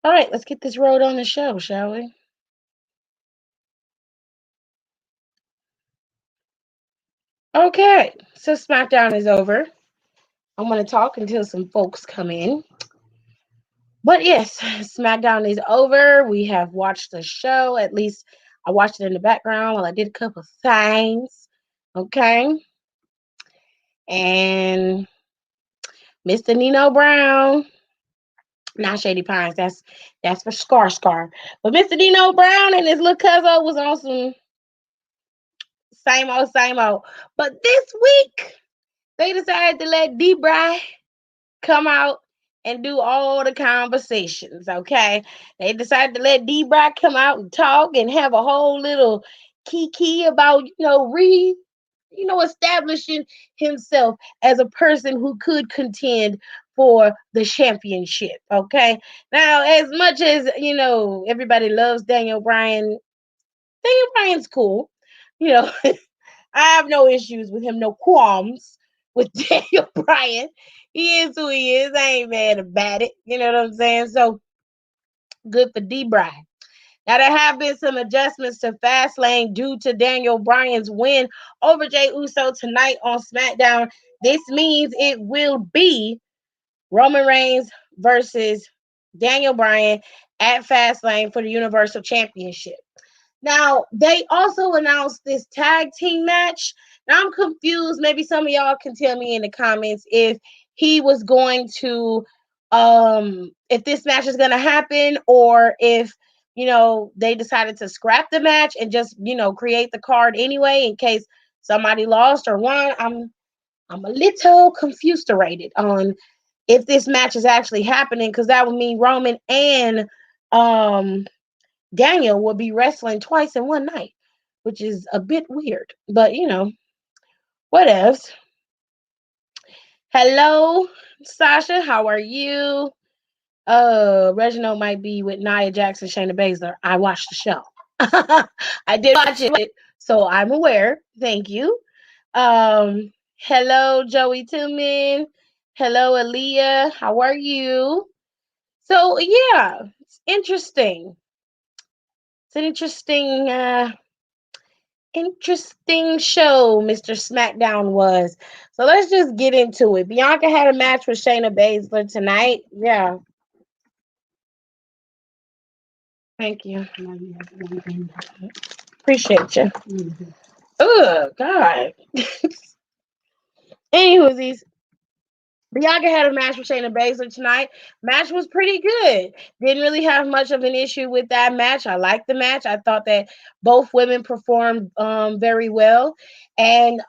All right, let's get this road on the show, shall we? Okay, so Smackdown is over. I'm going to talk until some folks come in. But yes, Smackdown is over. We have watched the show. At least I watched it in the background while I did a couple things. Okay. And Mr. Nino Brown, not Shady Pines, that's for Scar. But Mr. Nino Brown and his little cousin was on some same old, same old. But this week, they decided to let D-Bry come out and do all the conversations, okay? They decided to let D-Bry come out and talk and have a whole little kiki about, establishing himself as a person who could contend for the championship, okay? Now, as much as, everybody loves Daniel Bryan's cool. You know, I have no issues with him, no qualms with Daniel Bryan. He is who he is. I ain't mad about it. You know what I'm saying? So good for D Bryan. Now there have been some adjustments to Fastlane due to Daniel Bryan's win over Jey Uso tonight on SmackDown. This means it will be Roman Reigns versus Daniel Bryan at Fastlane for the Universal Championship. Now, they also announced this tag team match. Now, I'm confused. Maybe some of y'all can tell me in the comments if he was going to, if this match is going to happen, or if, they decided to scrap the match and just, create the card anyway in case somebody lost or won. I'm a little confused on if this match is actually happening, because that would mean Roman and um Daniel will be wrestling twice in one night, which is a bit weird. But what else? Hello, Sasha. How are you? Reginald might be with Nia Jackson, Shayna Baszler. I watched the show. I did watch it, so I'm aware. Thank you. Hello, Joey Tillman. Hello, Aaliyah. How are you? So yeah, it's interesting. It's an interesting show Mr. Smackdown was. So let's just get into it. Bianca had a match with Shayna Baszler tonight. Yeah. Thank you. Appreciate you. Oh, God. Anywhoosies, Bianca had a match with Shayna Baszler tonight. Match was pretty good. Didn't really have much of an issue with that match. I liked the match. I thought that both women performed very well. And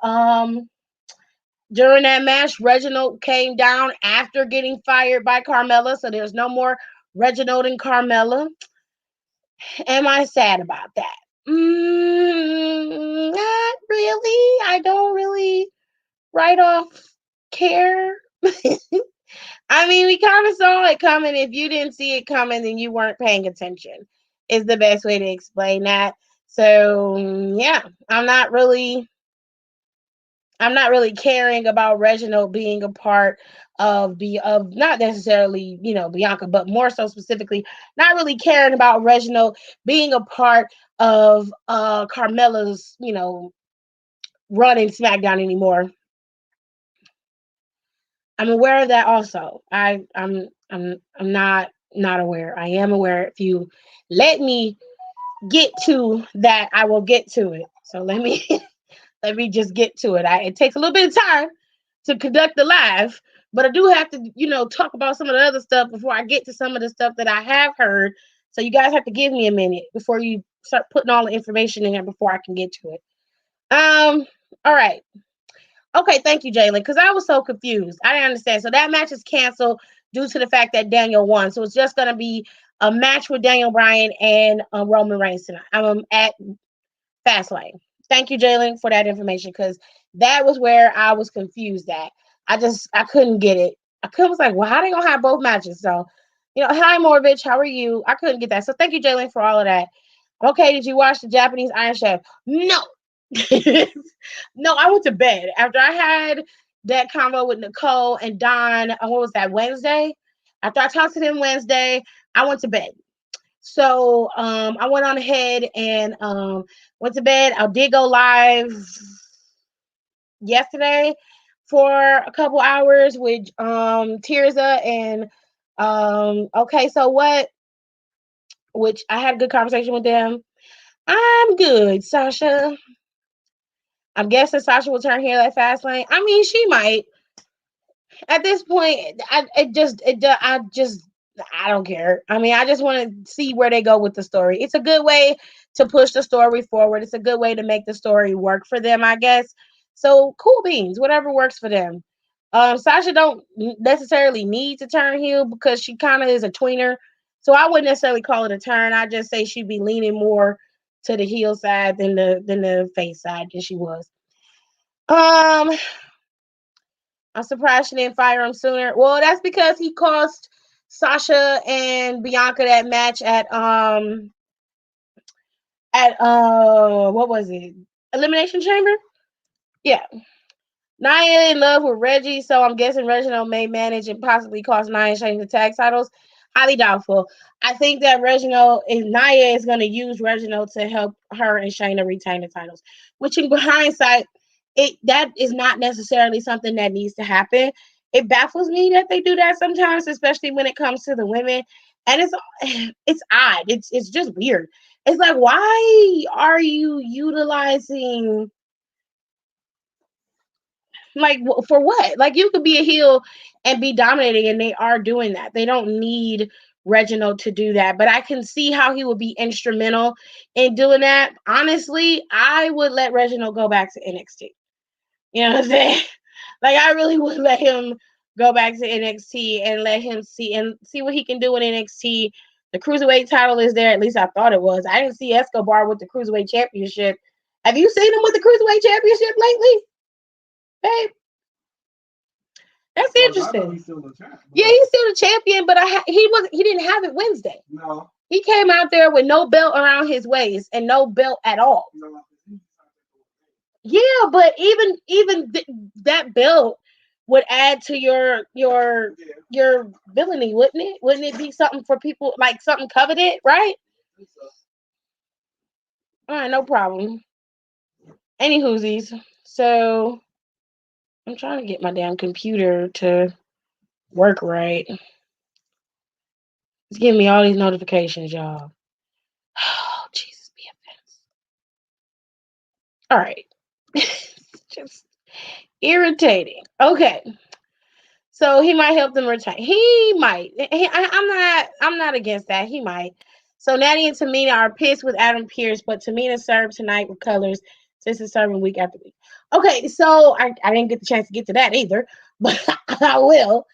during that match, Reginald came down after getting fired by Carmella, so there's no more Reginald and Carmella. Am I sad about that? Not really. I don't really write off care. I mean, we kind of saw it coming. If you didn't see it coming, then you weren't paying attention, is the best way to explain that. So, yeah, I'm not really caring about Reginald being a part of not necessarily, Bianca, but more so specifically, not really caring about Reginald being a part of Carmella's, running SmackDown anymore. I'm aware of that also. I'm not aware. I am aware. If you let me get to that, I will get to it. So let me let me just get to it. It takes a little bit of time to conduct the live, but I do have to, talk about some of the other stuff before I get to some of the stuff that I have heard. So you guys have to give me a minute before you start putting all the information in here before I can get to it. All right. Okay, thank you, Jalen, because I was so confused. I didn't understand. So that match is canceled due to the fact that Daniel won. So it's just going to be a match with Daniel Bryan and Roman Reigns tonight. I'm at Fastlane. Thank you, Jalen, for that information, because that was where I was confused at. I couldn't get it. Was like, well, how they gonna have both matches? So, hi Morbich, how are you? I couldn't get that. So thank you, Jalen, for all of that. Okay, did you watch the Japanese Iron Chef? No. No, I went to bed after I had that convo with Nicole and Don. What was that, Wednesday? After I talked to them Wednesday, I went to bed. So I went on ahead and went to bed. I did go live yesterday for a couple hours with Tirza and okay, so what, which I had a good conversation with them. I'm good, Sasha. I'm guessing Sasha will turn heel at Fastlane. I mean, she might. At this point, I don't care. I mean, I just want to see where they go with the story. It's a good way to push the story forward. It's a good way to make the story work for them, I guess. So cool beans, whatever works for them. Sasha don't necessarily need to turn heel because she kind of is a tweener. So I wouldn't necessarily call it a turn. I just say she'd be leaning more to the heel side than the face side than she was. Um, I'm surprised she didn't fire him sooner. Well, that's because he cost Sasha and Bianca that match at what was it? Elimination Chamber? Yeah. Nia in love with Reggie, so I'm guessing Reginald may manage and possibly cost Nia and Shayna the tag titles. Highly doubtful. I think that Reginald and Nia is going to use Reginald to help her and Shayna retain the titles, which in hindsight, that is not necessarily something that needs to happen. It baffles me that they do that sometimes, especially when it comes to the women, and it's odd. It's just weird. It's like, why are you utilizing, like, for what? Like, you could be a heel and be dominating, and they are doing that. They don't need Reginald to do that, but I can see how he would be instrumental in doing that. Honestly, I would let Reginald go back to NXT. You know what I'm saying? Like, I really would let him go back to NXT and let him see what he can do in NXT. The cruiserweight title is there. At least I thought it was. I didn't see Escobar with the cruiserweight championship. Have you seen him with the cruiserweight championship lately, babe? That's interesting. He's still the champ, yeah, he's still the champion, but he didn't have it Wednesday. No, he came out there with no belt around his waist and no belt at all. No. Yeah, but that belt would add to your villainy, wouldn't it? Wouldn't it be something for people, like something coveted, right? All right, no problem. Any whoosies. So I'm trying to get my damn computer to work right. It's giving me all these notifications, y'all. Oh, Jesus, be a all right. Just irritating. Okay. So he might help them retain. He might. I'm not against that. He might. So Natty and Tamina are pissed with Adam Pearce, but Tamina served tonight with colors since it's serving week after week. Okay, so I didn't get the chance to get to that either, but I will.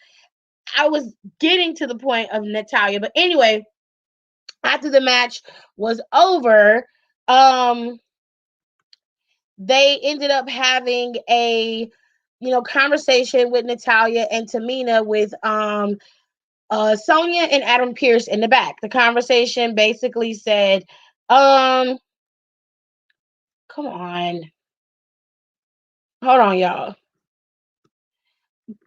I was getting to the point of Natalya, but anyway, after the match was over, they ended up having a conversation with Natalya and Tamina with Sonya and Adam Pearce in the back. The conversation basically said, come on. Hold on, y'all.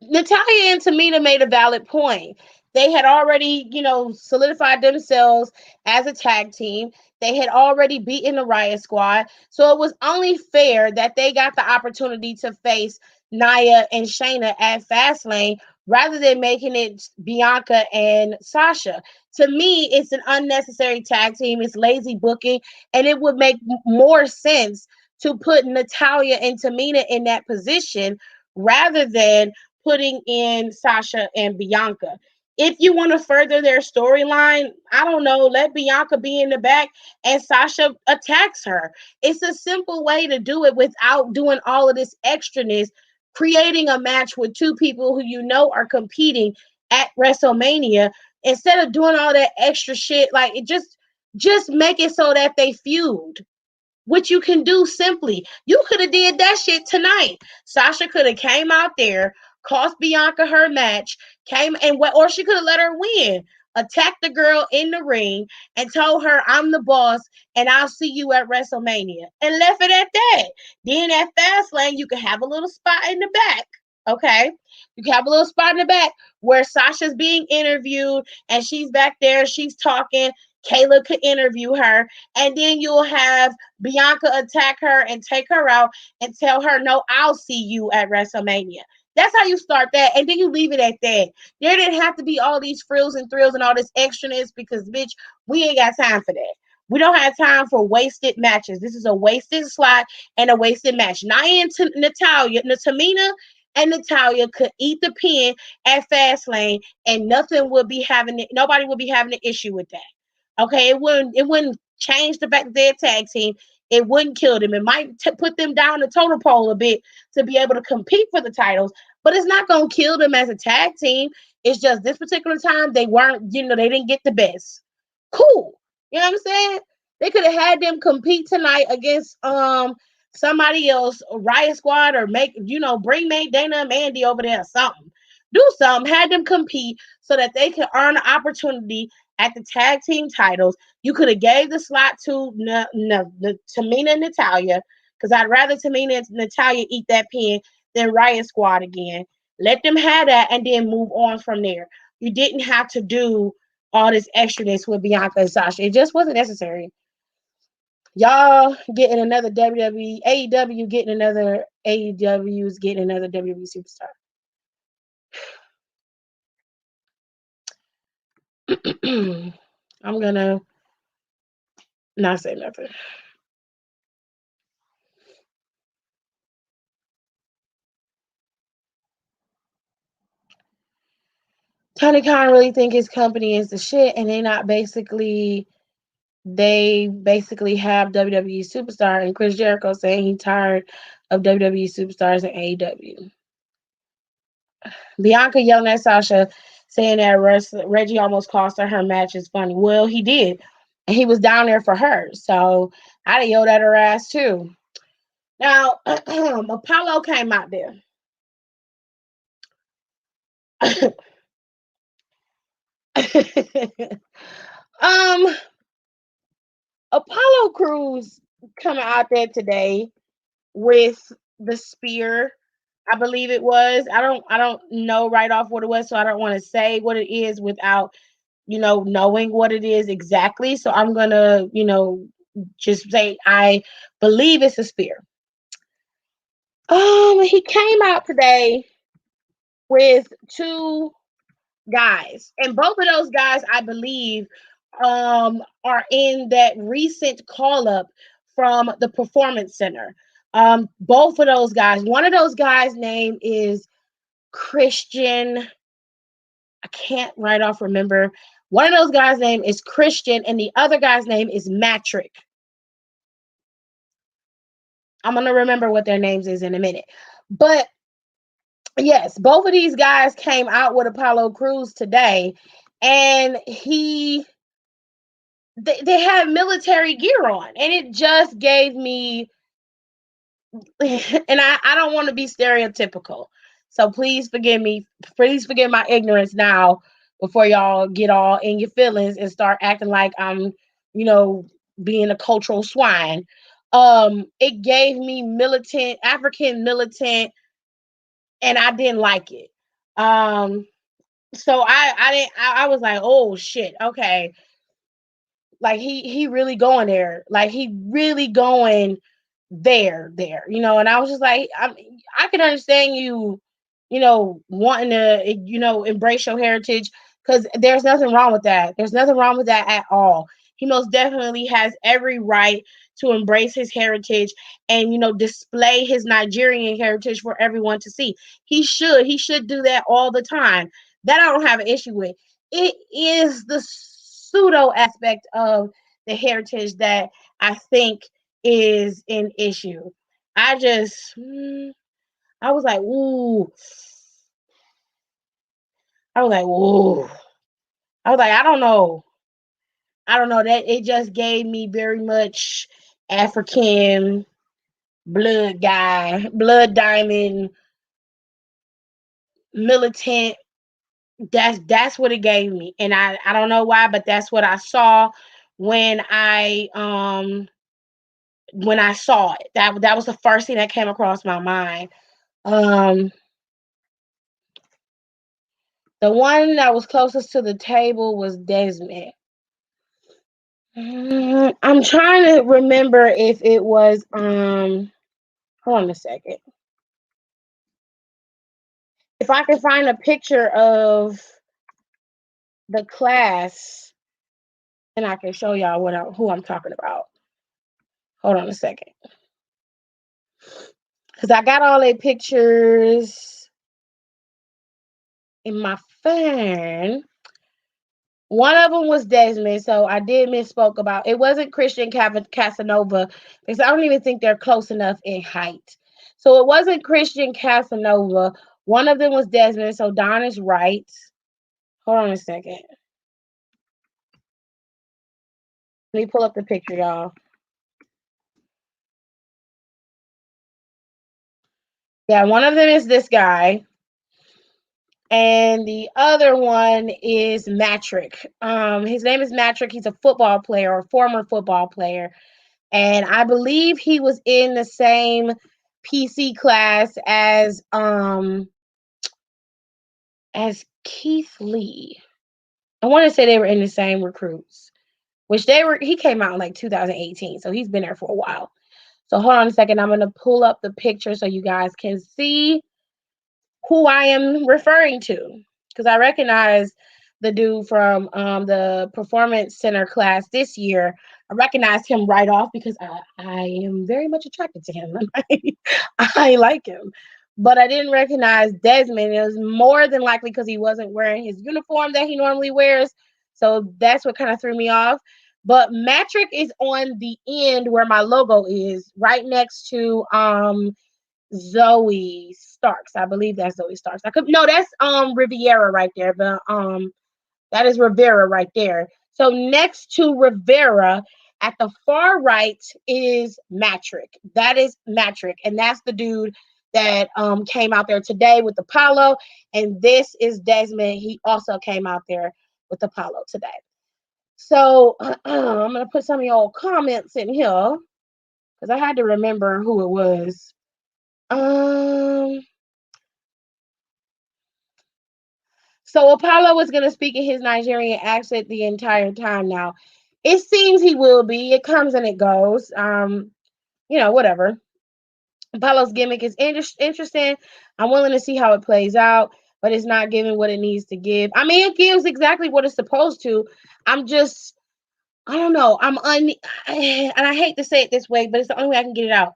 Natalya and Tamina made a valid point. They had already, solidified themselves as a tag team. They had already beaten the Riot Squad. So it was only fair that they got the opportunity to face Nia and Shayna at Fastlane rather than making it Bianca and Sasha. To me, it's an unnecessary tag team. It's lazy booking. And it would make more sense to put Natalya and Tamina in that position rather than putting in Sasha and Bianca. If you want to further their storyline, I don't know, let Bianca be in the back and Sasha attacks her. It's a simple way to do it without doing all of this extraness, creating a match with two people who are competing at WrestleMania instead of doing all that extra shit. Like, it just make it so that they feud, which you can do simply. You could have did that shit tonight. Sasha could have came out there, cost Bianca her match, or she could have let her win. Attacked the girl in the ring and told her, I'm the boss and I'll see you at WrestleMania. And left it at that. Then at Fastlane, you could have a little spot in the back. Okay. You can have a little spot in the back where Sasha's being interviewed and she's back there, she's talking. Kayla could interview her, and then you'll have Bianca attack her and take her out and tell her, no, I'll see you at WrestleMania. That's how you start that, and then you leave it at that. There didn't have to be all these frills and thrills and all this extraness because, bitch, we ain't got time for that. We don't have time for wasted matches. This is a wasted slot and a wasted match. Nia and Tamina and Natalia could eat the pin at Fastlane, and nobody would be having an issue with that. Okay, it wouldn't change the fact that they're a tag team. It wouldn't kill them. It might put them down the totem pole a bit to be able to compete for the titles, but it's not gonna kill them as a tag team. It's just this particular time they weren't, they didn't get the best. Cool. You know what I'm saying? They could have had them compete tonight against somebody else, Riot Squad, or bring Dana and Mandy over there or something. Do something, had them compete so that they can earn an opportunity at the tag team titles. You could have gave the slot to Tamina and Natalia, because I'd rather Tamina and Natalia eat that pin than Riot Squad again. Let them have that and then move on from there. You didn't have to do all this extraness with Bianca and Sasha. It just wasn't necessary. Y'all getting another WWE, AEW getting another AEW's getting another WWE superstar. I'm gonna not say nothing. Tony Khan really think his company is the shit, and they basically have WWE superstar, and Chris Jericho saying he's tired of WWE superstars in AEW. Bianca yelling at Sasha, saying that Reggie almost cost her match is funny. Well, he did. And he was down there for her. So I'd have yelled at her ass too. Now, Apollo came out there. um, Apollo Crews coming out there today with the spear. I believe it was. I don't know right off what it was, so I don't want to say what it is without knowing what it is exactly. So I'm gonna, just say I believe it's a spear. He came out today with two guys, and both of those guys, I believe, are in that recent call up from the Performance Center. Both of those guys. One of those guys' name is Christian. I can't right off remember. One of those guys' name is Christian, and the other guy's name is Matrick. I'm gonna remember what their names is in a minute. But yes, both of these guys came out with Apollo Crews today, and they had military gear on, and it just gave me and I don't want to be stereotypical. So please forgive me. Please forgive my ignorance now before y'all get all in your feelings and start acting like I'm, you know, being a cultural swine. It gave me militant, African militant, and I didn't like it. Um, so I didn't I was like, oh shit, okay. Like he really going there. Like he really going there, and I was just like, I can understand you, wanting to, embrace your heritage, because there's nothing wrong with that. There's nothing wrong with that at all. He most definitely has every right to embrace his heritage and, display his Nigerian heritage for everyone to see. He should do that all the time. That I don't have an issue with. It is the pseudo aspect of the heritage that I think is an issue. I just, I was like, ooh. I was like, ooh. I was like, I don't know. I don't know. That it just gave me very much African blood diamond, militant. That's what it gave me. And I don't know why, but that's what I saw when I saw it. That was the first thing that came across my mind. Um The one that was closest to the table was Desmond. I'm trying to remember if it was hold on a second. If I can find a picture of the class, and I can show y'all who I'm talking about. Hold on a second. Because I got all their pictures in my phone. One of them was Desmond, so I did misspoke about it. Wasn't Christian Casanova, because I don't even think they're close enough in height. So it wasn't Christian Casanova. One of them was Desmond, so Don is right. Hold on a second. Let me pull up the picture, y'all. Yeah, one of them is this guy, and the other one is Matrick. His name is Matrick. He's a football player, or former football player, and I believe he was in the same PC class as Keith Lee. I want to say they were in the same recruits, which he came out in like 2018, so he's been there for a while. So hold on a second, I'm gonna pull up the picture so you guys can see who I am referring to, because I recognize the dude from the performance center class this year. I recognized him right off because I am very much attracted to him. I like him. But I didn't recognize Desmond. It was more than likely because he wasn't wearing his uniform that he normally wears. So that's what kind of threw me off. But Matrick is on the end where my logo is, right next to Zoe Starks. I believe that's Zoe Starks. That's Riviera right there. But that is Rivera right there. So next to Rivera at the far right is Matrick. That is Matrick, and that's the dude that came out there today with the polo. And this is Desmond. He also came out there with the polo today. So I'm gonna put some of your comments in here because I had to remember who it was. So Apollo was going to speak in his Nigerian accent the entire time now. It seems he will be. It comes and it goes. Whatever. Apollo's gimmick is interesting. I'm willing to see how it plays out, but it's not giving what it needs to give. I mean, it gives exactly what it's supposed to. I don't know. And I hate to say it this way, but it's the only way I can get it out.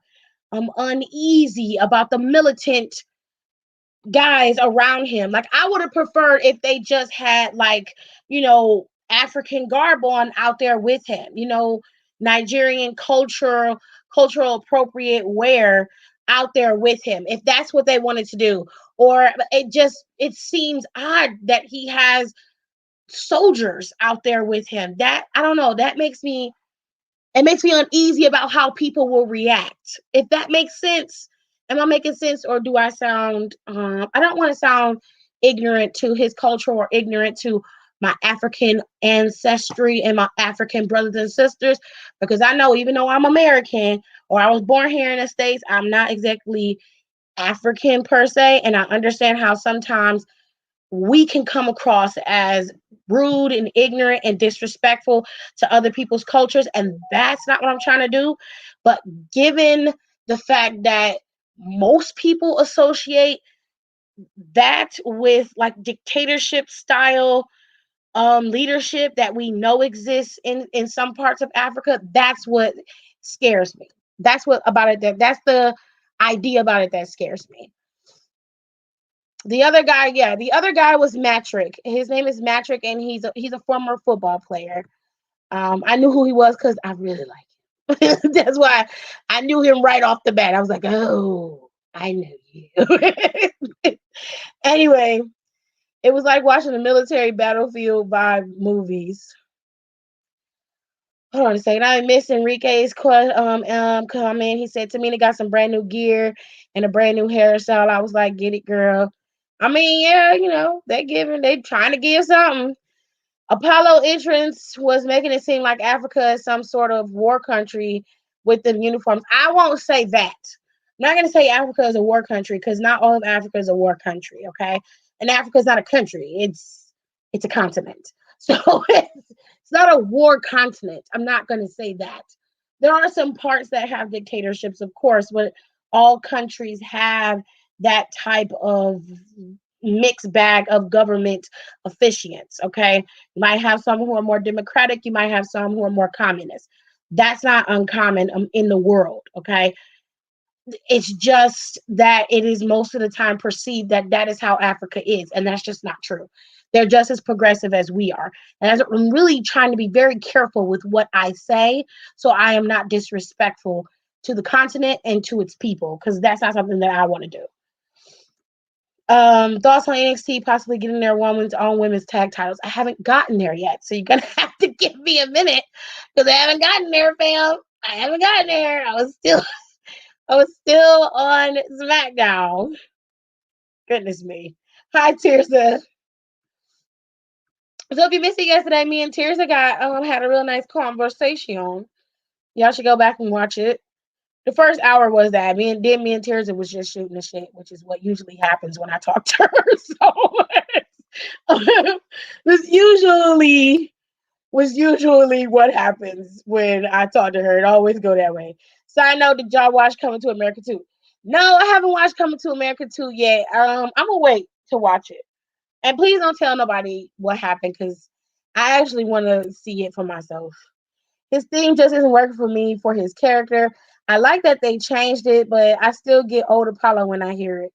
I'm uneasy about the militant guys around him. Like, I would have preferred if they just had, like, African garb on out there with him, Nigerian cultural appropriate wear out there with him, if that's what they wanted to do. Or it seems odd that he has soldiers out there with him. That, I don't know, it makes me uneasy about how people will react. If that makes sense. Am I making sense, or do I sound I don't want to sound ignorant to his culture or ignorant to my African ancestry and my African brothers and sisters, because I know, even though I'm American or I was born here in the States, I'm not exactly African per se, and I understand how sometimes we can come across as rude and ignorant and disrespectful to other people's cultures, and that's not what I'm trying to do. But given the fact that most people associate that with like dictatorship style leadership that we know exists in some parts of Africa, that's what scares me. That's what about it that's the idea about it that scares me. The other guy was Matrick. His name is Matrick, and he's a former football player. I knew who he was because I really like him. That's why I knew him right off the bat. I was like, oh, I knew you. Anyway, it was like watching a military battlefield vibe movies. Hold on a second. I missed Enrique's comment. He said, Tamina got some brand new gear and a brand new hairstyle. I was like, get it, girl. I mean, yeah, they trying to give something. Apollo entrance was making it seem like Africa is some sort of war country with the uniforms. I won't say that. I'm not going to say Africa is a war country, because not all of Africa is a war country, okay? And Africa is not a country; it's a continent. So it's not a war continent. I'm not going to say that. There are some parts that have dictatorships, of course, but all countries have that type of mixed bag of government officiants. Okay, you might have some who are more democratic. You might have some who are more communist. That's not uncommon in the world. Okay, it's just that it is most of the time perceived that that is how Africa is, and that's just not true. They're just as progressive as we are. And I'm really trying to be very careful with what I say so I am not disrespectful to the continent and to its people, because that's not something that I want to do. Thoughts on NXT possibly getting their women's own women's tag titles. I haven't gotten there yet, so you're gonna have to give me a minute because I haven't gotten there, fam. I haven't gotten there. I was still on Smackdown. Goodness me. Hi, Tirza. So if you missed it yesterday, me and Tirza got had a real nice conversation. Y'all should go back and watch it. The first hour was that me and Tirza was just shooting the shit, which is what usually happens when I talk to her. So this usually what happens when I talk to her. It always go that way. Side note, did y'all watch Coming to America 2? No, I haven't watched Coming to America 2 yet. I'm gonna wait to watch it. And please don't tell nobody what happened because I actually want to see it for myself. His theme just isn't working for me for his character. I like that they changed it, but I still get old Apollo when I hear it.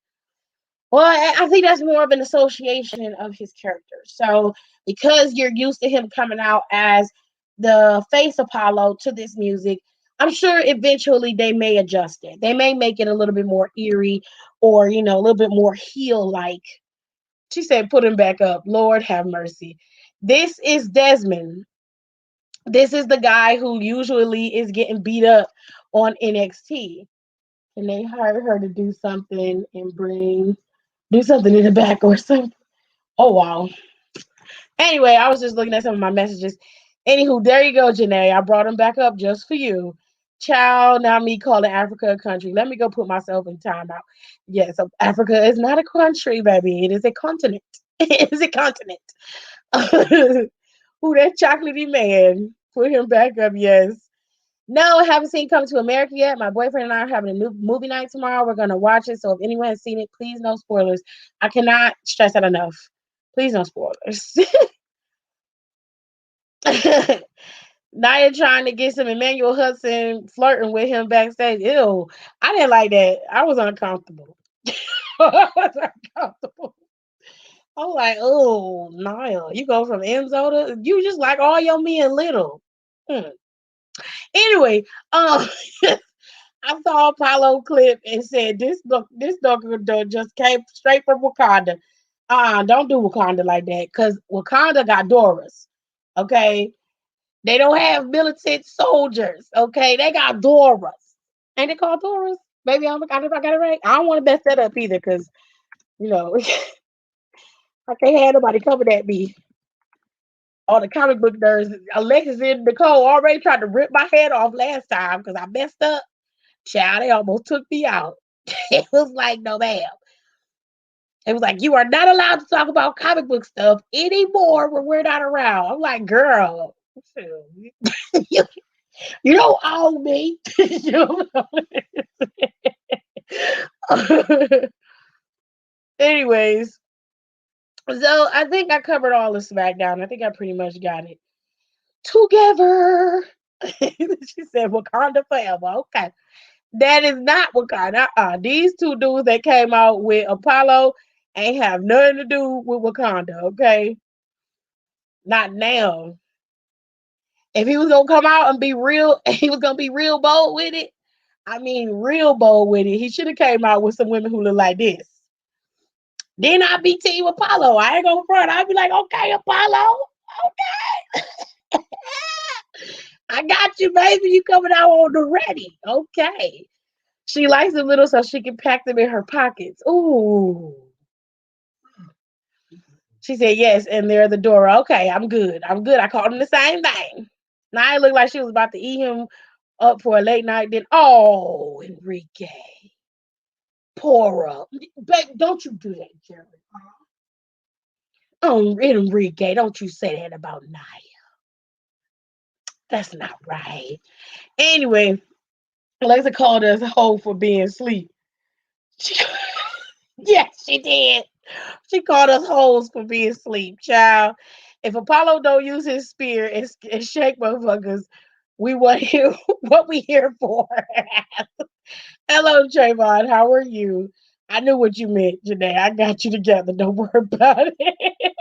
Well, I think that's more of an association of his character. So because you're used to him coming out as the face Apollo to this music, I'm sure eventually they may adjust it. They may make it a little bit more eerie or, a little bit more heel like. She said, put him back up. Lord have mercy. This is Desmond. This is the guy who usually is getting beat up on NXT. And they hire her to do something in the back or something. Oh, wow. Anyway, I was just looking at some of my messages. Anywho, there you go, Janae. I brought him back up just for you. Child, now me calling Africa a country. Let me go put myself in timeout. Yes, so Africa is not a country, baby. It is a continent. It is a continent. Who that chocolatey man? Put him back up, yes. No, I haven't seen Come to America yet. My boyfriend and I are having a new movie night tomorrow. We're gonna watch it. So if anyone has seen it, please no spoilers. I cannot stress that enough. Please no spoilers. Nia trying to get some Emmanuel Hudson flirting with him backstage. Ew. I didn't like that. I was uncomfortable. I was uncomfortable. I was like, oh, Nia, you go from Enzo to you just like all your men little. Hmm. Anyway, I saw a Apollo clip and said this doctor just came straight from Wakanda. Don't do Wakanda like that, because Wakanda got Doras. Okay. They don't have militant soldiers. Okay. They got Doras. Ain't it called Doras? Maybe if I got it right. I don't want to mess that up either, because you know, I can't have nobody coming at me. All the comic book nerds, Alexis and Nicole already tried to rip my head off last time because I messed up. Child, they almost took me out. It was like, no, ma'am. It was like, you are not allowed to talk about comic book stuff anymore when we're not around. I'm like, girl, you, you don't own me. Anyways, so I think I covered all of SmackDown. I think I pretty much got it together. She said Wakanda forever. Okay. That is not Wakanda. These two dudes that came out with Apollo ain't have nothing to do with Wakanda, okay? Not now. If he was gonna come out and be real, he was gonna be real bold with it. I mean, real bold with it. He should have came out with some women who look like this. Then I'd be Team Apollo. I ain't gonna front. I'd be like, okay, Apollo, okay. I got you, baby. You coming out on the ready. Okay. She likes them little so she can pack them in her pockets. Ooh. She said yes, and they're the door. Okay, I'm good. I'm good. I called him the same thing. Now it looked like she was about to eat him up for a late night. Then, oh, Enrique, pour up, babe. Don't you do that, Jerry? Oh, Enrique, don't you say that about Nia. That's not right. Anyway, Alexa called us hoe for being asleep. She, yes, she did. She called us hoes for being asleep, child. If Apollo don't use his spear and shake motherfuckers, we want here what we here for. Hello, Trayvon. How are you? I knew what you meant, Janae. I got you together. Don't worry about it.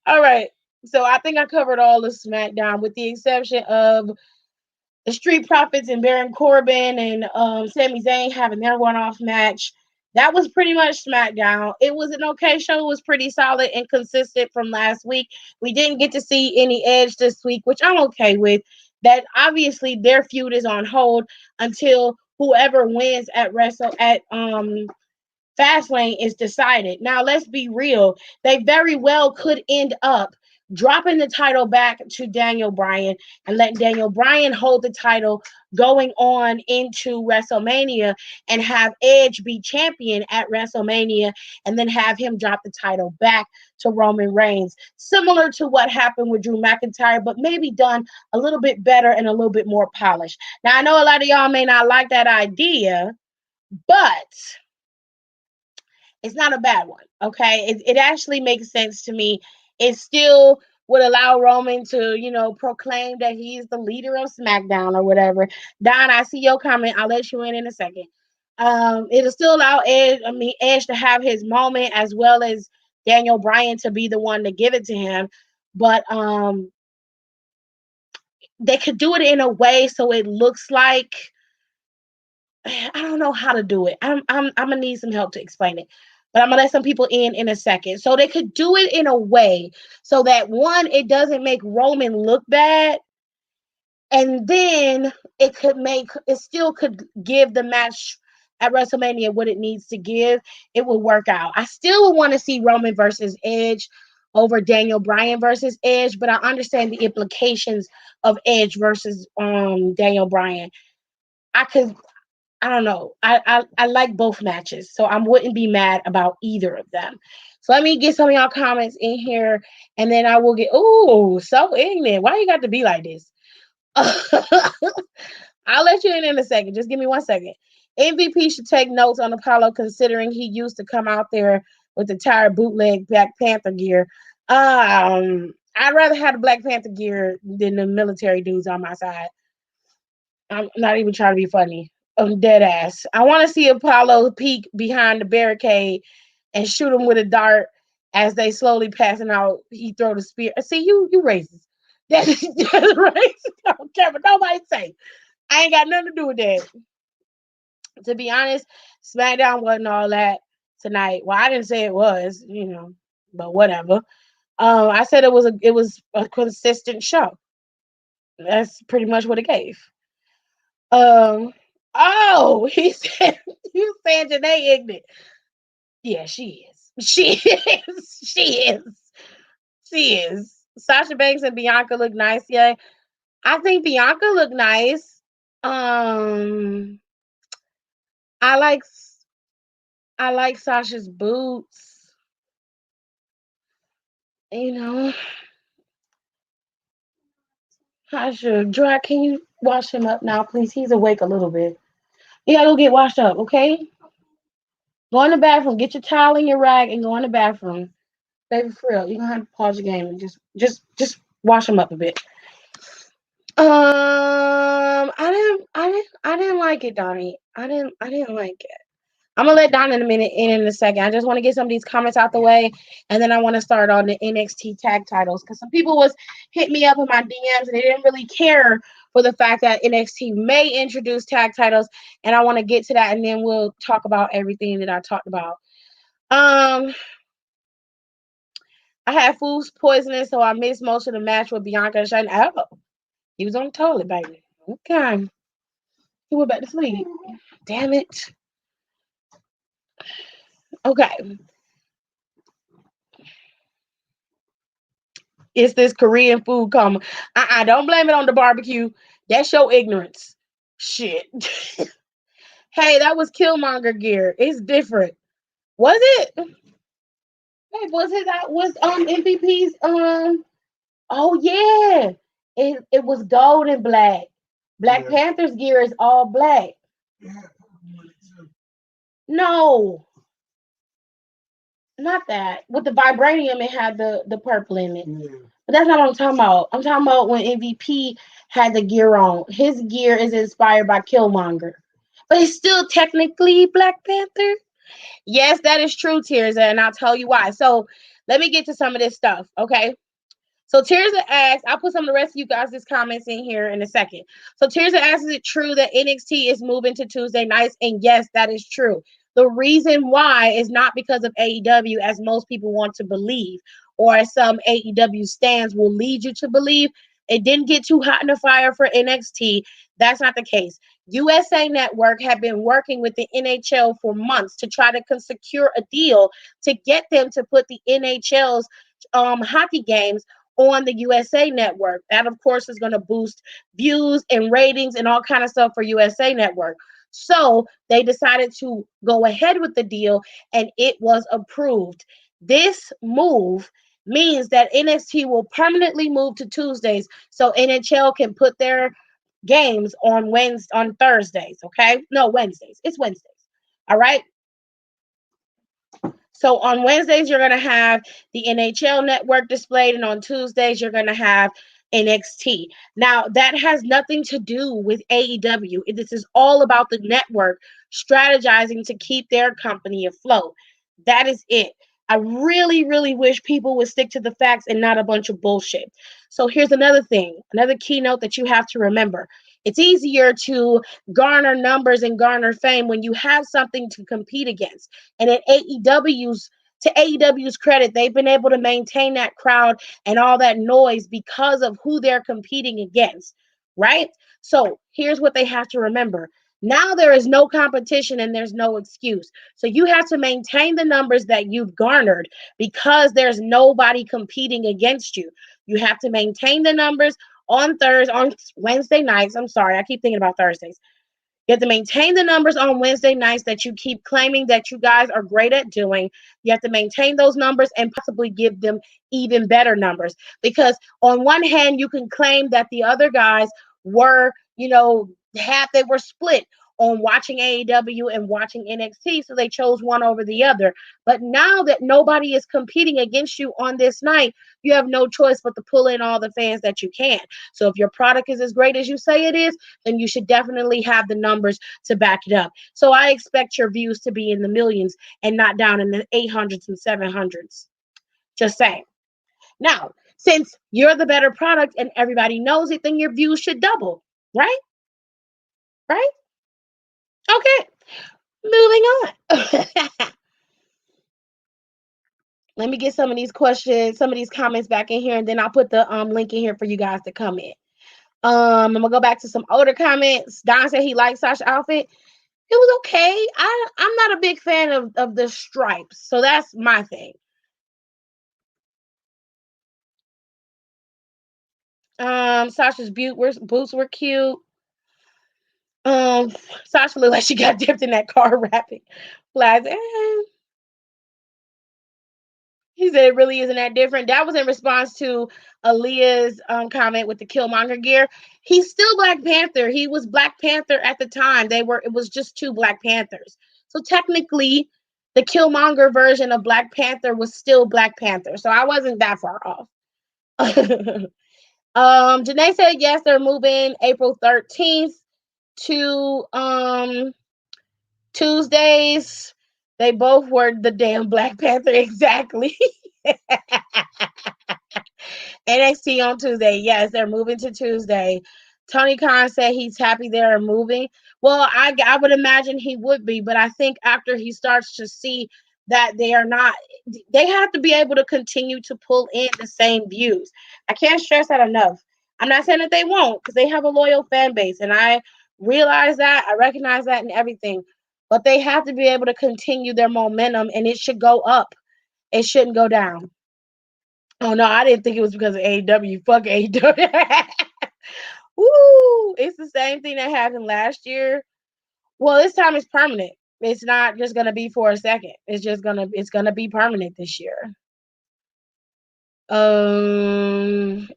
All right. So I think I covered all of SmackDown with the exception of the Street Profits and Baron Corbin and Sami Zayn having their one-off match. That was pretty much SmackDown. It was an okay show. It was pretty solid and consistent from last week. We didn't get to see any Edge this week, which I'm okay with. That obviously their feud is on hold until whoever wins at Fastlane is decided. Now, let's be real. They very well could end up dropping the title back to Daniel Bryan and letting Daniel Bryan hold the title going on into WrestleMania and have Edge be champion at WrestleMania and then have him drop the title back to Roman Reigns. Similar to what happened with Drew McIntyre, but maybe done a little bit better and a little bit more polished. Now, I know a lot of y'all may not like that idea, but it's not a bad one. Okay. It actually makes sense to me. It still would allow Roman to, proclaim that he's the leader of SmackDown or whatever. Don, I see your comment. I'll let you in a second. It'll still allow Edge to have his moment as well as Daniel Bryan to be the one to give it to him. But they could do it in a way so it looks like I don't know how to do it. I'm gonna need some help to explain it. But I'm gonna let some people in a second. So they could do it in a way so that one, it doesn't make Roman look bad, and then it still could give the match at WrestleMania what it needs to give. It will work out. I still would want to see Roman versus Edge over Daniel Bryan versus Edge, but I understand the implications of Edge versus Daniel Bryan. I could I don't know. I like both matches, so I wouldn't be mad about either of them. So let me get some of y'all comments in here, and then I will get. Oh, so ignorant. Why you got to be like this? I'll let you in a second. Just give me 1 second. MVP should take notes on Apollo, considering he used to come out there with the tired bootleg Black Panther gear. I'd rather have the Black Panther gear than the military dudes on my side. I'm not even trying to be funny. I'm dead ass. I want to see Apollo peek behind the barricade and shoot him with a dart as they slowly passing out. He throw the spear. See, you racist. That's racist. I don't care what nobody say. I ain't got nothing to do with that. To be honest, SmackDown wasn't all that tonight. Well, I didn't say it was, but whatever. I said it was a consistent show. That's pretty much what it gave. Um. Oh, he said you saying Janae ignorant. Yeah, she is. She is. She is. She is. Sasha Banks and Bianca look nice. Yeah, I think Bianca looked nice. Um, I like I like Sasha's boots. You know, Sasha, Dry, can you wash him up now, please? He's awake a little bit. You gotta go get washed up, okay? Go in the bathroom, get your towel and your rag, and go in the bathroom. Baby, for real, you're gonna have to pause your game and just wash them up a bit. I didn't like it, Donnie. I didn't like it. I'm gonna let Don in a second. I just want to get some of these comments out the way, and then I want to start on the NXT tag titles because some people was hit me up in my DMs and they didn't really care for the fact that NXT may introduce tag titles, and I want to get to that, and then we'll talk about everything that I talked about. Um, I had food poisoning, so I missed most of the match with Bianca and Shane. Oh, he was on the toilet, baby. Okay. He went back to sleep. Damn it. Okay. It's this Korean food coma. Don't blame it on the barbecue. That's your ignorance. Shit. Hey, that was Killmonger gear. It's different. Was it? Wait, was MVP's oh yeah. It was gold and black. Black Panther's gear is all black. No, not that. With the vibranium, it had the purple in it. But that's not what I'm talking about. I'm talking about when MVP had the gear on. His gear is inspired by Killmonger. But it's still technically Black Panther. Yes, that is true, Tears, and I'll tell you why. So let me get to some of this stuff, okay? So Tirza asks, I'll put some of the rest of you guys' comments in here in a second. So Tirza asks, is it true that NXT is moving to Tuesday nights? And yes, that is true. The reason why is not because of AEW, as most people want to believe, or as some AEW stands will lead you to believe. It didn't get too hot in the fire for NXT. That's not the case. USA Network have been working with the NHL for months to try to secure a deal to get them to put the NHL's hockey games on the USA Network. That, of course, is going to boost views and ratings and all kind of stuff for USA Network. So they decided to go ahead with the deal, and it was approved. This move means that NXT will permanently move to Tuesdays, so NHL can put their games on Thursdays. Okay, no, Wednesdays. It's Wednesdays. All right. So on Wednesdays, you're going to have the NHL network displayed, and on Tuesdays, you're going to have NXT. Now, that has nothing to do with AEW. This is all about the network strategizing to keep their company afloat. That is it. I really, really wish people would stick to the facts and not a bunch of bullshit. So here's another thing, another keynote that you have to remember. It's easier to garner numbers and garner fame when you have something to compete against. And at AEW's credit, they've been able to maintain that crowd and all that noise because of who they're competing against, right? So here's what they have to remember. Now there is no competition and there's no excuse. So you have to maintain the numbers that you've garnered because there's nobody competing against you. You have to maintain the numbers on Wednesday nights. I'm sorry, I keep thinking about Thursdays. You have to maintain the numbers on Wednesday nights that you keep claiming that you guys are great at doing. You have to maintain those numbers and possibly give them even better numbers. Because on one hand, you can claim that the other guys were, they were split on watching AEW and watching NXT, so they chose one over the other. But now that nobody is competing against you on this night, you have no choice but to pull in all the fans that you can. So if your product is as great as you say it is, then you should definitely have the numbers to back it up. So I expect your views to be in the millions and not down in the 800s and 700s. Just saying. Now, since you're the better product and everybody knows it, then your views should double, right? Right? Okay, moving on. Let me get some of these questions, some of these comments back in here, and then I'll put the link in here for you guys to comment. I'm gonna go back to some older comments. Don said he liked Sasha's outfit. It was okay. I'm not a big fan of the stripes, so that's my thing. Sasha's boots were cute. Sasha looked like she got dipped in that car wrapping. Like, he said it really isn't that different. That was in response to Aaliyah's comment with the Killmonger gear. He's still Black Panther. He was Black Panther at the time. It was just two Black Panthers. So technically, the Killmonger version of Black Panther was still Black Panther. So I wasn't that far off. Janae said yes, they're moving April 13th to Tuesdays. They both were the damn Black Panther. Exactly. NXT on Tuesday. Yes, they're moving to Tuesday. Tony Khan said he's happy they're moving. Well, I would imagine he would be, but I think after he starts to see that they are not, they have to be able to continue to pull in the same views. I can't stress that enough. I'm not saying that they won't, because they have a loyal fan base, and I realize that, I recognize that and everything, but they have to be able to continue their momentum, and it should go up. It shouldn't go down. Oh no, I didn't think it was because of AEW. Fuck AEW. Woo! It's the same thing that happened last year. Well, this time it's permanent. It's not just gonna be for a second. It's gonna be permanent this year.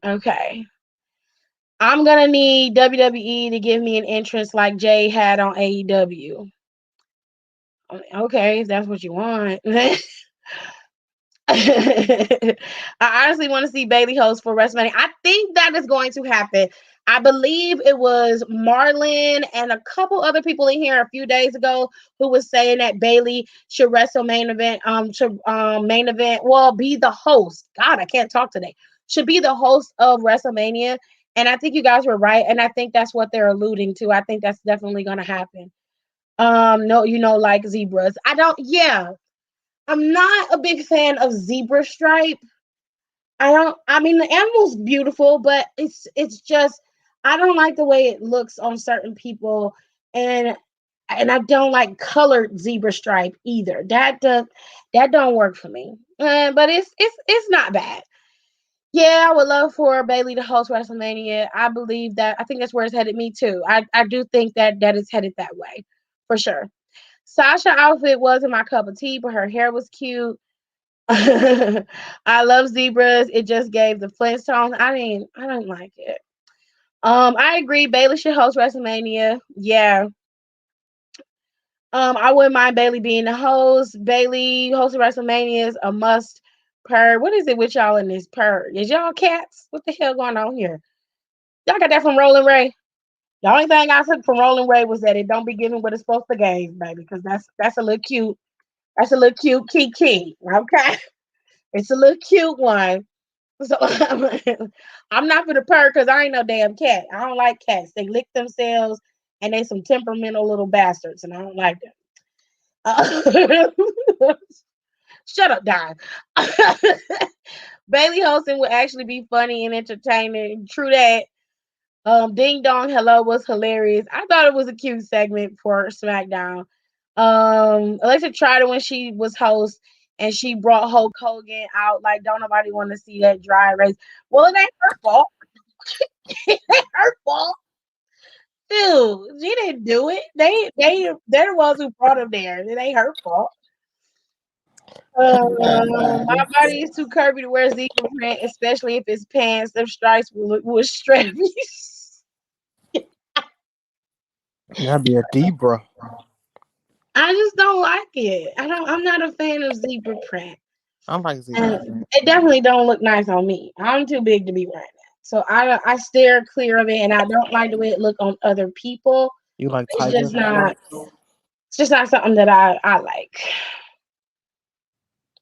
Okay. I'm gonna need WWE to give me an entrance like Jay had on AEW. Okay, if that's what you want. I honestly want to see Bailey host for WrestleMania. I think that is going to happen. I believe it was Marlon and a couple other people in here a few days ago who was saying that Bailey should wrestle main event, well, be the host. God, I can't talk today. Should be the host of WrestleMania. And I think you guys were right. And I think that's what they're alluding to. I think that's definitely gonna happen. No, like zebras. I'm not a big fan of zebra stripe. I mean the animal's beautiful, but it's just I don't like the way it looks on certain people, and I don't like colored zebra stripe either. That don't work for me. But it's not bad. Yeah, I would love for Bailey to host WrestleMania. I believe that. I think that's where it's headed. Me too. I do think that is headed that way for sure. Sasha outfit wasn't my cup of tea, but her hair was cute. I love zebras. It just gave the Flintstones. I don't like it. I agree. Bailey should host WrestleMania. Yeah. I wouldn't mind Bailey being the host. Bailey hosting WrestleMania is a must. Per, what is it with y'all in this per? Is y'all cats? What the hell going on here? Y'all got that from Rolling Ray? The only thing I took from Rolling Ray was that it don't be giving what it's supposed to give, baby, because that's a little cute. That's a little cute kiki. Okay. It's a little cute one. So I'm not for the purr because I ain't no damn cat. I don't like cats. They lick themselves and they some temperamental little bastards, and I don't like them. Shut up, Don. Bailey hosting would actually be funny and entertaining. True that. Ding Dong Hello was hilarious. I thought it was a cute segment for Smackdown. Alexa tried it when she was host and she brought Hulk Hogan out. Like, don't nobody want to see that dry race. Well, it ain't her fault. It ain't her fault. Dude, she didn't do it. They're the ones who brought him there. It ain't her fault. My body is too curvy to wear zebra print, especially if it's pants. Them stripes will strap me. That'd be a Debra. I just don't like it. I'm not a fan of zebra print. I like zebra And print. it definitely don't look nice on me. I'm too big to be wearing that. So I steer clear of it and I don't like the way it look on other people. You like It's tiger just not shorts? it's just not something that I like.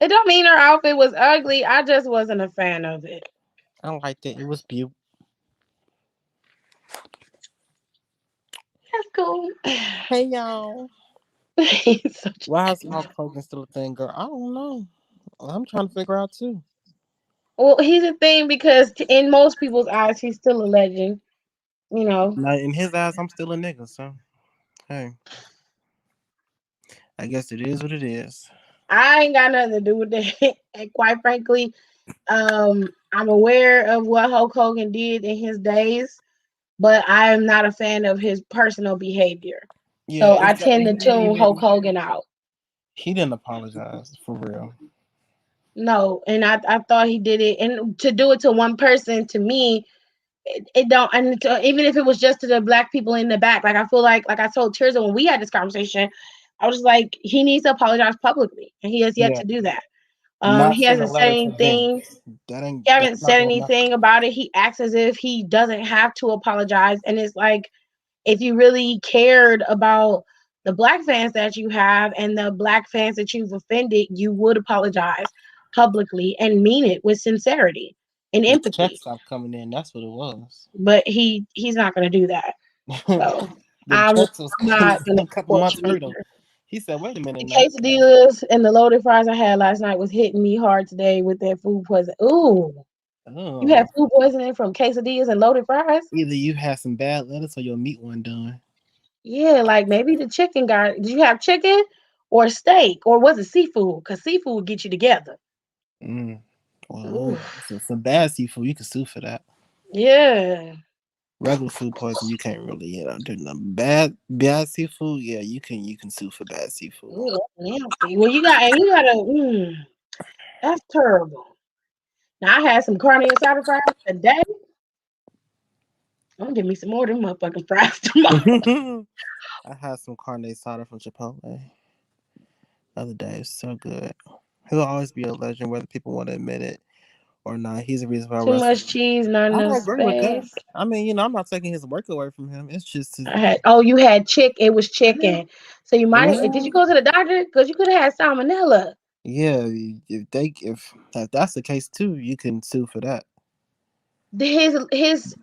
It don't mean her outfit was ugly. I just wasn't a fan of it. I liked it. It was beautiful. That's cool. Hey y'all. He's such Why a is Hulk Hogan still a thing, girl? I don't know. I'm trying to figure out too. well, he's a thing because in most people's eyes, he's still a legend. You know, Now in his eyes, I'm still a nigga. So hey, I guess it is what it is. I ain't got nothing to do with that. And quite frankly, I'm aware of what Hulk Hogan did in his days, but I am not a fan of his personal behavior. Yeah, So I it's like tend he to didn't tune Hulk even. Hogan out. He didn't apologize for real. No, and I thought he did it, and to do it to one person, to me, it don't. And even if it was just to the black people in the back, like I feel like I told Tirza when we had this conversation, I was like, he needs to apologize publicly, and he has yet Yeah, to do that. not He send a hasn't said letter to anything. Vince. That ain't. He That's haven't not said doing nothing. anything about it. He acts as if he doesn't have to apologize, and it's like if you really cared about the black fans that you have and the black fans that you've offended, you would apologize publicly and mean it with sincerity and The check empathy. stopped coming in. That's what it was. But he's not going to do that. So Them I'm checks was coming not going to a couple support months you early. either. He said, "Wait a minute The now." quesadillas and the loaded fries I had last night was hitting me hard today with that food poison. Ooh, you Oh, had food poisoning from quesadillas and loaded fries? either you had some bad lettuce or your meat wasn't done. Yeah, like maybe the chicken got. Did you have chicken or steak or was it seafood? Because seafood would get you together. Mm. Ooh, Well, so some bad seafood, you can sue for that. yeah. Regular food poison, you can't really, do nothing. Bad seafood, yeah, you can sue for bad seafood. Ooh, that's nasty. Well, you got. That's terrible. Now I had some carne asada fries today. I'm gonna give me some more of them motherfucking fries tomorrow. I had some carne asada from Chipotle the other day. It's so good. He'll always be a legend, whether people want to admit it or not. He's the reason why Too wrestling. much cheese, not I enough don't agree with that. space. I mean, I'm not taking his work away from him. It's just, I had you had it was chicken. So you might have did you well, go to the doctor? Because you could have had salmonella. yeah. If that's the case too, you can sue for that. His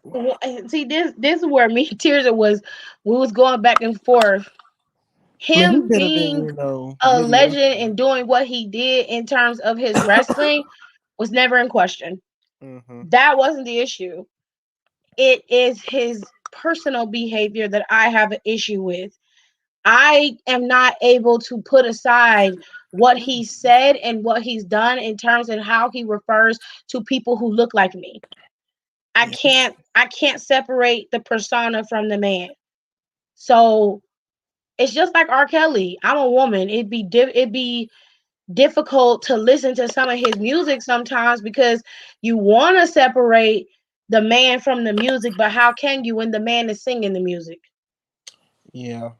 see this is where me and Tears was we was going back and forth. I mean, he Him could have been, being a video. legend and doing what he did in terms of his wrestling was never in question. Hmm. That wasn't the issue. It is his personal behavior that I have an issue with. I am not able to put aside what he said and what he's done in terms of how he refers to people who look like me. Yeah, I can't separate the persona from the man. So it's just like R. Kelly. I'm a woman. It'd be difficult to listen to some of his music sometimes because you want to separate the man from the music, but how can you when the man is singing the music? yeah,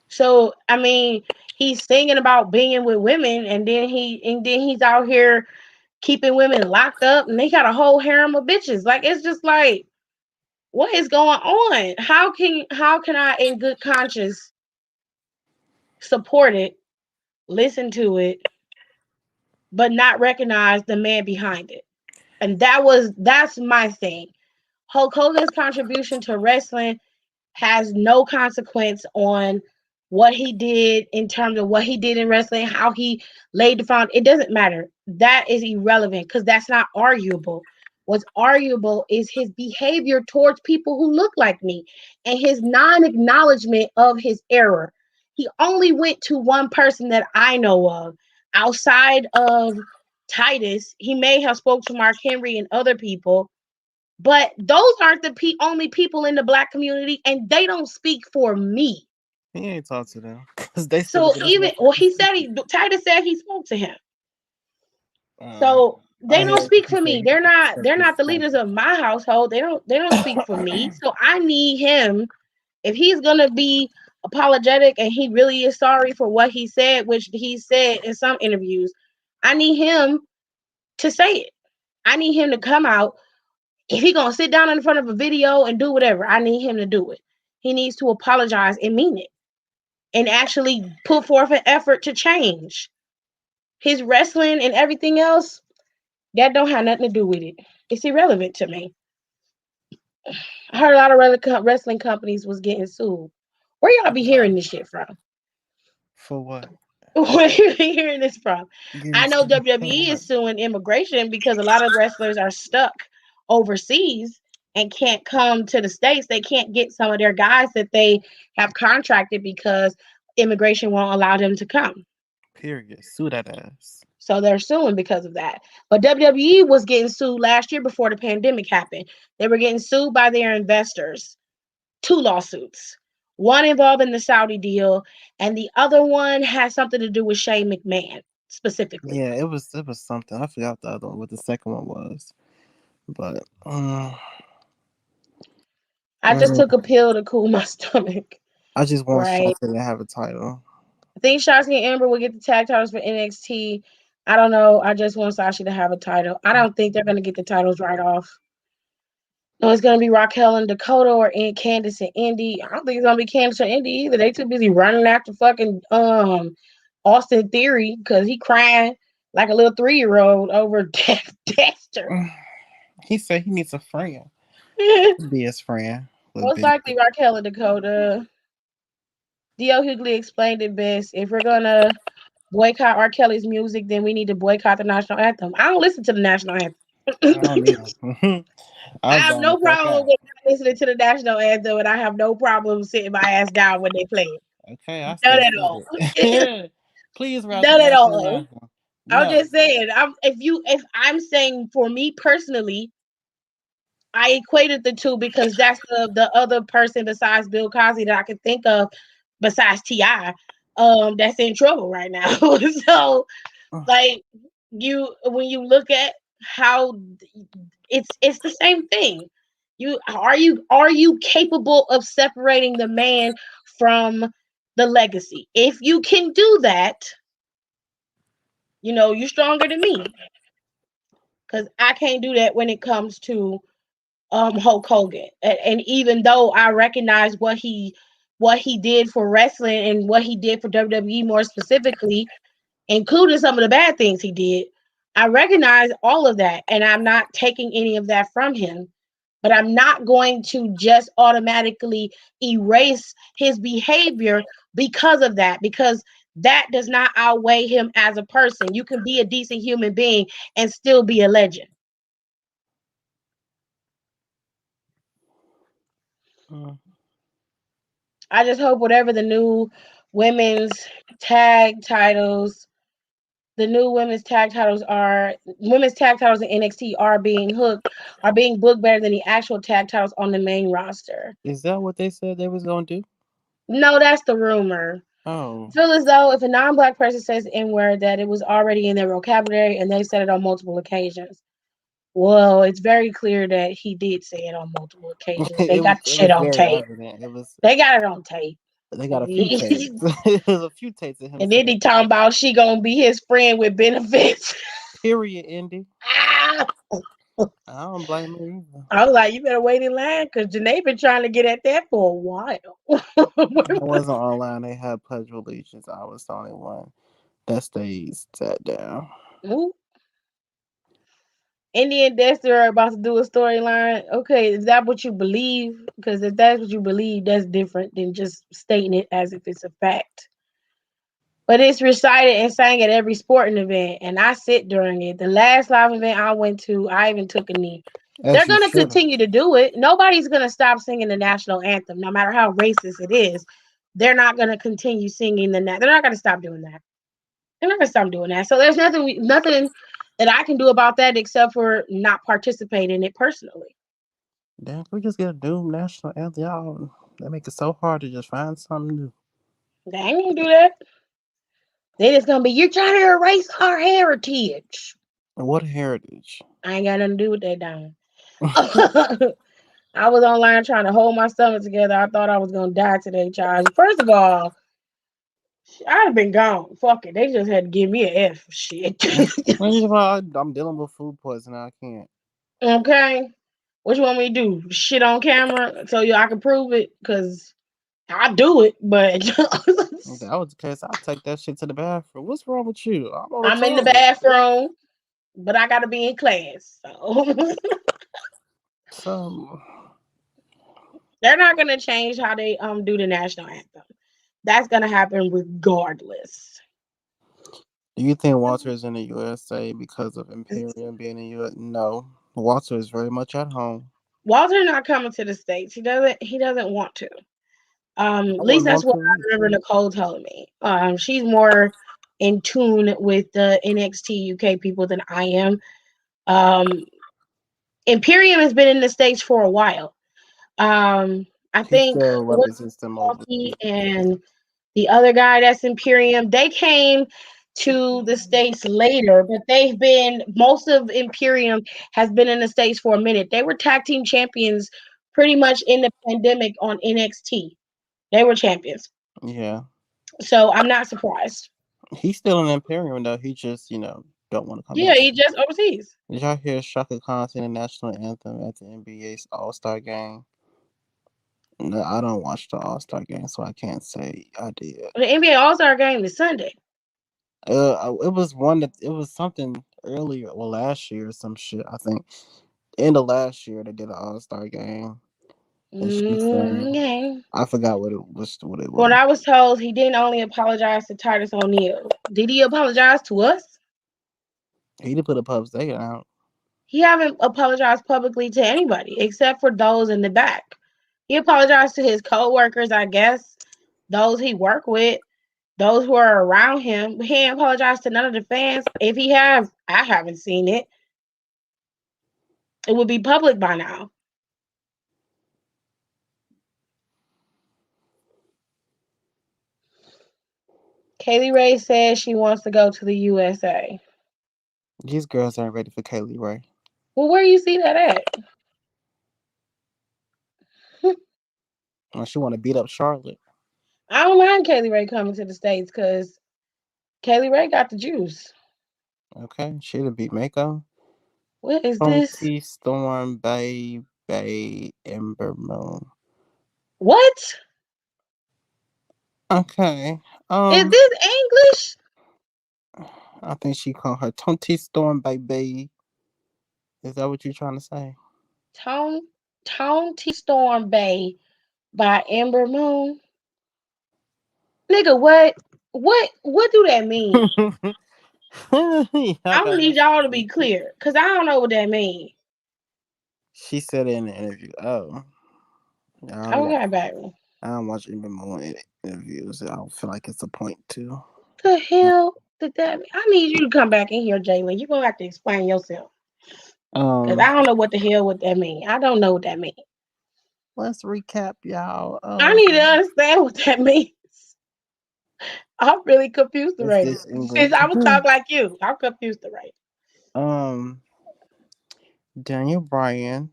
So I mean, he's singing about being with women, and then he's out here keeping women locked up, and they got a whole harem of bitches. Like it's just like, what is going on? How can I, in good conscience, support it, listen to it, but not recognize the man behind it? And that's my thing. Hulk Hogan's contribution to wrestling has no consequence on what he did in terms of what he did in wrestling, how he laid the foundation. It doesn't matter. That is irrelevant because that's not arguable. What's arguable is his behavior towards people who look like me and his non-acknowledgement of his error. He only went to one person that I know of outside of Titus. He may have spoke to Mark Henry and other people, but those aren't the only people in the black community, and they don't speak for me. he ain't talked to them because they still So get his even well, motherfucking he said speaking. Titus said he spoke to him. Uh, So I they don't hear speak he for said me. he They're respect his not the leaders country. of my household. They don't speak for me. So I need him if he's gonna be apologetic and he really is sorry for what he said, which he said in some interviews. I need him to say it. I need him to come out. If he gonna sit down in front of a video and do whatever, I need him to do it. He needs to apologize and mean it and actually put forth an effort to change. His wrestling and everything else, that don't have nothing to do with it. It's irrelevant to me. I heard a lot of wrestling companies was getting sued. Where y'all be hearing this shit from? For what? Where you be hearing this from? Getting I know sued for WWE what? is suing immigration because a lot of wrestlers are stuck overseas and can't come to the States. They can't get some of their guys that they have contracted because immigration won't allow them to come. Period. Sue that ass. So they're suing because of that. But WWE was getting sued last year before the pandemic happened. They were getting sued by their investors. Two lawsuits. One involving the Saudi deal, and the other one has something to do with Shane McMahon specifically. Yeah, it was something. I forgot the other one, what the second one was. But I just mm, took a pill to cool my stomach. I just want Right. Shotzi to have a title. I think Shotzi and Amber will get the tag titles for NXT. I don't know. I just want Sasha to have a title. I don't think they're gonna get the titles right off. No, it's gonna be Raquel and Dakota or Candice and Indy. I don't think it's gonna be Candice or Indy either. They too busy running after fucking Austin Theory because he crying like a little 3-year-old over Dexter. He said he needs a friend. Be his friend with Most Ben. likely Raquel and Dakota. Dio Hughley explained it best. If we're gonna boycott R. Kelly's music, then we need to boycott the national anthem. I don't listen to the national anthem. I don't either. I I'll have zone the no fuck problem out. with not listening to the national anthem, and I have no problem sitting my ass down when they play it. Okay, I None stay at all. seated. Please rise the None at national all. anthem. I'm No. just saying. If I'm saying for me personally, I equated the two because that's the other person besides Bill Cosby that I could think of besides Ti, that's in trouble right now. So like you when you look at how it's the same thing. You are you capable of separating the man from the legacy? If you can do that, you're stronger than me, because I can't do that when it comes to Hulk Hogan. And even though I recognize what he did for wrestling and what he did for WWE more specifically, including some of the bad things he did, I recognize all of that, and I'm not taking any of that from him. But I'm not going to just automatically erase his behavior because of that, because that does not outweigh him as a person. You can be a decent human being and still be a legend. Mm. I just hope whatever women's tag titles, the new women's tag titles in NXT are being booked better than the actual tag titles on the main roster. Is that what they said they was gonna do? No, that's the rumor. I Oh, feel as though if a non-black person says the N-word, that it was already in their vocabulary and they said it on multiple occasions. Well, it's very clear that he did say it on multiple occasions. They got the it shit was on very tape. evident. It was They got it on tape. they got a few tapes. And It was a few tapes of him then saying he talking that. about she gonna be his friend with benefits. Period, Indy. Ah! I don't blame her either. I was like, you better wait in line because Janae been trying to get at that for a while. I wasn't online. They had pledge of allegiance. I was the only one that stayed sat down. Ooh, Indy and Dexter are about to do a storyline. Okay, is that what you believe? Because if that's what you believe, that's different than just stating it as if it's a fact. But it's recited and sang at every sporting event, and I sit during it. The last live event I went to, I even took a knee. They're As you going to should have. continue to do it. Nobody's going to stop singing the national anthem, no matter how racist it is. They're not going to continue singing They're not going to stop doing that. They're not going to stop doing that. So there's nothing that I can do about that except for not participate in it personally. Damn, can we just get a Doom national anthem? Y'all, they make it so hard to just find something new. They ain't going to do that. Then it's going to be, you're trying to erase our heritage. What a heritage. I ain't got nothing to do with that, down. I was online trying to hold my stomach together. I thought I was gonna die today, Charles. First of all, I'd have been gone. Fuck it. They just had to give me an F. Shit. I'm dealing with food poisoning. I can't. Okay. What you want me to do? Shit on camera so I can prove it? Cause I do it, but If that was the case, I'd take that shit to the bathroom. What's wrong with you? I'm on the I'm in the toilet. bathroom, but I gotta be in class. So So, they're not gonna change how they do the national anthem. That's gonna happen regardless. do you think Walter is in the USA because of Imperium being in US? No. Walter is very much at home. Walter not coming to the States. He doesn't want to. I At least wouldn't that's want what to I either. remember Nicole telling me. She's more in tune with the NXT UK people than I am. Um, Imperium has been in the States for a while. I He think still what represents them Milwaukee overseas. and the other guy that's Imperium, they came to the States later, but they've been most of Imperium has been in the States for a minute. They were tag team champions pretty much in the pandemic on NXT. They were champions. Yeah. So I'm not surprised. He's still an Imperium, though. He just, don't want to come Yeah, back. he just overseas. Did y'all hear Shaka Khan sing the national anthem at the NBA's All Star game? No, I don't watch the All Star game, so I can't say I did. The NBA All Star game is Sunday. It was one that it was something earlier, well, last year or some shit. I think end of last year they did an All Star game, and she sang. Okay. I forgot what it was. What it When was. I was told he didn't only apologize to Titus O'Neil, did he apologize to us? He did put a pub statement out. He haven't apologized publicly to anybody except for those in the back. He apologized to his co-workers, I guess, those he worked with, those who are around him. He ain't apologized to none of the fans. If he have, I haven't seen it. It would be public by now. Kaylee Ray says she wants to go to the USA. These girls aren't ready for Kaylee Ray. Well, where you see that at? She want to beat up Charlotte. I don't mind Kaylee Ray coming to the States because Kaylee Ray got the juice. Okay, she done beat Mako. What is this? Funky Storm Bay Ember Moon. What? Okay. Is this English? I think she called her Tonti Storm Baby. Is that what you're trying to say? Tone Tone T Storm Bay by Ember Moon. Nigga, what? What do that mean? Y'all I'm gonna got need that y'all to shit. be clear, cause I don't know what that means. She said it in the interview. Oh, I'm not. Okay, baby. I don't watch even more interviews. I don't feel like it's a point to. The hell did that mean? I need you to come back in here, Jalen. You're gonna have to explain yourself. Cause Um, I don't know what the hell what that mean. I don't know what that mean. let's recap, y'all. I need to understand what that means. I'm really confused Is right now. this English? Since I was talking like you, I'm confused right um, Daniel Bryan.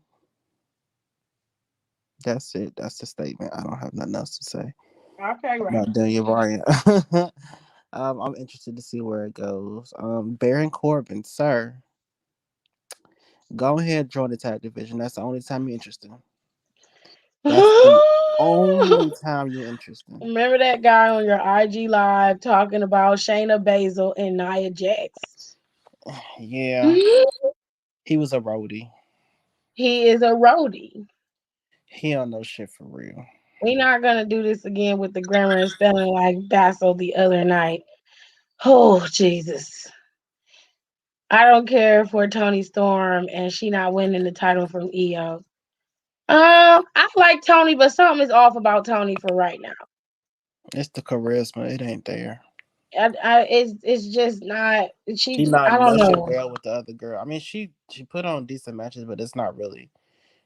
That's it. That's the statement. I don't have nothing else to say now. Okay, right. about Daniel Bryan. I'm interested to see where it goes. Baron Corbin, sir, go ahead, join the tag division. That's the only time you're interested. That's the only time you're interested. Remember that guy on your IG live talking about Shayna Baszler and Nia Jax? Yeah, he was a roadie. He is a roadie. He don't know shit for real. We're not gonna do this again with the grammar and spelling like Basso the other night. Oh Jesus. I don't care for Tony Storm and she not winning the title from EO. I like Tony, but something is off about Tony for right now. It's the charisma. It ain't there. It's just not. She She not I don't meshing know. well with the other girl. I mean, she put on decent matches, but it's not really.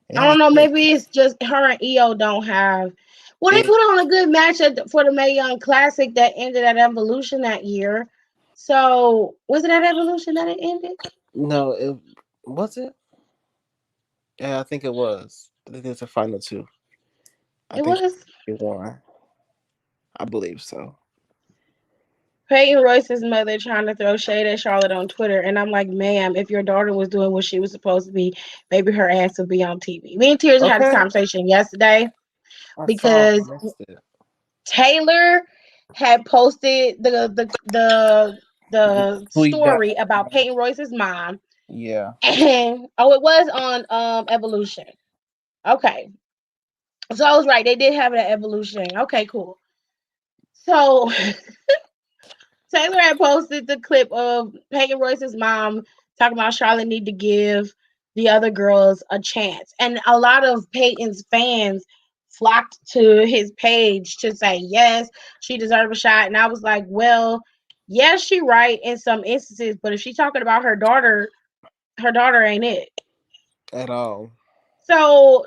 It I don't ain't know. it. Maybe it's just her and EO don't have. Well, they It put on a good match for the Mae Young Classic that ended at Evolution that year. So was it at Evolution that it ended? no, it was it. Yeah, I think it was. I think it's a final two. I It think was. she won. I believe so. Peyton Royce's mother trying to throw shade at Charlotte on Twitter, and I'm like, ma'am, if your daughter was doing what she was supposed to be, maybe her ass would be on TV. Me and Tears had this Okay, conversation yesterday I saw. I because missed it. Taylor had posted the Tweet that. story about Peyton Royce's mom, Yeah. and oh, it was on Evolution. Okay, so I was right. They did have it at Evolution. Okay, cool. So Taylor had posted the clip of Peyton Royce's mom talking about Charlotte need to give the other girls a chance. And a lot of Peyton's fans flocked to his page to say, yes, she deserved a shot. And I was like, well, yes, she right in some instances, but if she's talking about her daughter ain't it. At all. So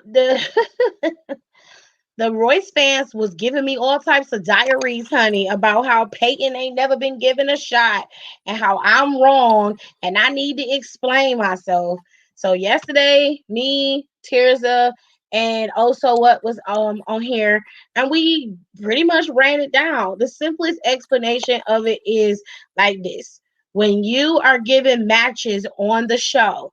the Royce fans was giving me all types of diaries, honey, about how Peyton ain't never been given a shot and how I'm wrong and I need to explain myself. So yesterday, me, Tirza, and also what was on here, and we pretty much ran it down. The simplest explanation of it is like this: when you are given matches on the show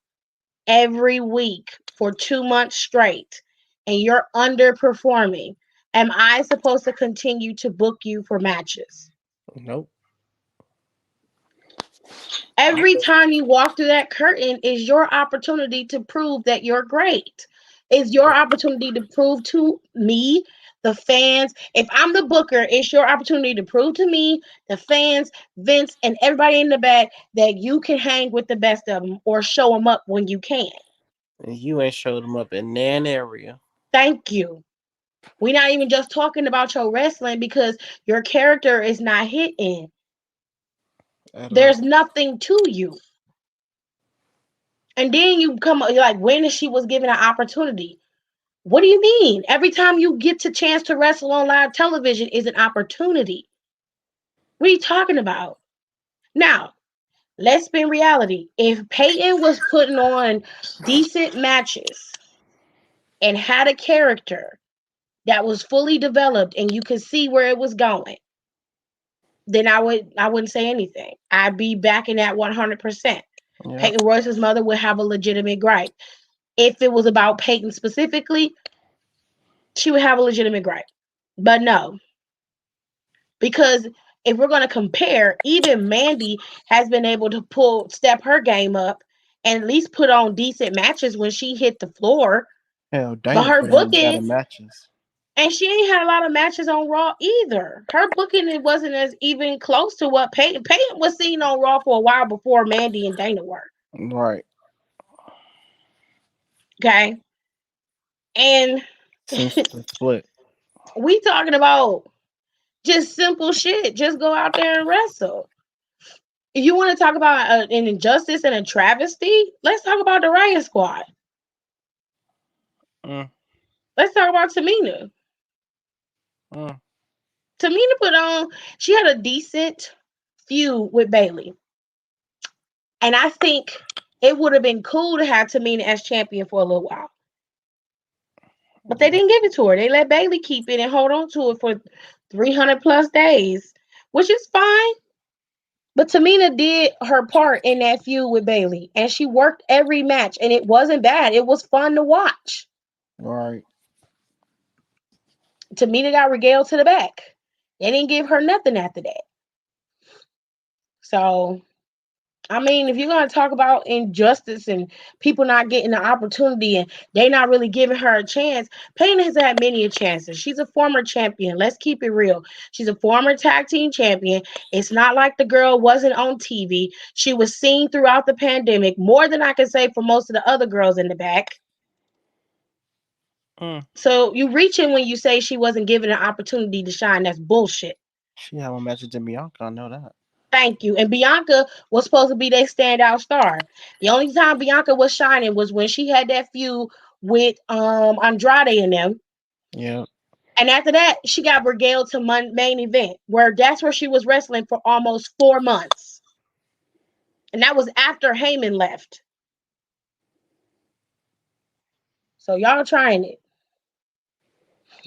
every week for 2 months straight and you're underperforming, am I supposed to continue to book you for matches? Nope. Every time you walk through that curtain is your opportunity to prove that you're great. It's your opportunity to prove to me, the fans. If I'm the booker, it's your opportunity to prove to me, the fans, Vince, and everybody in the back that you can hang with the best of them or show them up when you can. And you ain't showed them up in that area Thank you. We're not even just talking about your wrestling because your character is not hitting. at There's all. nothing to you. And then you come like when she was given an opportunity. What do you mean? Every time you get to chance to wrestle on live television is an opportunity. What are you talking about? Now, Let's spin reality. If Peyton was putting on decent matches and had a character that was fully developed and you could see where it was going, then I wouldn't say anything. I'd be backing that 100%. Yep. Peyton Royce's mother would have a legitimate gripe. If it was about Peyton specifically, she would have a legitimate gripe. But no, because if we're going to compare, even Mandy has been able to step her game up and at least put on decent matches when she hit the floor. Hell, But Dana her put on better booking, matches. and she ain't had a lot of matches on Raw either. Her booking, it wasn't as even close to what Peyton was seen on Raw for a while before Mandy and Dana were. Right. Okay, and Since the split. we talking about just simple shit. Just go out there and wrestle. If you want to talk about an injustice and a travesty, let's talk about the Riot Squad. Mm, Let's talk about Tamina. mm. Tamina put on, she had a decent feud with Bailey. And I think it would have been cool to have Tamina as champion for a little while. But they Yep. didn't give it to her. They let Bailey keep it and hold on to it for 300 plus days, which is fine. But Tamina did her part in that feud with Bailey, and she worked every match, and it wasn't bad. It was fun to watch. Right. Tamina got regaled to the back. They didn't give her nothing after that. So, I mean, if you're going to talk about injustice and people not getting the opportunity and they not really giving her a chance, Payne has had many a chances. She's a former champion. Let's keep it real. She's a former tag team champion. It's not like the girl wasn't on TV. She was seen throughout the pandemic, more than I can say for most of the other girls in the back. Mm. So you reaching when you say she wasn't given an opportunity to shine. That's bullshit. She had more matches than Bianca. I know that. Thank you. And Bianca was supposed to be their standout star. The only time Bianca was shining was when she had that feud with Andrade and them. Yep. And after that, she got regaled to main event, where that's where she was wrestling for almost 4 months. And that was after Heyman left. So y'all trying it.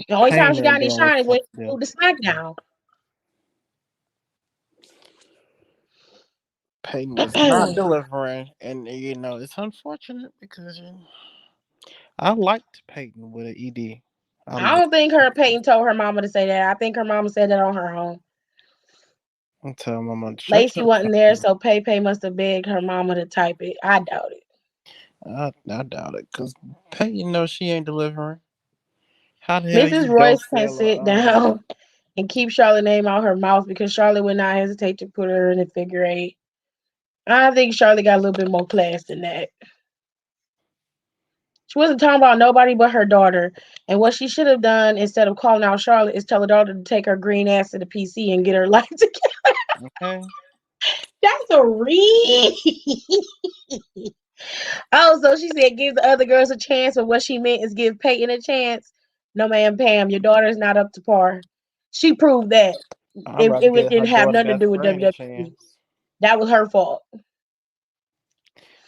The only time she Payne got ain't any doing what shine she's is when supposed she to moved to SmackDown. do. Payne was not I delivering, and it's unfortunate because I liked Peyton with an ED. I'm just don't think her Peyton told her mama to say that. I think her mama said that on her own. I'm telling Mama to shut Lacey your wasn't there, Payton. so Pay Pay must have begged her mama to type it. I doubt it. I doubt it, cause Peyton knows she ain't delivering. How the hell Mrs. you go Royce can sell sit a down and keep Charlotte name out her mouth because Charlotte would not hesitate to put her in the figure eight. I think Charlotte got a little bit more class than that. She wasn't talking about nobody but her daughter. And what she should have done instead of calling out Charlotte is tell her daughter to take her green ass to the PC and get her life together. okay? That's a read. Oh, so she said give the other girls a chance, but what she meant is give Peyton a chance. No, ma'am, Pam, your daughter's not up to par. She proved that. I'd It, rather it give her didn't have daughter nothing to best do with friend a WWE. chance. That was her fault.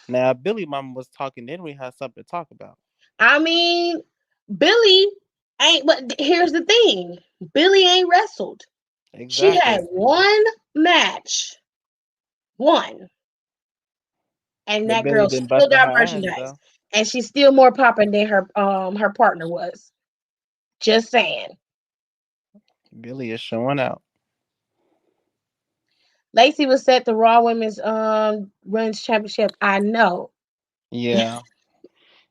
Now Billy Mama was talking, then we had something to talk about. I mean, Billy ain't, but here's the thing Billy ain't wrestled. She had Exactly. one match, one, and But that Billy girl been still busting her got ass merchandise. though. And she's still more popping than her partner was. Just saying. Billy is showing out. Lacey was set the Raw Women's Women's Championship. I know. Yeah.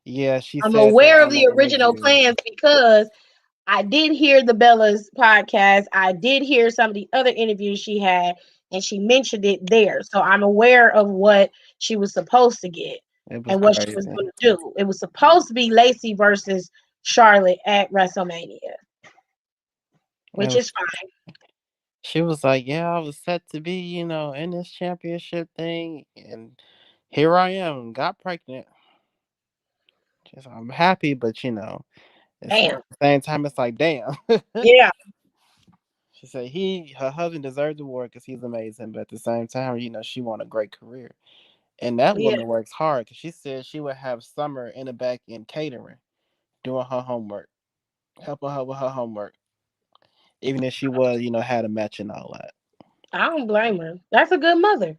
Yeah, she I'm said that aware of on the the original interview. plans because I did hear the Bella's podcast. I did hear some of the other interviews she had, and she mentioned it there. So I'm aware of what she was supposed to get It was and what she was crazy. going to do. It was supposed to be Lacey versus Charlotte at WrestleMania, It which was is fine. She was like, "Yeah, I was set to be, in this championship thing, and here I am, got pregnant." Just, I'm happy, but it's at Damn. the same time, it's like, damn. Yeah. She said her husband deserved the award because he's amazing, but at the same time, she want a great career. And that Yeah, woman works hard because she said she would have Summer in the back end catering, doing her homework, helping her with her homework, even if she was, had a match and all that. I don't blame her. That's a good mother.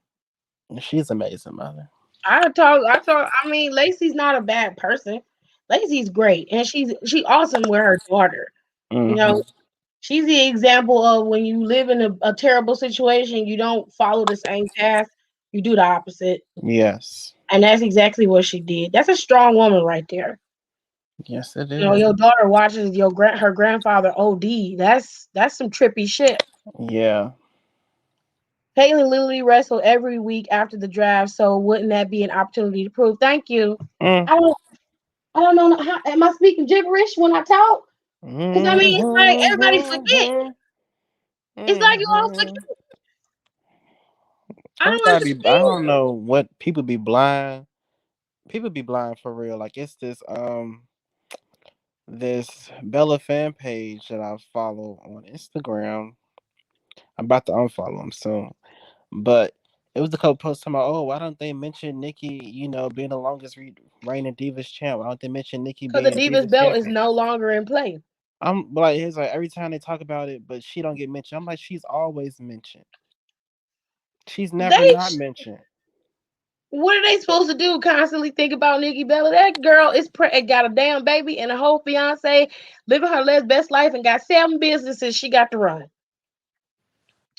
She's amazing, mother. I mean, Lacey's not a bad person. Lacey's great, and she awesome with her daughter. You Hmm. know, she's the example of when you live in a terrible situation, you don't follow the same path, you do the opposite. Yes. And that's exactly what she did. That's a strong woman right there. Yes, it You know, is. your daughter watches her grandfather OD. That's some trippy shit. Yeah. Caitlin literally wrestled every week after the draft, so wouldn't that be an opportunity to prove? Thank you. Mm. I don't I don't know how am I speaking gibberish when I talk? Because I mean, it's like everybody forget. Mhm. It's like you all Mhm. forget. I don't Everybody be, I don't understand. know what people be blind. People be blind for real. Like it's this Bella fan page that I follow on Instagram. I'm about to unfollow him soon. But it was a couple posts talking about, oh, why don't they mention Nikki, being the longest reigning Divas champ? Why don't they mention Nikki Because the being Divas Divas belt is champion? no longer in play. I'm like, it's like every time they talk about it, but she don't get mentioned. I'm like, she's always mentioned. She's never They not mentioned. What are they supposed to do? Constantly think about Nikki Bella? That girl is got a damn baby and a whole fiance, living her best life, and got 7 businesses she got to run.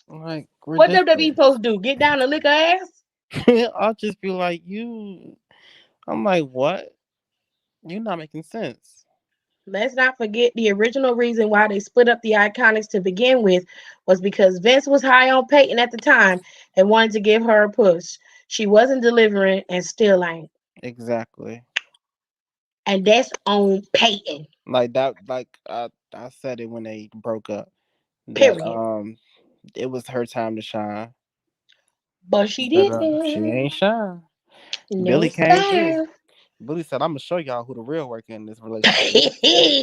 Like What WWE ridiculous. supposed to do? Get down and lick her ass? I'll just be like, you. I'm like, what? You're not making sense. Let's not forget the original reason why they split up the Iconics to begin with was because Vince was high on Peyton at the time and wanted to give her a push. She wasn't delivering and still ain't. Exactly. And that's on Peyton. Like that. Like I said it when they broke up. That Period. it was her time to shine. But she But she didn't. ain't shine. No Billy came through. sir. Billy said, "I'm gonna show y'all who the real worker in this relationship."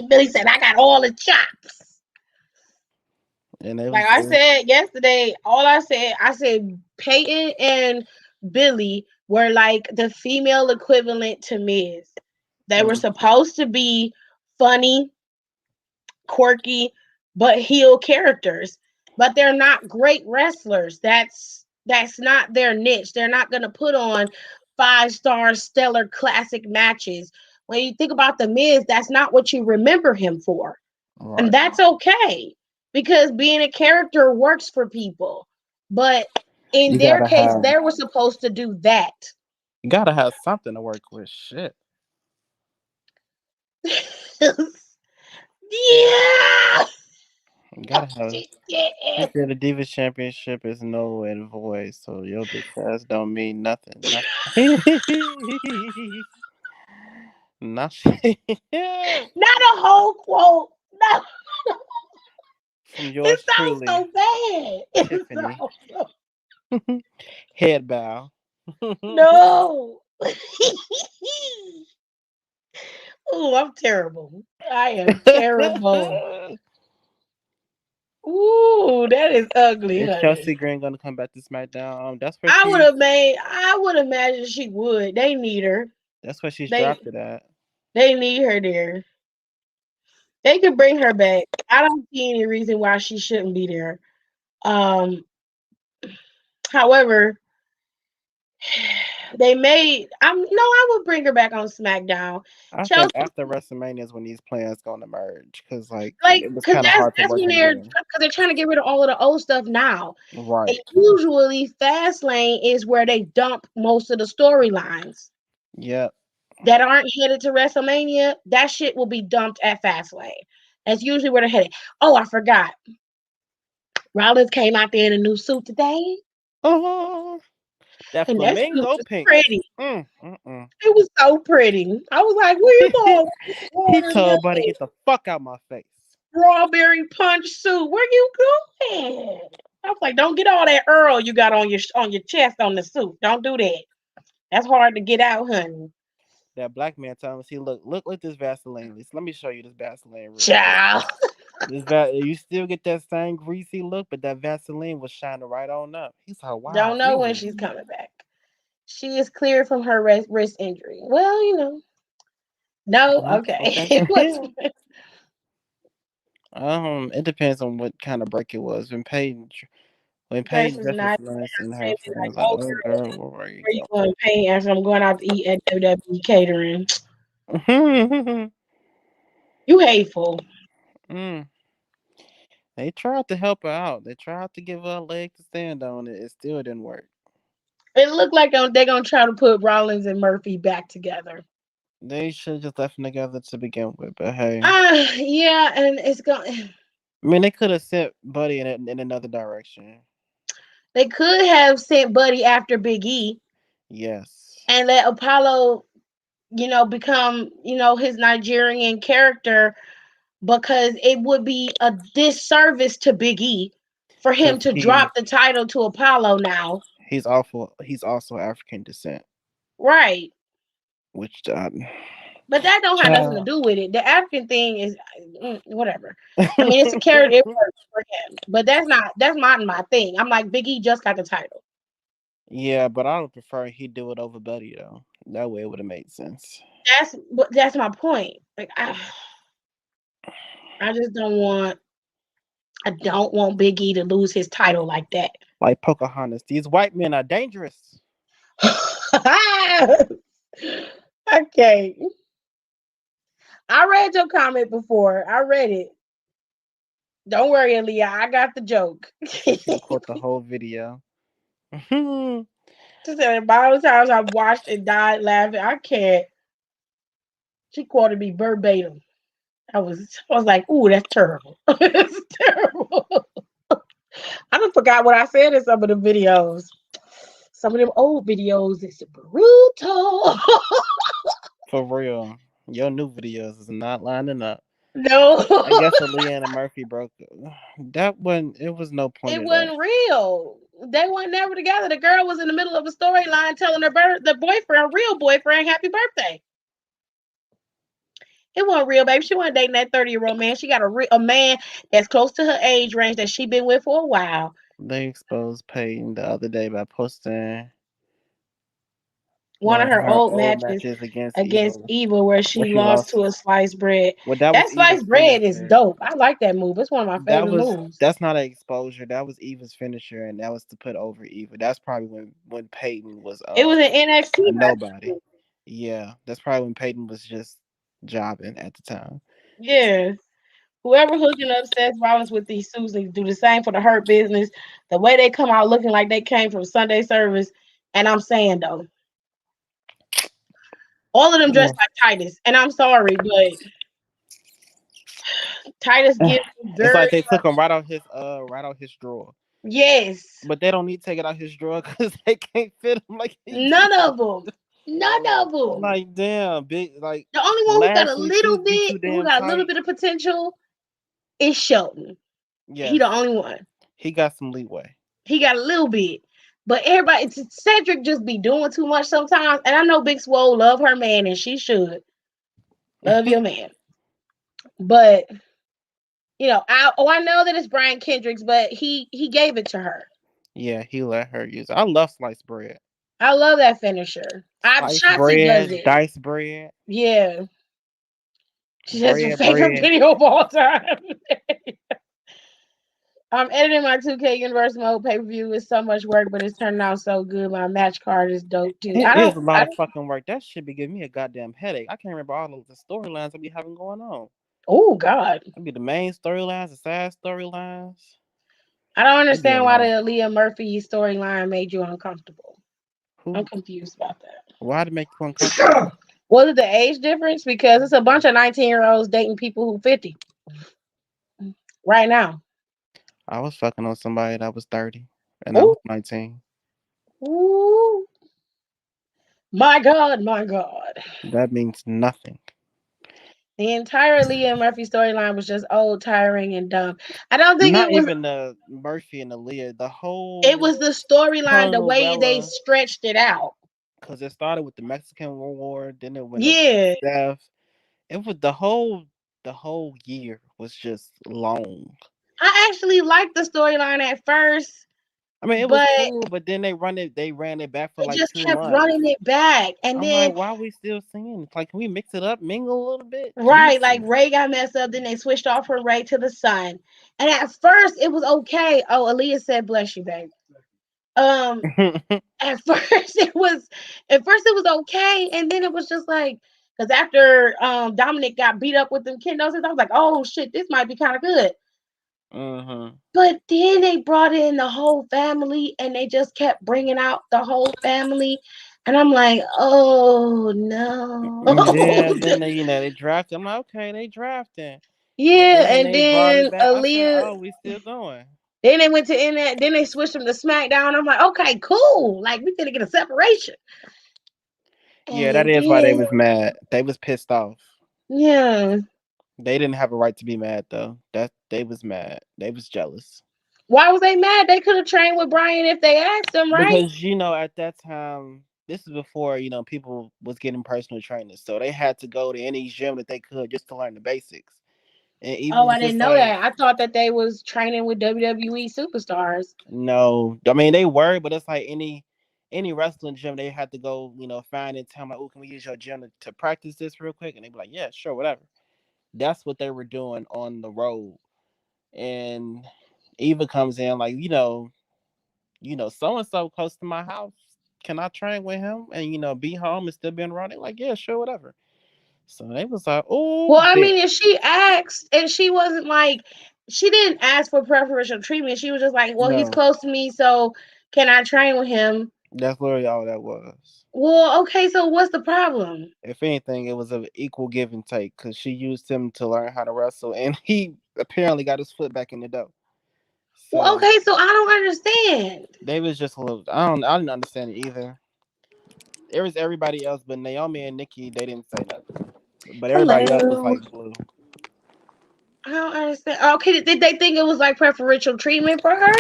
Billy said, I got all the chops. And it Like was, I it was said yesterday, I said Peyton and Billy were like the female equivalent to Miz. They were mm, supposed to be funny, quirky, but heel characters. But they're not great wrestlers. That's not their niche. They're not gonna put on 5-star stellar classic matches. When you think about the Miz, that's not what you remember him for. And right. that's okay because being a character works for people. But in You their gotta case, have they were supposed to do that. you gotta have something to work with. Shit. Yeah. You No, gotta have. she He didn't. said the Divas Championship is null and void, so your bitch ass don't mean nothing. Nothing. Nothing. Not a whole quote. No, From it yours sounds truly, so bad. It Tiffany. sounds so Head bow. no. Oh, I'm terrible. I am terrible. Ooh, that is ugly, Is honey. Chelsea Green gonna come back to SmackDown? I would imagine she would. They need her. That's where she's They drafted at. they need her there. They could bring her back. I don't see any reason why she shouldn't be there. Um, however, they made. I would bring her back on SmackDown. I think Chelsea, after WrestleMania is when these plans gonna merge because like like, it was cause kind of hard to that's work when them in. they're trying to get rid of all of the old stuff now. And Right. usually, Fastlane is where they dump most of the storylines Yep. that aren't headed to WrestleMania. That shit will be dumped at Fastlane. That's usually where they're headed. Oh, I forgot. Rollins came out there in a new suit today, Oh, that and that suit flamingo was pink. pretty. Mm, mm, mm. It was so pretty. I was like, "Where you going with this He gorgeous told Buddy, get the fuck out my face. strawberry punch suit? Where you going?" I was like, "Don't get all that Earl you got on your chest on the suit. Don't do that. That's hard to get out, honey." That black man told him, see, look at this Vaseline. Let me show you this Vaseline real quick. Child. You still get that same greasy look, but that Vaseline was shining right on up. He's like, wow, Don't know when really? she's coming back. She is cleared from her wrist injury. Well, no, okay. Okay. It was It depends on what kind of break it was. When Peyton versus dressed was not nice and her saying me like, friends like, oh oh girl, girl, where are you where you going to pay? After I'm going out to eat at WWE catering. going? You hateful. mm. They tried to help her out. They tried to give her a leg to stand on. It still didn't work. It looked like they're gonna try to put Rollins and Murphy back together. They should have just left them together to begin with. But hey, Yeah, and it's going. I mean, they could have sent Buddy in another direction. They could have sent Buddy after Big E Yes, and let Apollo, become, his Nigerian character because it would be a disservice to Big E for him because to drop the title to Apollo now. he's awful. He's also African descent, Right. which But that don't have nothing to child. do with it. The African thing is whatever. I mean, it's a character. It works for him, but that's not my thing. I'm like Big E just got the title. Yeah, but I would prefer he do it over Buddy though. That way it would have made sense. That's my point. Like I just don't want Big E to lose his title like that. Like Pocahontas, these white men are dangerous. Okay. I read your comment before. I read it. Don't worry, Aaliyah. I got the joke. She finna quote the whole video. She said, "By the times I've watched and died laughing, I can't." She quoted me verbatim. I was like, "Ooh, that's terrible. It's terrible." I done forgot what I said in some of the videos. Some of them old videos is brutal. For real, your new videos is not lining up. No, I guess Aaliyah and Murphy broke. That one, it was no point it of that. wasn't real. They weren't never together. The girl was in the middle of a storyline telling the boyfriend, real boyfriend, happy birthday. It wasn't real, baby. She wasn't dating that 30-year-old man. She got a man that's close to her age range that she been with for a while. They exposed Peyton the other day by posting One of her her old old matches matches against against Evil, Evil where where she she lost lost. to a sliced bread. Well, that was That Eva's sliced bread is finisher. dope. I like that move. It's one of my favorite moves. That's not an exposure. That was Eva's finisher, and that was to put over Eva. That's probably when Peyton was It was an a NXT nobody. match. Yeah, that's probably when Peyton was just jobbing at the time. Yeah. Whoever hooking up Seth Rollins with these suits needs to do the same for the Hurt Business. The way they come out looking like they came from Sunday service. And I'm saying though, all of them Yeah. dressed like Titus. And I'm sorry, but Titus gives me It's very like they took him much. right out his drawer. Yes. But they don't need to take it out his drawer because they can't fit him like he None did. of them. None of them. Like damn, big like The only one who got a last week's little used to be bit, too damn tight. of potential is Shelton. He Yes, the only one. he got some leeway. He got a little bit. But everybody, Cedric just be doing too much sometimes. And I know Big Swole love her man, and she should love your man. But I know that it's Brian Kendricks, but he gave it to her. Yeah, he let her use it. I love sliced bread. I love that finisher. Sliced Shotzi does bread, it. diced bread, Yeah, that's my favorite bread. video of all time. I'm editing my 2K Universe mode pay per view. It's so much work, but it's turning out so good. My match card is dope too. It I is don't. a lot I of don't. fucking work. That should be giving me a goddamn headache. I can't remember all of the storylines that we having going on. Oh God, It'd be the main storylines, the side storylines. I don't It'd be a understand why lot. the Leah Murphy storyline made you uncomfortable. I'm Who? confused about Why to make you uncomfortable? that. Was it the age difference? Because it's a bunch of 19-year-olds dating people who 50 right now. I was fucking on somebody that was 30, and I was Oh, 19. ooh, my God, my God. That means nothing. The entire Leah Murphy storyline was just old, tiring, and dumb. I don't think it Not was. even the Murphy and Aaliyah. The It whole was the storyline, the way they Carnarella, stretched it out. because it started with the Mexican War, then it went over to Yeah, Steph. It was the whole. the whole year was just long. I actually liked the storyline at first, I mean, it was but cool, but then they ran it back for they like just two kept months. running it back. And I'm like, then, why are we still seeing? It's like, can we mix it up, mingle a little bit? right, like Jesus. Ray got messed up, then they switched off her Ray to the sun. And at first it was okay. Oh, Aaliyah said, bless you, babe. Um, at first it was at first it was okay, and then it was just like, because after Dominic got beat up with them kiddos, I was like, oh shit, this might be kind of good. Hmm. But then they brought in the whole family, and they just kept bringing out the whole family, and I'm like, oh no. Yeah, then they, they drafted. I'm like, okay, they drafting. But Yeah, then when and they brought it then back, I said, Aaliyah. oh, we still going. Then they went to internet. Then they switched them to SmackDown. I'm like, okay, cool. Like we gonna get a separation. Yeah, that And is why they then was mad. They was pissed off. yeah, They didn't have a right to be mad though. That they was mad. They was jealous. why was they mad? They could have trained with Brian if they asked them, right? Because at that time, this is before people was getting personal trainers, so they had to go to any gym that they could just to learn the basics. And Oh, even I didn't just know like, that. I thought that they was training with WWE superstars. no, I mean they were, but it's like any wrestling gym they had to go, find and tell them like, oh, can we use your gym to practice this real quick? And they'd be like, yeah, sure, whatever. That's what they were doing on the road. And Eva comes in like, so and so close to my house. Can I train with him and be home and still be in running? Like, yeah, sure, whatever. So they was like, oh, Well, I bet. mean, if she asked and she wasn't like, she didn't ask for preferential treatment. She was just like, well, he's No, close to me, so can I train with him? that's literally all that was. Well, okay, so what's the problem? If anything, it was an equal give and take because she used him to learn how to wrestle, and he apparently got his foot back in the dough. Well, So okay, so I don't understand. they was just a little. I didn't understand it either. It was everybody else, but Naomi and Nikki, they didn't say nothing. But everybody else was Hello. like blue. I don't understand. Okay, did they think it was like preferential treatment for her?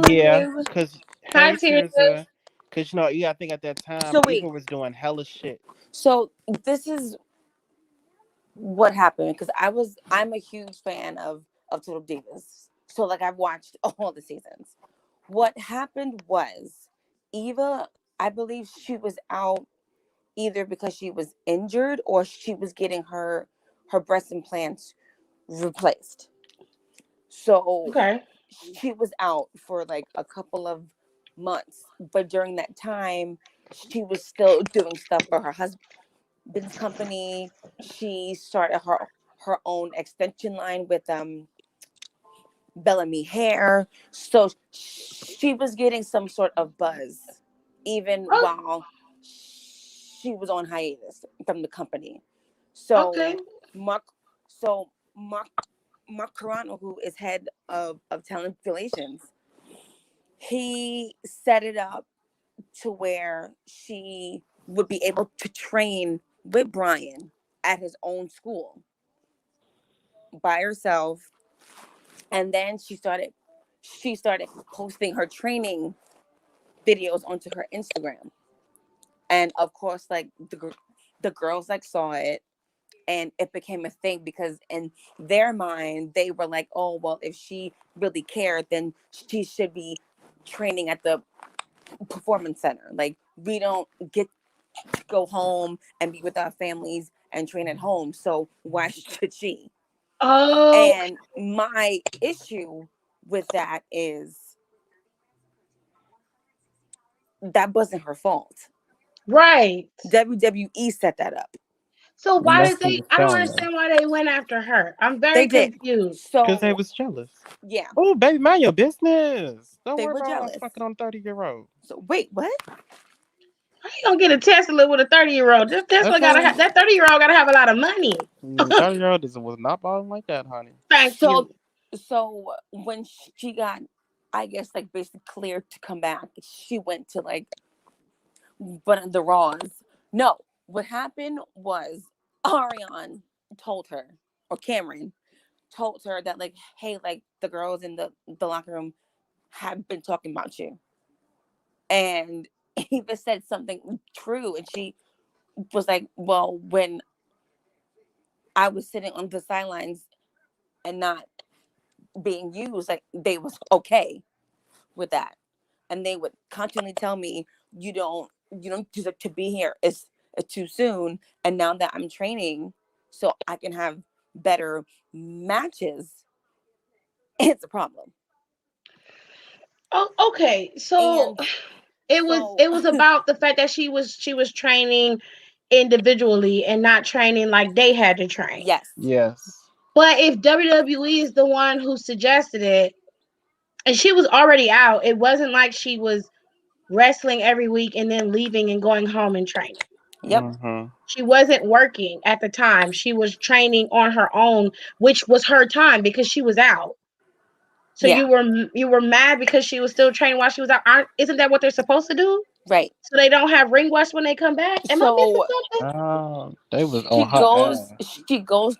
Yeah, Hello. cause Hi, hey, Tirza. Tirza, cause I think at that time So Eva wait. was doing hella shit. So this is what happened because I'm a huge fan of Total Divas. So like I've watched all the seasons. What happened was Eva, I believe she was out either because she was injured or she was getting her breast implants replaced. So Okay. she was out for like a couple of months, but during that time she was still doing stuff for her husband's company. She started her own extension line with Bellamy Hair. So she was getting some sort of buzz even Oh, while she was on hiatus from the company. okay. So Mark so Mark Carano, who is head of talent relations, he set it up to where she would be able to train with Brian at his own school by herself. And then she started posting her training videos onto her Instagram. And of course, like the girls like saw it, and it became a thing because in their mind they were like, oh well, if she really cared, then she should be training at the performance center. Like we don't get to go home and be with our families and train at home, so why should she? Oh, And my issue with that is that wasn't her fault. right. WWE set that up. So And why that's did what he they? was I don't telling her. understand why they went after her. I'm They very did. confused. Cause they So was jealous. yeah, Oh, baby, mind your business. Don't they worry were about us jealous. fucking on 30-year-old. So wait, what? How you gonna get a Tesla with a 30-year-old? This Tesla gotta Okay. have that 30-year-old gotta have a lot of money. 30-year-old was not balling like that, honey. Thank So you. so when she got, I guess, like basically cleared to come back, she went to like one of the Raws. No, what happened was Ariane told her, or Cameron told her that like, hey, like the girls in the locker room have been talking about you, and Eva said something true, and she was like, well, when I was sitting on the sidelines and not being used, like they was okay with that. And they would constantly tell me, you don't deserve to be here. It's too soon. And now that I'm training so I can have better matches, it's a problem. Oh, okay. So And it was so it was about the fact that she was training individually and not training like they had to train. yes. Yes. But if WWE is the one who suggested it, and she was already out, it wasn't like she was wrestling every week and then leaving and going home and training. Yep. Mm-hmm. She wasn't working at the time. She was training on her own, which was her time because she was out. So Yeah. you were mad because she was still training while she was out. Isn't that what they're supposed to do? Right. So they don't have ring rust when they come back? Am I missing So something? They was she on her goes ass. she goes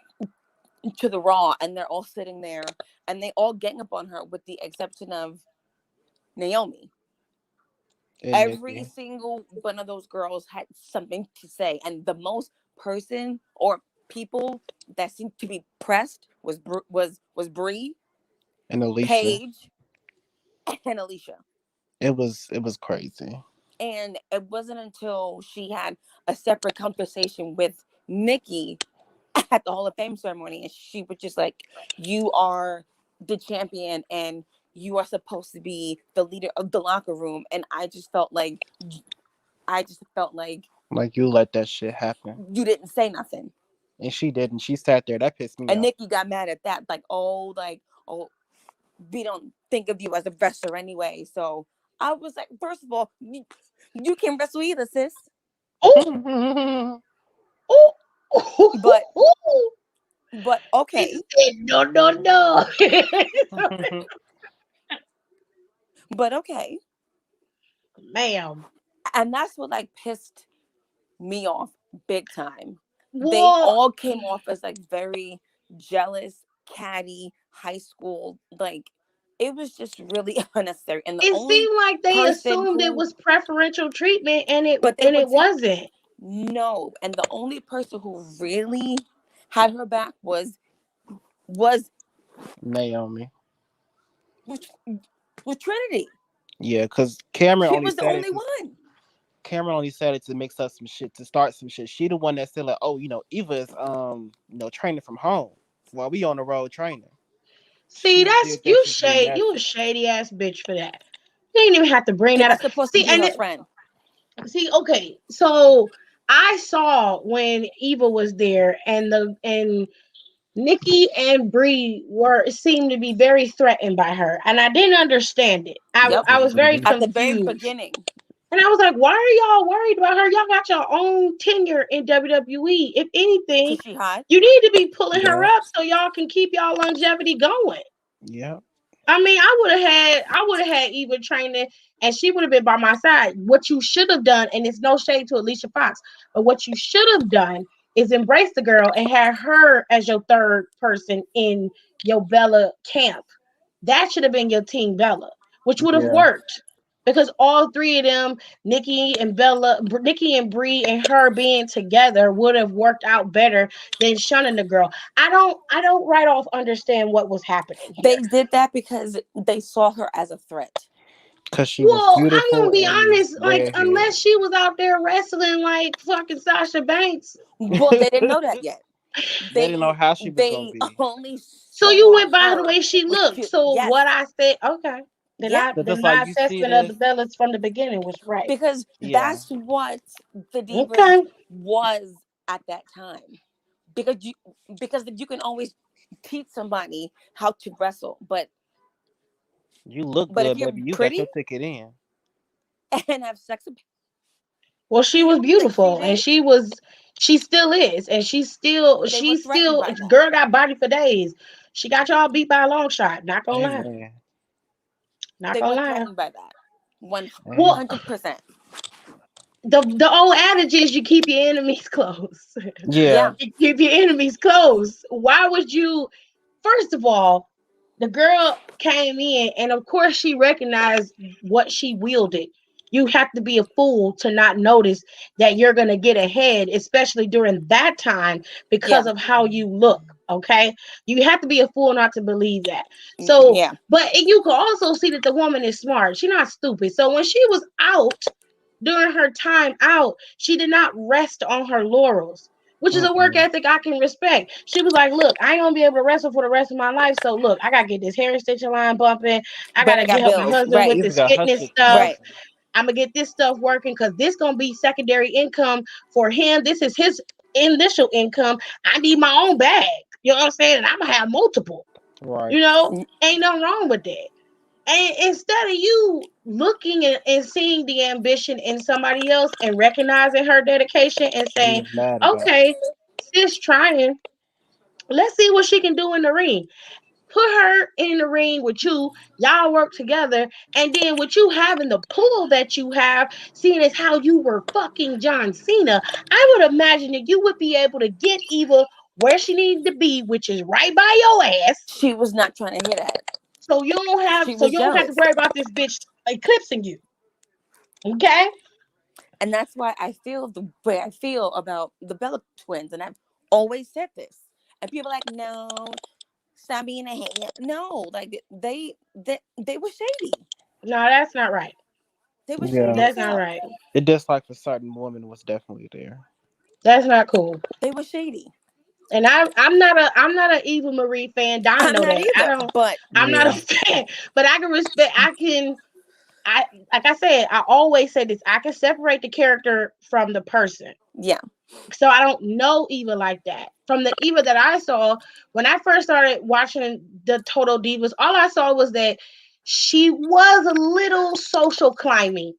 to the Raw, and they're all sitting there and they all gang up on her with the exception of Naomi. And Every Nikki. single one of those girls had something to say, and the most person or people that seemed to be pressed was Bree, And Alicia. Paige, and Alicia. It was crazy. And it wasn't until she had a separate conversation with Nikki at the Hall of Fame ceremony, and she was just like, "You are the champion, and you are supposed to be the leader of the locker room." And I just felt like Like you let that shit happen. you didn't say nothing. And she didn't. She sat there. That pissed me And off. Nikki got mad at that, like, oh, we don't think of you as a wrestler anyway. So I was like, first of all, you can wrestle either, sis. Oh, oh, But oh. but She okay, said, no, no, no. but okay, Ma'am. and that's what like pissed me off big time. They Well, all came off as like very jealous, catty, high school. Like it was just really unnecessary. And the it only seemed like they person assumed it who, was preferential treatment and it but they and would it tell wasn't. no, and the only person who really had her back was Naomi. was, was Trinity. Yeah, because Cameron She only was the said it only to one. mix up some shit, to start some shit. She the one that said like, oh, Eva is training from home while we on the road training. See, She that's did that you shit to be shade. You a messy. shady ass bitch for that. You didn't even have to bring that up. That's supposed to See, be and her it, friend. see, okay, so I saw when Eva was there, and Nikki and Bree were seemed to be very threatened by her, and I didn't understand it. Yep. I was very At the very confused, beginning, and I was like, "Why are y'all worried about her? Y'all got your own tenure in WWE. If anything, cause she hot. you need to be pulling her Yeah, up so y'all can keep y'all longevity going." yeah, I mean, I would have had Eva training, and she would have been by my side. What you should have done, and it's no shade to Alicia Fox, but what you should have done is embrace the girl and had her as your third person in your Bella camp. That should have been your team Bella, which would have yeah. worked because all three of them, Nikki and Bree and her being together would have worked out better than shunning the girl. I don't right off understand what was happening here. They did that because they saw her as a threat. Cause she was Well, I'm gonna beautiful be and honest. Like, redhead. unless she was out there wrestling like fucking Sasha Banks, Well, they didn't know that yet. They didn't know They how she was gonna they be. only so you saw went by the her way she with looked. So yes, what I said, okay, then yeah, I Cause then it's like my you see assessment of this. the Bellas from the beginning was right. because Yeah, that's what the Divas Okay. was at that time. Because you can always teach somebody how to wrestle, you look but if good, you're baby. You got pretty your ticket in. and have sex Well, she was appeal like she beautiful, and did, she still is, and they were threatened by that. girl got body for days. She got y'all beat by a long shot. Not gonna lie. Amen. Not They gonna were lie. threatened by that. Well, Amen. 100%. the old adage is you keep your enemies close. Yeah, Yeah, You keep your enemies close. Why would you? First of all, the girl came in, and of course she recognized what she wielded. You have to be a fool to not notice that you're going to get ahead, especially during that time Yeah. because of how you look. Okay. You have to be a fool not to believe that. So, Yeah. but you can also see that the woman is smart. She's not stupid. So when she was out during her time out, she did not rest on her laurels, which is a work Mm-mm. ethic I can respect. She was like, look, I ain't gonna be able to wrestle for the rest of my life. So look, I gotta get this hair extension line bumping. I But gotta I got help my bills. husband with Right. Either this got her fitness shit stuff. Right. together. I'm gonna get this stuff working because this gonna be secondary income for him. This is his initial income. I need my own bag. You know what I'm saying? And I'm gonna have multiple. Right. You know, ain't nothing wrong with that. And instead of you looking and seeing the ambition in somebody else and recognizing her dedication and You saying, was mad about it. okay, sis trying, let's see what she can do in the ring. Put her in the ring with you, y'all work together, and then with you having the pull that you have, seeing as how you were fucking John Cena, I would imagine that you would be able to get Eva where she needed to be, which is right by your ass. She was not trying to hear that. She So was you don't have to jealous. worry about this bitch eclipsing you. Okay? And that's why I feel the way I feel about the Bella twins. And I've always said this. And people are like, no, stop being a hater. No, like they were shady. No, that's not right. They were Yeah. shady as That's not hell. right. The dislike for certain women was definitely there. That's not cool. They were shady. And I'm not a Eva Marie fan. Don I'm know not that. I either. don't But I'm not a Yeah. fan. But I can respect I like I said, I always say this. I can separate the character from the person. yeah. So I don't know Eva like that. From the Eva that I saw when I first started watching the Total Divas, all I saw was that she was a little social climbing.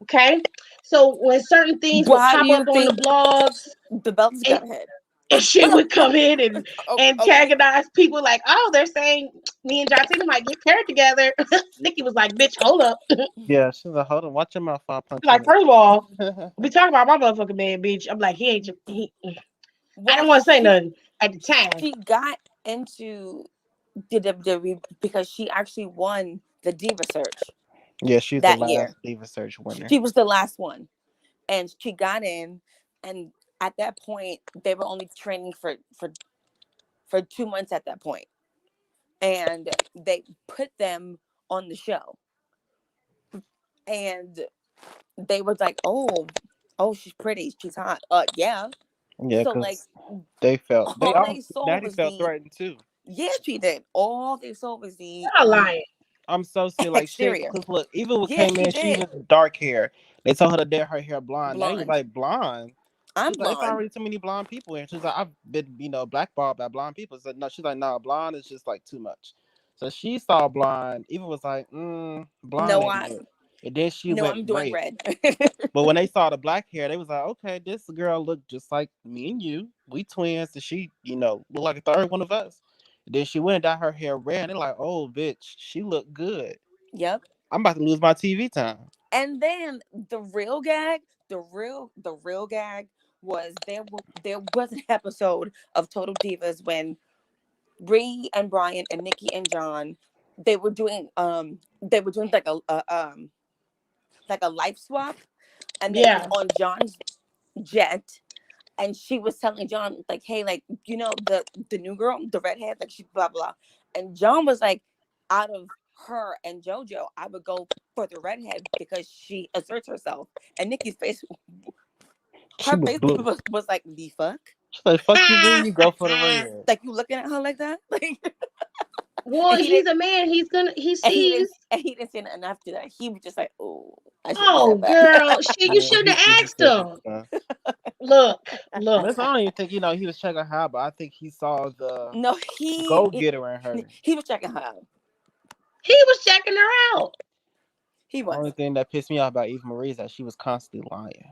Okay. So when certain things would Why do pop you up on the think blogs the Bellas and, got ahead? and she would come in and Okay. antagonize people like, oh, they're saying me and John Cena might get paired together. Nikki was like, bitch, hold up. Yeah, she's like, hold on, watch your mouth, I'll punch Like, you. first of all, we talking about my motherfucking man, bitch. I'm like, he ain't he I Well, didn't want to say nothing at the time. she got into the WWE because she actually won the Diva Search Yeah, she's the that year. last Diva Search winner. She was the last one, and she got in. And at that point, they were only training for 2 months at that point, and they put them on the show, and they was like, oh, she's pretty, she's hot. Yeah. Yeah, So like, because they felt they all all they saw Natty was felt the threatened too. yeah, she did. All they saw was the Y'all lying. I'm so serious, like shit. exterior. Cause look, even with Yeah, came she in, she did. was dark hair. They told her to dye her hair blonde. Natty was Blonde. like blonde. I'm She's like, it's blonde. already too many blonde people, and she's like, I've been, blackballed by blonde people. So no, she's like, no, blonde is just like too much. So she saw blonde. Even was like, blonde No, ain't it. And then she no, went I'm doing red. red. But when they saw the black hair, they was like, okay, this girl looked just like me and you. We twins, and she, looked like a third one of us. And then she went and dyed her hair red. And they're like, oh, bitch, she looked good. Yep. I'm about to lose my TV time. And then the real gag, the real gag was there was an episode of Total Divas when Bree and Brian and Nikki and John they were doing like a life swap, and they was Yeah. on John's jet, and she was telling John like, hey, like, the new girl, the redhead, like, she blah blah. And John was like, out of her and JoJo, I would go for the redhead because she asserts herself. And Nikki's face, She her was face blue. was like, the fuck? She's like, fuck you, mean you go for the red. Like, you looking at her like that? Like, Well, and he he's didn't a man. He and he sees. didn't and he didn't say nothing after that. He was just like, oh, I shouldn't have Oh, said that. girl, shit, you Yeah, should have he asked said some him. stuff. Look, look. Listen, I don't even think he was checking her out, but I think he saw the No, go getter in her. he was checking her out. He was checking her out. He The was only thing that pissed me off about Eva Marie is that she was constantly lying.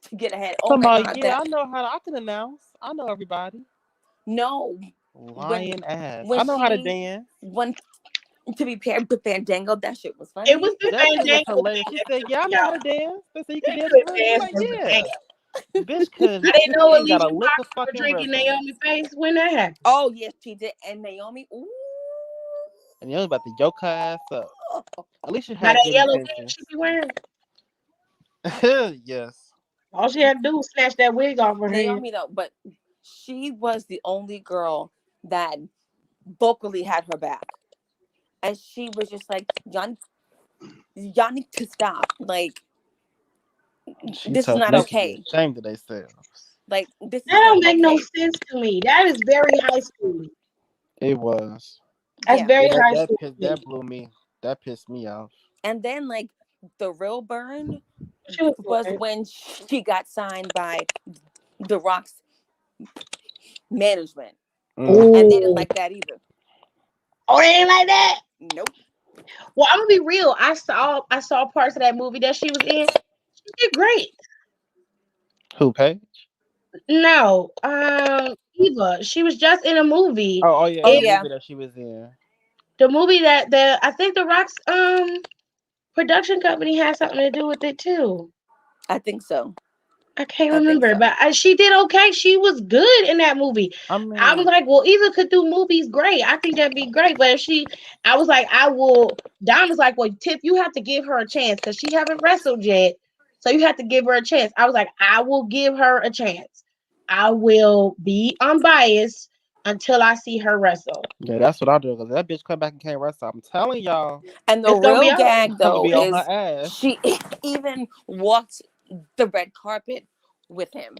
to get ahead. Oh my Somebody, god, yeah, that I can announce. I know everybody. no. when Lying ass. when I know how to she dance. went to be paired with Fandango, that shit was It funny. was the That shit was Fandango hilarious. thing She that said, pissed yeah, I me know how to off. dance. They said you can She dance for couldn't real. She's dance like, worth a yeah. damn. Bitch couldn't. I didn't Bitch know ain't got a Alicia lick Fox of was fucking drinking rhythm. Naomi face when that happened. Oh yes, she did. And Naomi, ooh, and you was about to yoke her ass up. At least you Now had that good yellow wig she intentions. be wearing, Yes. all she had to do was snatch that wig off her head. Naomi though, but she was the only girl that vocally had her back, and she was just like, y'all need to stop. Like, She this is told not them they should be okay. ashamed of themselves. Like, this That is not don't make no okay. sense to me. That is very high school. It was. That's Yeah. very Yeah, that high that school pissed to me. that blew me. That pissed me off. And then like the real burn She was was doing. when she got signed by the Rock's management, Mm-hmm. and they didn't Oh, like that either. oh, it ain't like that. Nope. Well, I'm gonna be real. I saw parts of that movie that she was in. She did great. Who, Paige? No, Eva. She was just in a movie. Oh, oh yeah, Oh the It yeah, movie that she was in. the movie that the I think the Rock's production company had something to do with it too. I think so. I can't I think remember, so. but she did okay. She was good in that movie. I I was mean, like, well, Eva could do movies great. I think that'd be great. But if I was like, I will. Don was like, well, Tip, you have to give her a chance because she haven't wrestled yet. So you have to give her a chance. I was like, I will give her a chance. I will be unbiased until I see her wrestle. yeah, that's what I do. Cause that bitch come back and can't wrestle. I'm telling y'all, And the It's gonna be real over. gag I'm gonna though be on her is ass. she even walked the red carpet with him,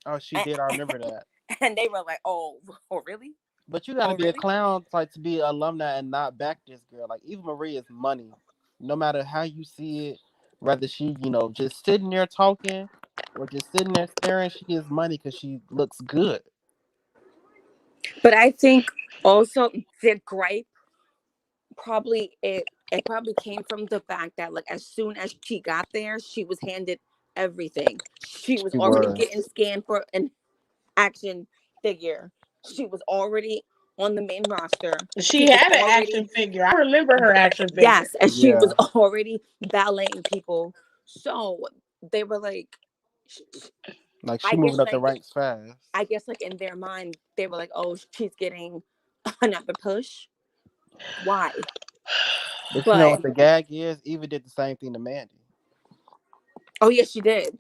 Oh, she and, did. I remember that. and they were like, "Oh, oh really? But you got to Oh be a really?" clown, like to be alumni and not back this girl. Like Eva Marie is money, no matter how you see it. Whether she, just sitting there talking or just sitting there staring, she is money because she looks good. But I think also the gripe probably it probably came from the fact that like as soon as she got there, she was handed everything. She was She already was. getting scanned for an action figure. She was already on the main roster. She She was had an action already, figure. I remember her action figure. yes, and she was Yeah, already balleting people. So they were like, like I she guess moving up the like ranks fast. I guess like in their mind they were like, oh, she's getting another push. Why? But you know But what the gag is? Eva did the same thing to Mandy. oh yes, she did.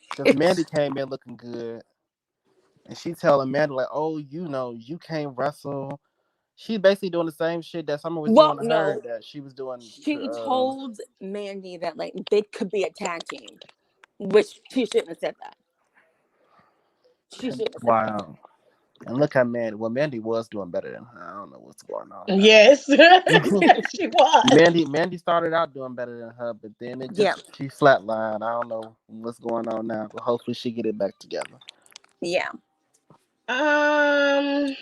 Because Mandy came in looking good. And she telling Mandy, like, oh, you can't wrestle. She's basically doing the same shit that Summer was Well, doing to her no, that she was doing to she told Mandy that like they could be a tag team, which she shouldn't have said that. She shouldn't have said that. wow. And look at Mandy. Well, Mandy was doing better than her. I don't know what's going on Yes, now. yes, she was. Mandy started out doing better than her, but then Yeah, she flatlined. I don't know what's going on now, but hopefully she get it back together. yeah, Um,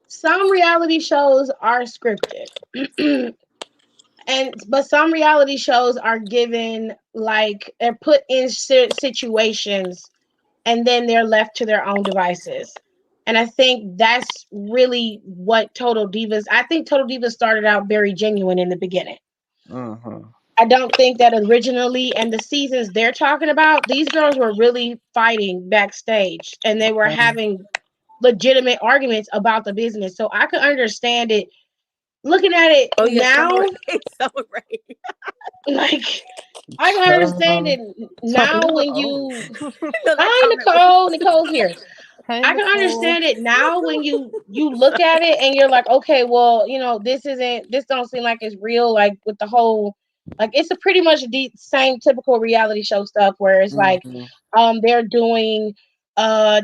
some reality shows are scripted. But some reality shows are given like they're put in situations and then they're left to their own devices. And I think that's really what Total Divas. I think Total Divas started out very genuine in the beginning. Mm-hmm. I don't think that originally and the seasons they're talking about, these girls were really fighting backstage and they were having legitimate arguments about the business. So I could understand it looking at it oh yeah, summer now, rain, summer rain. like I can understand it Tell me now you're when old. you No, that's hi summer rain. Nicole. Nicole's here. Hey, I can Nicole. understand it now when you look at it and you're like, okay, well, this don't seem like it's real. Like with the whole, like it's a pretty much the same typical reality show stuff where it's like, Mm-hmm. they're doing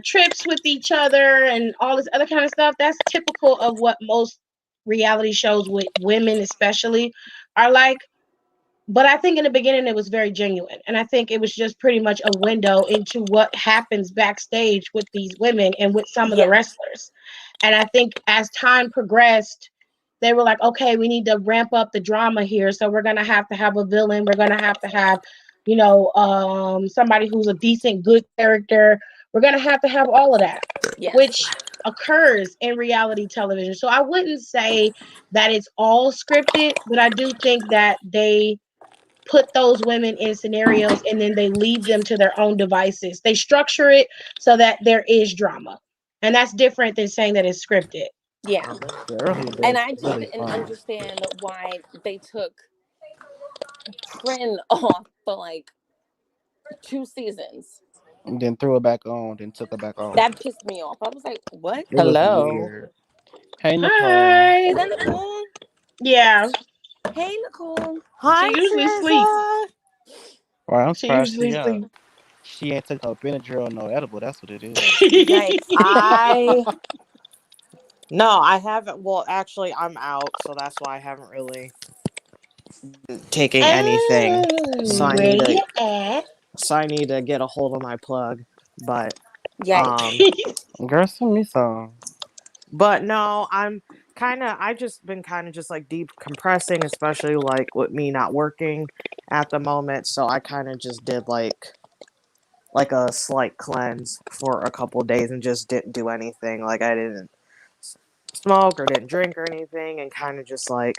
trips with each other and all this other kind of stuff. That's typical of what most reality shows with women, especially, are like. But I think in the beginning it was very genuine. And I think it was just pretty much a window into what happens backstage with these women and with some of the Yeah, wrestlers. And I think as time progressed, they were like, okay, we need to ramp up the drama here. So we're going to have a villain. We're going to have, somebody who's a decent, good character. We're going to have all of that, yes, which occurs in reality television. So I wouldn't say that it's all scripted, but I do think that they put those women in scenarios and then they leave them to their own devices. They structure it so that there is drama. And that's different than saying that it's scripted. Yeah. The earlier And days I were just really didn't fun. understand why they took Trin off for like 2 seasons. And then threw it back on, then took it back on. That pissed me off. I was like, what? It was Hello. weird. Hey Nicole. Is Hi. that Nicole? Yeah. Hey, Nicole. She Hi, usually sleep. Trizza. Well, I'm She surprised usually she up. sleep. She ain't took no Benadryl, no edible. That's what it is. Yikes. I no, I haven't. Well, actually, I'm out, so that's why I haven't really been taking anything. So Oh, I where need to. you at? So I need to get a hold of my plug. But Yikes. um, Girl, send me some. but no, I'm kind of. I just been kind of just like deep compressing, especially like with me not working at the moment. So I kind of just did like a slight cleanse for a couple days and just didn't do anything. Like I didn't smoke or didn't drink or anything, and kind of just like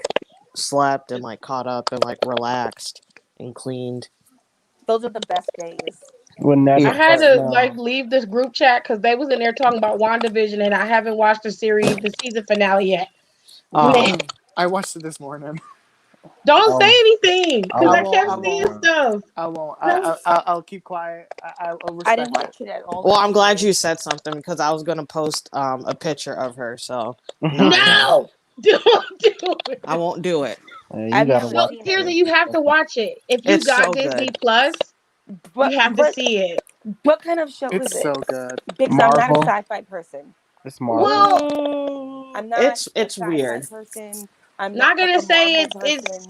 slept and like caught up and like relaxed and cleaned. Those are the best days. Wouldn't that I be Yeah. had right to like now? leave this group chat because they was in there talking about WandaVision and I haven't watched the season finale yet. Man, Oh, I watched it this morning. don't say Oh, anything I because I I watched won't. it kept I seeing won't. tomorrow. stuff. I won't. No. I'll keep quiet. I'll I didn't respect it. watch it at all well, last I'm glad night. you said something because I was gonna post a picture of her. So now I know. No, don't do I it. won't do it. Yeah, you I've gotta never No, watch seen it. seriously, it. you have to watch it. If you It's got so good. Disney Plus, But you have to but see it. what kind of show is It's it? so good. Because I'm not a Marvel. sci-fi person. It's Marvel. Well, I'm not a It's sci-fi weird. person. I'm not not like gonna a say Marvel it's person.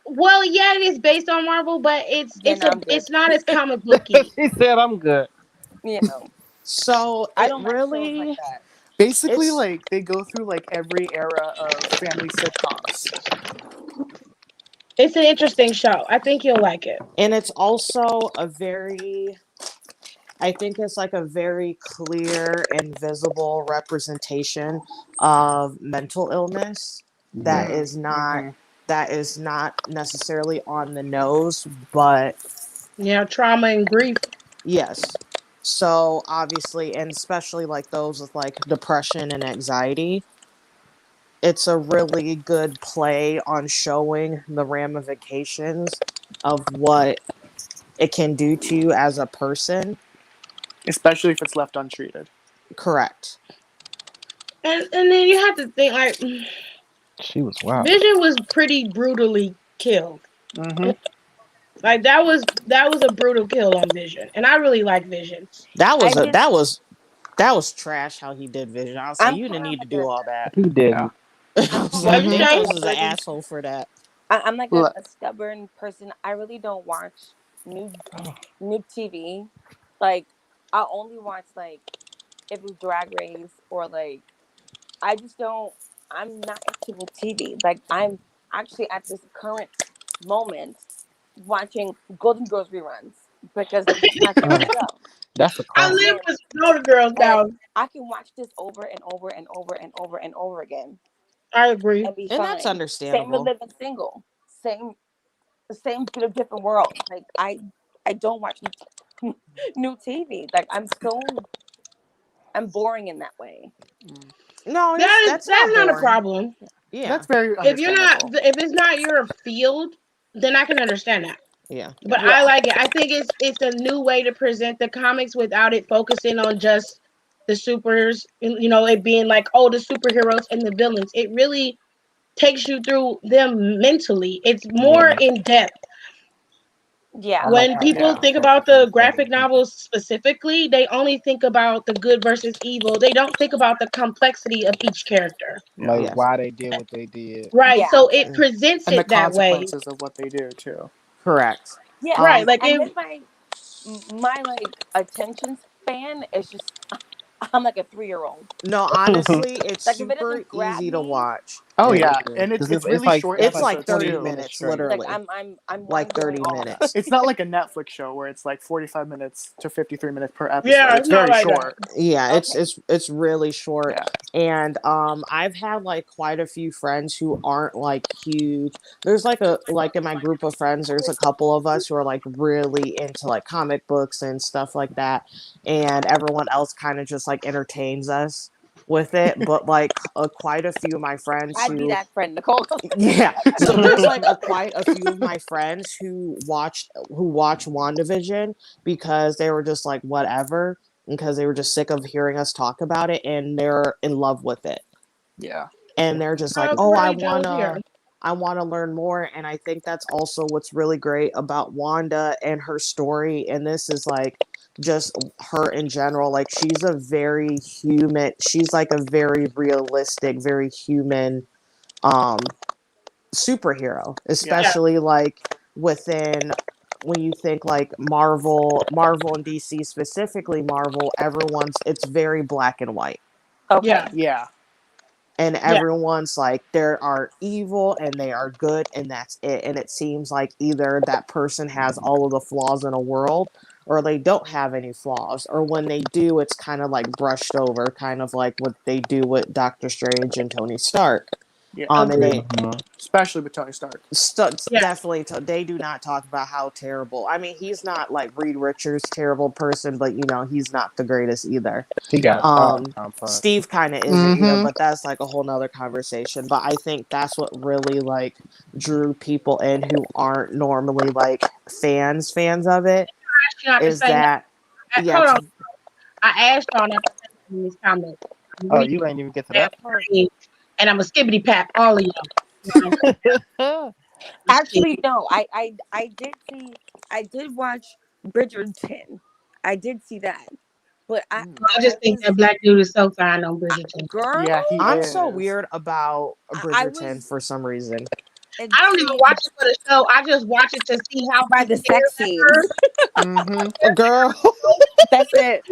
well, yeah, it is based on Marvel, but Yeah, no, I'm good. it's not as comic booky. She said I'm good. You know, So I it don't like shows like really that. Basically, it's like they go through like every era of family sitcoms. It's an interesting show. I think you'll like it. and it's also a very I think it's like a very clear and visible representation of mental illness that Yeah. is not Mm-hmm. necessarily on the nose, but Yeah, trauma and grief. yes. So obviously, and especially like those with like depression and anxiety, it's a really good play on showing the ramifications of what it can do to you as a person. Especially if it's left untreated. Correct. And then you have to think like She was wild. Vision was pretty brutally killed. Mm-hmm. Like that was a brutal kill on Vision, and I really like Vision. That I was a just, that was trash how he did Vision. I was like, I'm you didn't kind of need to like do all that. He Yeah. didn't. I I'm was kind of What like, you like a say? Thanos is an stubborn. asshole for that. I'm like Look, a stubborn person. I really don't watch new TV. Like I only watch like if it's Drag Race or like I just don't. I'm not into new TV. Like I'm actually at this current moment watching Golden Girls reruns because that's my favorite Mm, show, that's a I classic. live and for Golden Girls and now. I can watch this over and over and over and over and over again I agree. and be And that's fine. Same with understandable. living single. Same but a different world. Like I don't watch new TV. Like I'm boring in that way. mm, No, that's That's not not a boring. problem. Yeah. that's very If you're not understandable. if it's not your field, then I can understand that. Yeah. But Yeah. I Yeah. like it. I think it's a new way to present the comics without it focusing on just the supers, it being like, oh, the superheroes and the villains. It really takes you through them mentally. It's more Yeah. in depth. I Yeah. like When how it people Yeah. actually think about focuses on the some of the graphic people. novels specifically, they only think about the good versus evil. They don't think about the complexity of each character. Yeah. Like Yes. why they did what they did. Right. Yeah. So it Mm. presents And the it that way. consequences of what they do too. Correct. Yeah. Right. Um Like And if then my like attention span is just I'm like a 3-year-old. no, honestly, it's Like if it super doesn't grab easy to me, watch. Oh Yeah, yeah, it is. and it's Because it's it's really like short it's It's like like episodes 30 20 too. minutes minutes, straight. Like literally. I'm Like wondering 30 all. minutes. It's not like a Netflix show where it's like 45 minutes to 53 minutes per episode. Yeah, It's it's not very like that. short. Yeah, Okay. it's really short. Yeah. And I've had like quite a few friends who aren't like huge. There's like a like in my group of friends, there's a couple of us who are like really into like comic books and stuff like that. And everyone else kind of just like entertains us with it. But like quite a few of my friends I'd be who that friend, Nicole. yeah. So there's like a quite a few of my friends who watch WandaVision because they were just like whatever, because they were just sick of hearing us talk about it and they're in love with it. Yeah. And they're just like, Oh, "Oh, great job here. I want to learn more." And I think that's also what's really great about Wanda and her story, and this is like just her in general. Like she's like a very realistic, very human um superhero, Yeah. Yeah, especially like within when you think like Marvel and DC, specifically Marvel, everyone's it's very black and white. yeah, Okay. Yeah. And yeah. everyone's like there are evil and they are good and that's it. And it seems like either that person has all of the flaws in a world or they don't have any flaws. Or when they do, it's kind of like brushed over, kind of like what they do with Doctor Strange and Tony Stark. Yeah. And Agree. they Mhm. Especially with Tony Stark. Yeah, definitely they do not talk about how terrible. I mean, he's not like Reed Richards terrible person, but you know he's not the greatest either. He got Yeah. a part um time part. Steve kind of isn't either, Mm-hmm. but that's like a whole nother conversation. But I think that's what really like drew people in who aren't normally like fans of it, asked you not to is say that nothing. yeah Hold it's on. I asked y'all not to say nothing in these comments. I'm Oh, really you ain't even get to bad that part. brain, and I'm a skibbity pap all of y'all. You know, let's see. Actually, no. I did see. I did watch Bridgerton. I did see that, but Mm. I I just think was that black dude is so fine on Bridgerton. girl. Yeah, he I'm so is. weird about I Bridgerton was for some reason. I don't even seeing watch it for the show. I just watch it to see how see he the stares sex at scenes. her. Mm-hmm. Girl. That's it.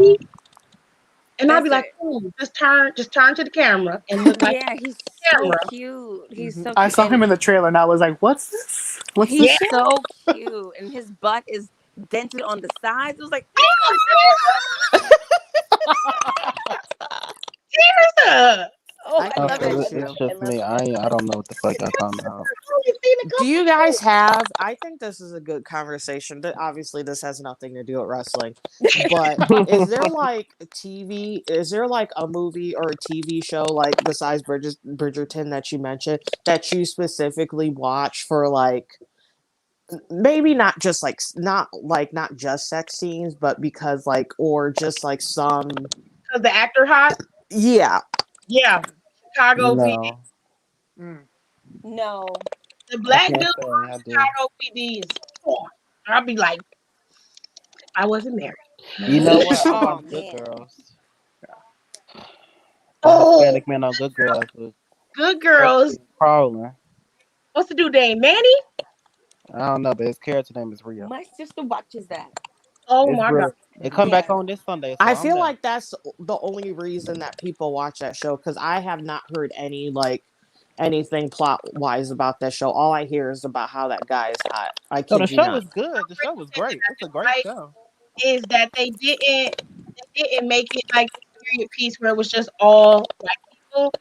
And I'll be That's like, it. "Ooh, just turn to the camera and look like Yeah, he's the so camera." cute. He's Hmm. so I cute, saw and him in the trailer and I was like, "What's this? What's this he's Yeah, shit?" so cute, and his butt is dented on the sides. It was like, Tina, oh, I I can love that Okay, get it's show. you. I just love me. it. I don't know what the fuck y'all talking about. I've only seen a Do couple you guys clips. have? I think this is a good conversation. That obviously this has nothing to do with wrestling, but is there like a TV? Is there like a movie or a TV show like besides Bridgerton that you mentioned that you specifically watch for like maybe not just like not just sex scenes, but because like or just like some Because the actor hot. yeah. Yeah, Chicago PD. No, Mm. No, The I black dude can't say from I do. Chicago PD is on. I'll be like, I wasn't married. You know what? I oh watched Good man, Girls. The Oh, Hispanic man on Good Girls was Good Girls. crawling. What's the dude name? Manny? I don't know, but his character name is Rio. my sister watches that. Oh It's my God. real. It come back Yeah, on this Sunday, so I I'm feel there. like that's the only reason that people watch that show because I have not heard any like anything plot wise about that show. All I hear is about how that guy is hot. I No, the kid you show not. is good. The show was great. It's a great Like, show. is that they didn't make it like a period piece where it was just all white people.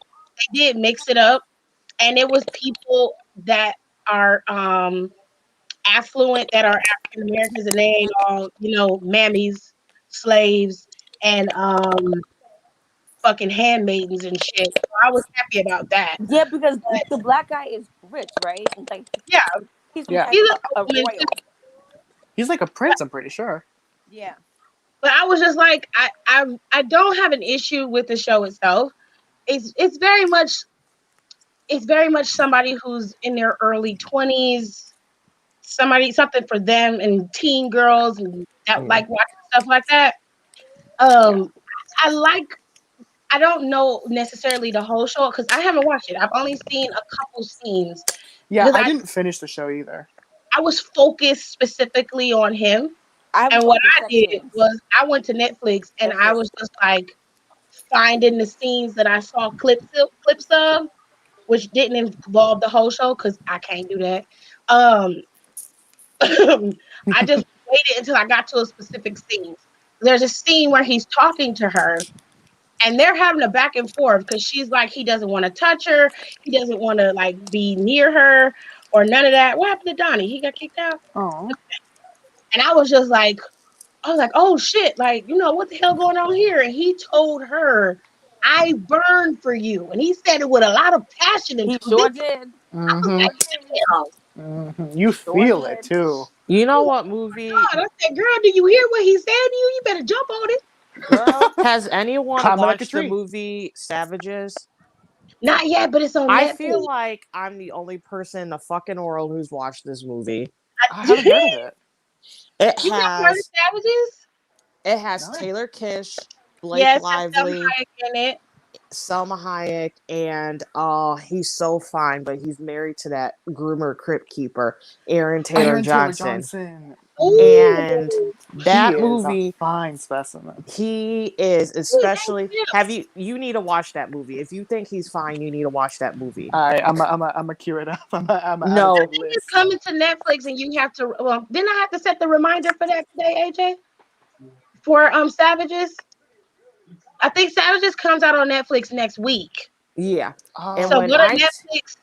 They did mix it up, and it was people that are affluent, that are African Americans, and they ain't all mammies, slaves, and fucking handmaidens and shit. So I was happy about that. yeah, because But the black guy is rich, right? And like yeah, he's some Yeah, type he's of a a nobleman too. royal. he's like a prince. I'm pretty sure. Yeah, But I was just like, I don't have an issue with the show itself. It's very much somebody who's in their early 20s, something for them, and teen girls and that Mm. like watching stuff like that. Yeah. Um, I like. I don't know necessarily the whole show because I haven't watched it. I've only seen a couple scenes Yeah, because I I didn't finish the show either. I was focused specifically on him. I was And what on the I sex did scenes. was I went to Netflix and That's I it. was just like finding the scenes that I saw clips of, which didn't involve the whole show because I can't do that. Um, I just waited until I got to a specific scene. There's a scene where he's talking to her and they're having a back and forth because she's like, he doesn't want to touch her. He doesn't want to like be near her or none of that. What happened to Donnie? He got kicked out. Oh. And I was like, oh shit, like, what the hell going on here? And he told her, I burn for you. And he said it with a lot of passion and He conviction. sure did. I He was Mm-hmm. like, sure did. damn. You Sure feel it did. too. You I know was what like, movie? God. I said, girl, do you hear what he said to you? You better jump on it. Girl, Has anyone Climb like a watched the tree. movie Savages? Not yet, but it's on I feel Netflix. like I'm the only person in the fucking world who's watched this movie. I You haven't heard of it. It haven't heard of has Savages? it has No. Taylor Kish, Blake Yes, that's Selma Lively, Hayek in it. Selma Hayek, and he's so fine, but he's married to that groomer crypt keeper, Aaron Taylor Aaron Taylor Johnson. Johnson. And Ooh. He that is a movie, fine specimen. he is Who is Hank especially Pym? have you need to watch that movie. If you think he's fine, you need to watch that movie. All right, I'm a cue it up. I'm a add it to No, the It's list. coming to Netflix, and you have to. Well, didn't I have to set the reminder for that today, AJ? For Savages, I think Savages comes out on Netflix next week. yeah. And So Oh, when go to I Netflix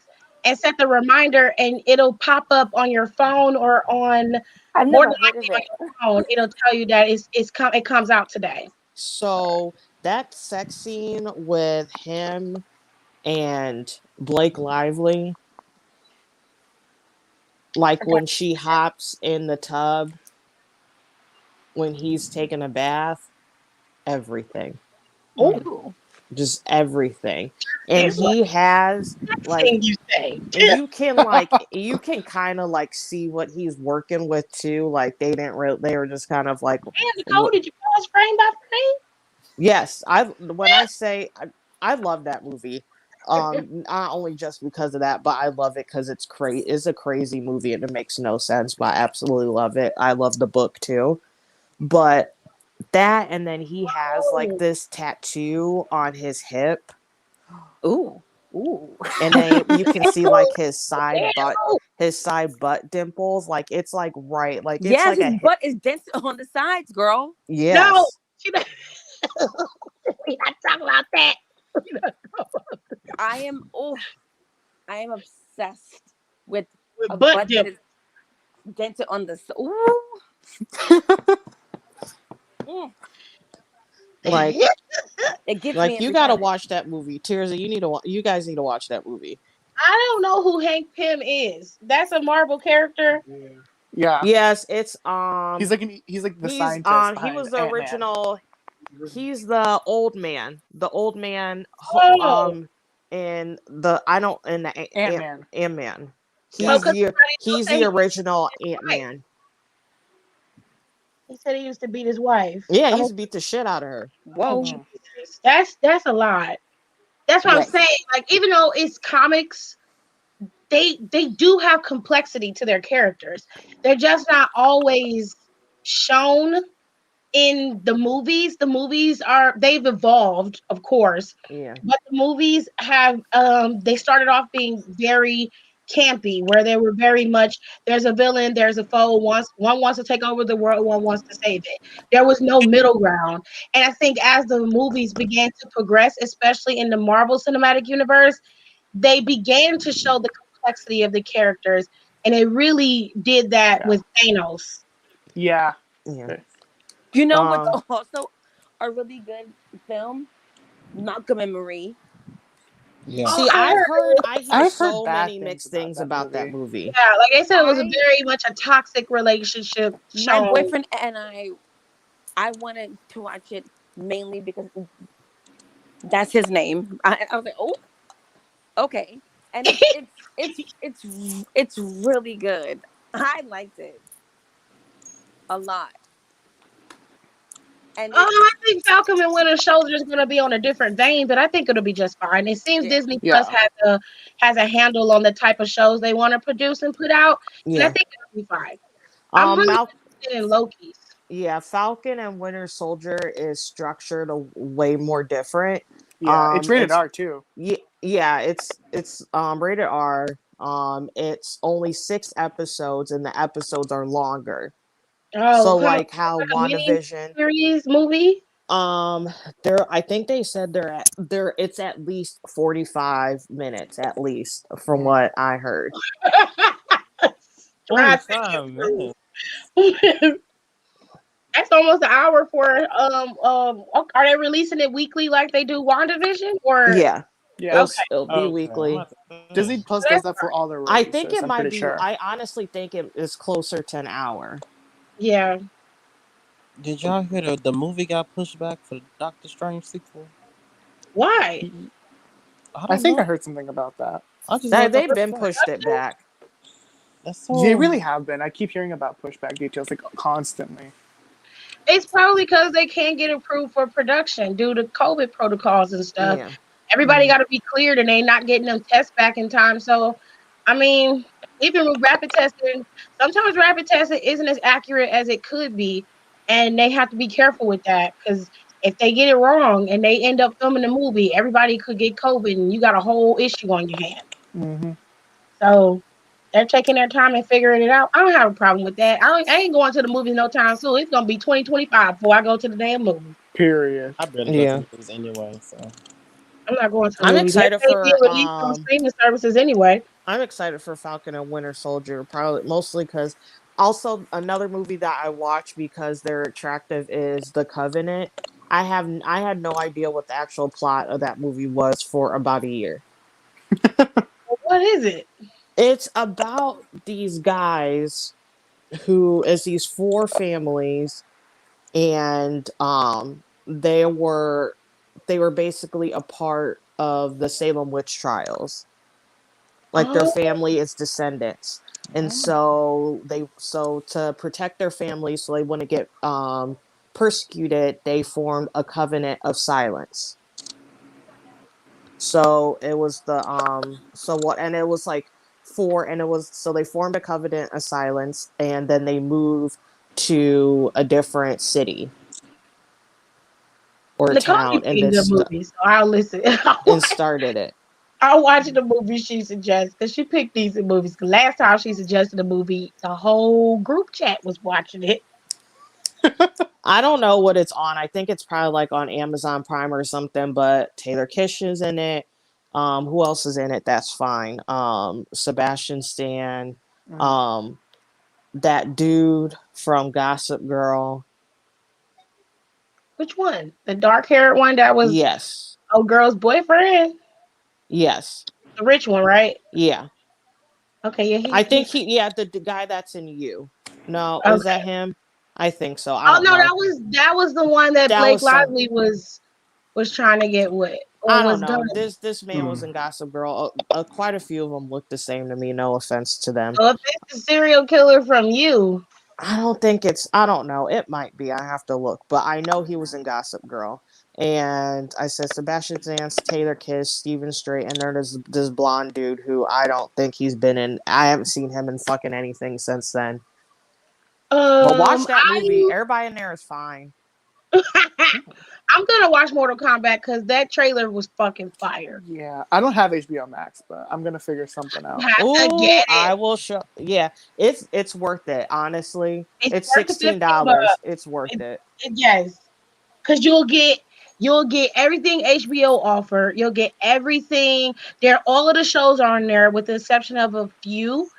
and set the reminder, and it'll pop up on your phone or on I've more never than heard of likely on it. your phone. It'll tell you that it comes out today. so that sex scene with him and Blake Lively, like Okay. when she hops in the tub when he's taking a bath, everything. mm. Ooh. Just everything. And It's like he has that like thing you say. and you can kind of like see what he's working with too. Like they were just kind of like Damn, Nicole, what did you pause frame by yes, I when I say I love that movie. Not only just because of that, but I love it because it's a crazy movie and it makes no sense, but I absolutely love it. I love the book too. But that and then he has like frame? this tattoo on his hip Ooh. Ooh. and then you can see like Oh, his damn. side butt dimples like it's like right like it's Yes, like his a hip. butt is dense on the sides, girl. No, Yes, she not, we not talking about that. We not talking I am oh, I am obsessed with a with butt butt that dip. is dented on the ooh. Mm. like It gets me you every gotta time. watch that movie. Tirza, you guys need to watch that movie. I don't know who Hank Pym is. That's a Marvel character. Yeah. Yes, it's He's like the scientist he behind was the Ant Man. original. He's the old man Oh, in the I don't in the Ant Man. Ant Man. oh, Yeah. because somebody else He's said the he used to original beat his Ant wife. Man. He said he used to beat his wife. Yeah, he Oh, used to beat the shit out of her. oh Whoa. Mm. Jesus, that's a lot. That's what I'm Yes. saying. Like, even though it's comics, they do have complexity to their characters. They're just not always shown in the movies. The movies they've evolved, of course, Yeah, but the movies have they started off being very campy, where they were very much there's a villain, there's a foe, one wants to take over the world, one wants to save it. There was no middle ground. And I think as the movies began to progress, especially in the Marvel Cinematic Universe, they began to show the complexity of the characters, and they really did that Yeah. with Thanos. Yeah. yeah. You know what's Um, also a really good film? Malcolm and Marie. Yeah. Oh, see, I heard it was I hear I've heard so bad many things mixed about things that about that movie. movie. yeah, like I said, it was a I very much a toxic relationship my shown. boyfriend and I wanted to watch it mainly because that's his name. I was like, oh, okay, and it's really good. I liked it a lot, and it's I think Falcon and Winter Soldier is going to be on a different vein, but I think it'll be just fine. It seems yeah. Disney Plus Yeah. has a handle on the type of shows they want to produce and put out, and I Yeah. think it'll be fine. I'm really Mal interested in Loki's. yeah, Falcon and Winter Soldier is structured a way more different. Yeah, it's rated It's R too. yeah, it's rated R. It's only 6 episodes, and the episodes are longer. Oh, So kind of like how like a mini WandaVision, series movie. um, I think they said it's at least 45 minutes at least from Mm. what I heard. Try to 45 minutes. improve. That's almost an hour for are they releasing it weekly like they do WandaVision or Yeah, Yeah. okay, it'll be Okay, I'm weekly. about to say. Disney Plus does that's that for all their I think releases, it I'm might pretty be. sure. I honestly think it is closer to an hour. yeah. Did y'all hear the movie got pushed back for the Doctor Strange sequel? Why? I I don't think know. I heard something about that. I just learned that They've last been night. pushed it back. That's They so. really have been. I keep hearing about pushback details like constantly. It's probably because they can't get approved for production due to COVID protocols and stuff. Yeah, Everybody Mm. got to be cleared, and they not getting them tests back in time. So, I mean, even with rapid testing, sometimes rapid testing isn't as accurate as it could be, and they have to be careful with that because if they get it wrong and they end up filming the movie, everybody could get COVID, and you got a whole issue on your hands. Hmm. So they're taking their time and figuring it out. I don't have a problem with that. I ain't going to the movies no time soon. It's gonna be 2025 before I go to the damn movies. Period. I barely go to yeah. the movies anyway, so I'm not going to the I'm movies. excited Everybody deal for with these from streaming services anyway. Falcon and Winter Soldier, probably mostly because also another movie that I watch because they're attractive is The Covenant. I had no idea what the actual plot of that movie was for about a year. Well, what is it? It's about these guys who is these four families, and they were basically a part of the Salem witch trials. Like their Oh, family is descendants, and so to protect their family so they wouldn't get persecuted, they formed a covenant of silence. So it was the so what and it was like four and it was so they formed a covenant of silence, and then they moved to a different city or Nicole town, be picking good movies, so I'll listen. and started it. I'll watch the movie she suggests because she picked decent movies. 'Cause last time she suggested a movie, the whole group chat was watching it. I don't know what it's on. I think it's probably like on Amazon Prime or something, but Taylor Kish is in it. Who else is in it? That's fine. Sebastian Stan, Mm. um, that dude from Gossip Girl. Which one? The dark haired one that was Yes. a girl's boyfriend? Yes. The rich one, right? Yeah. Okay, yeah, I think he's the guy that's in You. No, is that okay. him? I think so. I Oh don't no, know. that was the one that That Blake was some Lively was trying to get with or I don't was know. done. This man was Mm. in Gossip Girl. Quite a few of them look the same to me. No offense to them. So if it's the serial killer from you, I don't think it's. I don't know. It might be. I have to look, but I know he was in Gossip Girl. And I said Sebastian Zance, Taylor Kiss, Steven Strait, and there's this blonde dude who I don't think he's been in. I haven't seen him in fucking anything since then. But watch that movie. I Everybody in there is fine. I'm gonna watch Mortal Kombat because that trailer was fucking fire. Yeah, I don't have HBO Max, but I'm gonna figure something You out. have to Oh, get it. I will show. Yeah, it's worth it. Honestly, It's it's worth the $15. $16. It's worth It, it. yes, because you'll get everything HBO offer. You'll get everything. There, all of the shows are on there with the exception of a few.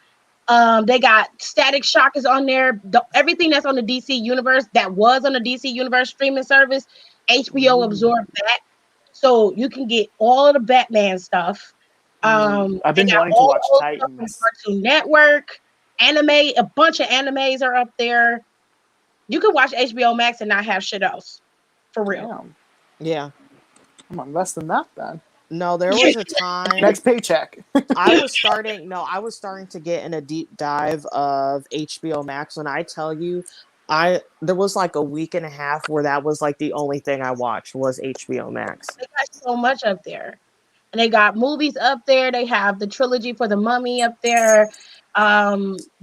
They got Static Shock is on there. Everything that's on the DC universe that was on the DC universe streaming service, HBO Ooh. absorbed that, so you can get all of the Batman stuff. Mm. I've They been got wanting to all the watch old stuff from Titans. Cartoon Network, anime. A bunch of animes are up there. You can watch HBO Max and not have shit else, for real. Damn, Yeah. I'm on less than that then. No, there was a time Next paycheck. I was starting to get in a deep dive of HBO Max when I tell you I there was like a week and a half where that was like the only thing I watched was HBO Max. They got so much up there. And they got movies up there. They have the trilogy for the Mummy up there. They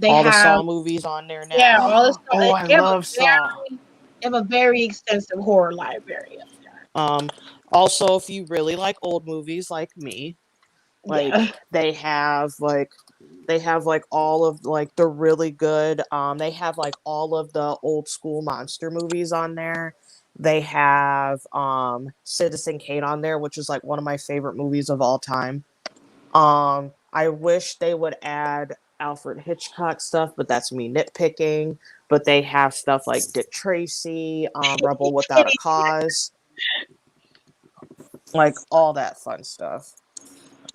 All the have Saw movies on there yeah, now. all this stuff. Oh, I love Saw. They have a very extensive horror library. Um Also, if you really like old movies like me, like Yeah. they have like all of like the really good they have like all of the old school monster movies on there. They have Citizen Kane on there, which is like one of my favorite movies of all time. I wish they would add Alfred Hitchcock stuff, but that's me nitpicking. But they have stuff like Dick Tracy, Rebel Without a Cause, like all that fun stuff.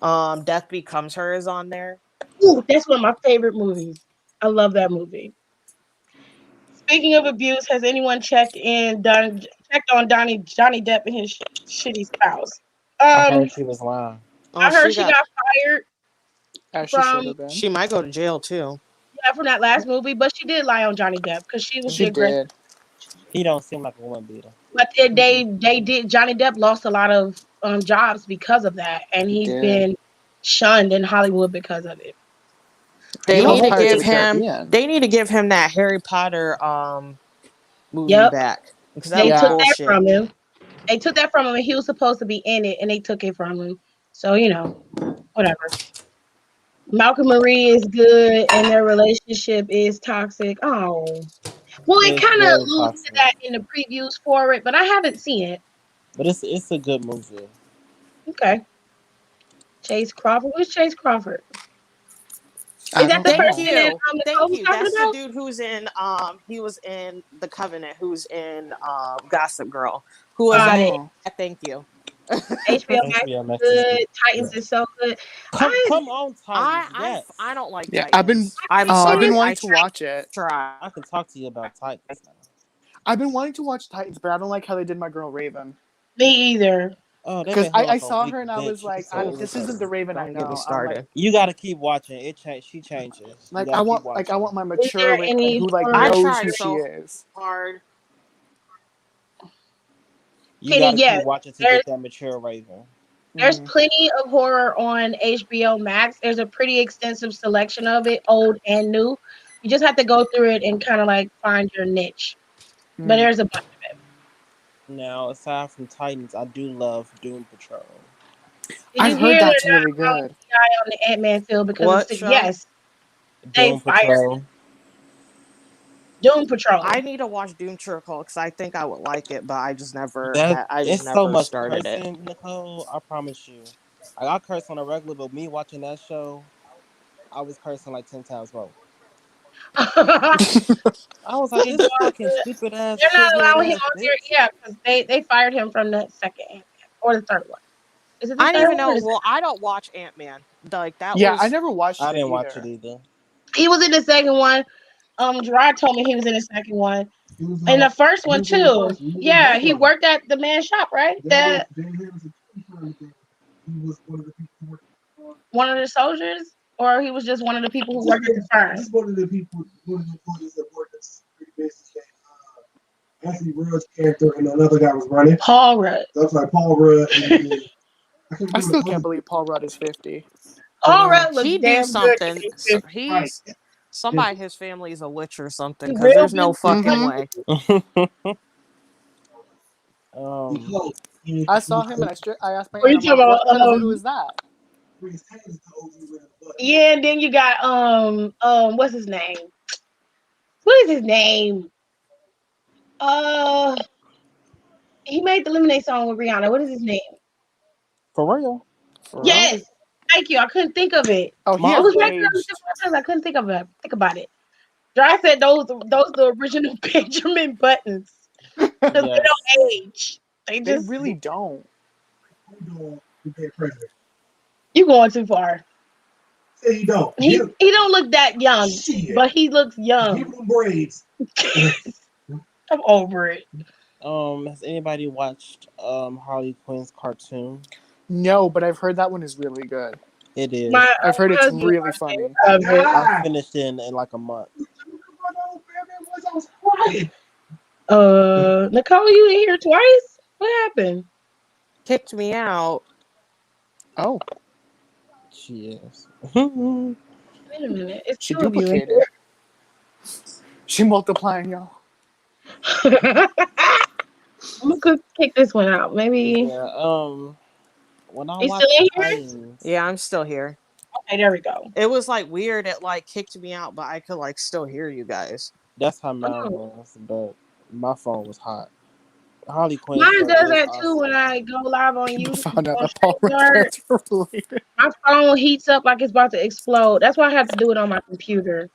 Death Becomes Her is on there. Ooh, that's one of my favorite movies. I love that movie. Speaking of abuse, has anyone checked on Johnny Depp and his shitty spouse? I heard Um, she was lying. I heard She she got got fired As she should from have been. she might go to jail too. yeah from that last movie, but she did lie on Johnny Depp because she was the She aggressor. did. He don't seem like a woman beater. But Mm-mm. they did. Johnny Depp lost a lot of jobs because of that, and He he's did. been shunned in Hollywood because of it. He They lost need to Pirates of give the Hopefully, him Caribbean. they need to give him that Harry Potter movie yep, back because that they was took Yeah. that bullshit. from him. They took that from him, and he was supposed to be in it, and they took it from him. So whatever. Malcolm Marie is good, and their relationship is toxic. Oh, well, it It's kind of very alludes to toxic, that in the previews for it, but I haven't seen it. but it's a good movie. Okay, Chase Crawford. Who's Chase Crawford? Is I that don't the Thank person know. that you. Nicole Thank was you. talking That's the about? dude who's in he was in The Covenant, who's in Gossip Girl. Who was Got it. Oh. thank you. HBO Max HBO is Max is good. good. Titans is so good. Come I come on, Titans. Yes, I don't like Yeah, I've been Titans. I've I've been can't. I wanting to watch it. tried. I can talk to you about Titans now. I've been wanting to watch Titans, but I don't like how they did my girl Raven. Me either. Oh, they Because made her I like a saw weak her and I was bitch. like, It's so this isn't the irritating. Raven I Don't get me know. I'm like, started. You gotta keep watching. She changes. You gotta keep I watching. want my Is there mature Raven any who like horror? I knows tried who she so is. hard. You Kenny, gotta keep yes. watching to There's get that mature Raven. there's Hmm. plenty of horror on HBO Max. There's a pretty extensive selection of it, old and new. You just have to go through it and kind of like find your niche. But Hmm. there's a bunch. Now, aside from Titans, I do love Doom Patrol. Did you I've heard hear they're that's really not allowing good. CI on the Ant-Man film because of What sick? show? Yes, they Doom fired Patrol. Doom Patrol. I need to watch Doom Patrol because I think I would like it, but That I just it's so never much started it. cursing, Nicole. I promise you. Like, I curse on a regular, but me watching that show, I was cursing like 10 times more. I was like, He's this doing fucking good. stupid ass They're not shit head allowing him ass on there. bitch. Yeah, because they fired him from the second Ant-Man or the third one. Is it the I didn't third even one or know. is it? Well, I don't watch Ant Man. Like that Yeah, I was never watched I it didn't watch it either. either. He was in the second one. Gerard told me he was in the second one. In the first one too. Yeah, he worked at the man's shop, right? That one of the soldiers, or he was just one of the people who worked at the firm. Paul Rudd. I still can't believe Paul Rudd is 50. Paul Rudd looks he do damn good something. in his 50s. He's somebody. His family is a witch or something He because real there's good. no fucking Hmm. way. um, I saw him and I asked my What are aunt, you I'm talking like, about? what kind of voodoo is that? Yeah, and then you got what's his name? What is his name? Uh, he made the Lemonade song with Rihanna. What is his name? for real. For real? Yes, thank you. I couldn't think of it. Oh, he It Mom, was hasn't right there on the tip aged. of my tongue. I couldn't think of it. Think about it. Dry said those the original Benjamin Buttons because they yes. don't age. They They just really don't. you going too far. He don't look that young, but he looks young. I'm over it. Has anybody watched Harley Quinn's cartoon? No, but I've heard that one is really good. It My is. I've heard it's husband really watched funny. it. Loved it. I finished in like a month. Nicole, you in here twice? What happened? Kicked me out. Oh, She is. Wait a minute. It's she two of you in duplicated. She multiplying, y'all. here. I'm gonna kick this one out. Maybe Yeah. When I you still watch in here? Titans, Yeah, I'm still here. Okay, there we go. It was like weird. It like kicked me out, but I could like still hear you guys. that's how mine Oh, was, but my phone was hot. Harley Quinn mine show does is that too when awesome. I go live on People YouTube found out on that Paul Rudd's StreamYard. parents were related. My phone heats up like it's about to explode. That's why I have to do it on my computer.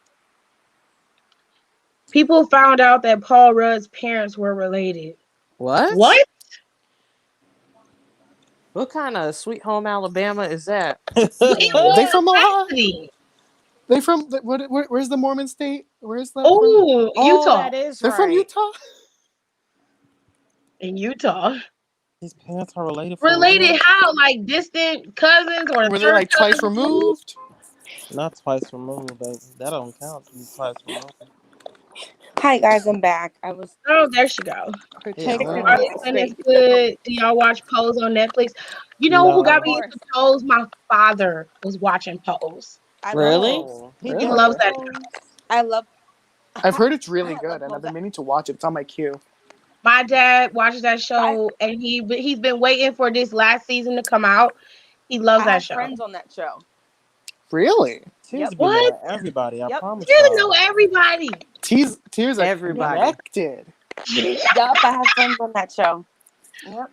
People found out that Paul Rudd's parents were related. What? What? What kind of Sweet Home Alabama is that? Well, it was They from Ohio? Cassidy. They from where's the Mormon state? Where's that from? Oh, Oh, Utah. that is They're from right. Utah. In Utah. His parents are related for real? Related how? Like distant cousins or Were they third like twice cousin? removed? Not twice removed. That don't count to be twice removed. Hi guys, I'm back. I was Oh, there she go. Okay, Yeah, take it fixing from to well, Harley get there. it Quinn is straight. good. Do y'all watch Pose on Netflix? You know who Of got No. me into course. Pose? My father was watching Pose. I love really? Pose. Oh, he He got loves Really? that. shows. I love I've heard it's really I good, love and I've Pose. been meaning to watch it. It's on my queue. My dad watches that I show, and he's been waiting for this last season to come out. He loves I that have show. friends on that show. Really? Tears Yep. be What? knowing everybody. I Yep. promise You know y'all. everybody. Tears are Yep. Everybody. connected. Yep. I have friends on that show. Yep.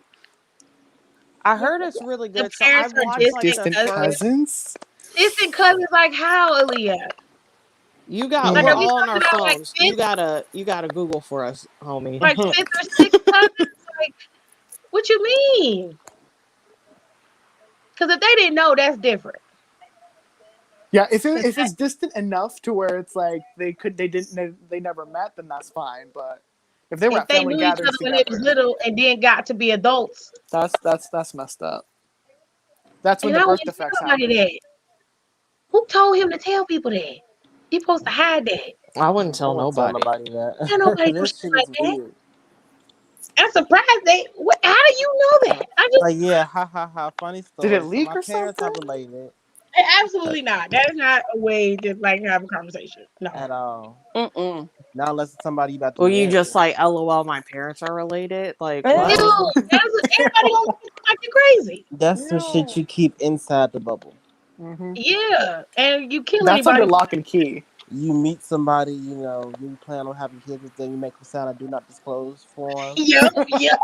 I Yep. heard Yep. it's Yep. really The good. So parents I've are watched like the distant Distant cousins. first. cousins. Distant cousins, like how, Aaliyah? You got. Like, We're are Mm. we all on talking our about like phones. fifth, You gotta Google for us, homie. like fifth or sixth cousins? Like, what you mean? Because if they didn't know, that's different. Yeah, Because if it's distant enough to where it's like they never met, then that's fine. But if they were if at they family knew each other gatherings when they was together, little and then got to be adults, that's messed up. That's when and the I birth wouldn't defects tell nobody happen. that. Who told him to tell people that? He supposed to hide that. I wouldn't I tell won't tell nobody. nobody Tell that. nobody no This shit shit like is that. weird. I'm surprised they. What, how do you know that? I just Like, yeah, ha ha ha. Funny Did it story. So leak my or parents are something? related absolutely not. That is not a way to like have a conversation. No. at all. Mm-mm. Not unless it's somebody you about to Will you marry. just like, LOL, my parents are related? Like Ew, what? Eh. everybody gonna look like you're crazy. That's some shit No. you keep inside the bubble. Hmm. Yeah, and you kill That's under anybody. lock and key. You meet somebody, you plan on having kids with them, you make them sign a do not disclose form. Yep, yep,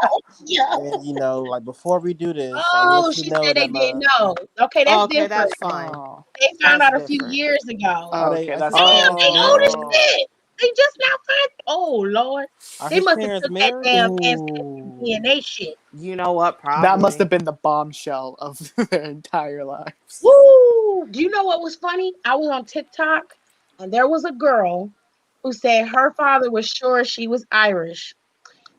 yep. And like before we do this, I Oh, want you she to know said they that didn't my know. Okay, that's Okay, different. that's fine. Oh. They found That's out a few different. years ago. are they Okay, is that's his Damn, parents they old as Oh, married? shit. They just now find. Oh Lord, Are they his must have parents took that married? damn ancestry Ooh. DNA shit. you know what? that must have Probably. been the bombshell of their entire lives. Woo! Do you know what was funny? I was on TikTok, and there was a girl who said her father was sure she was Irish,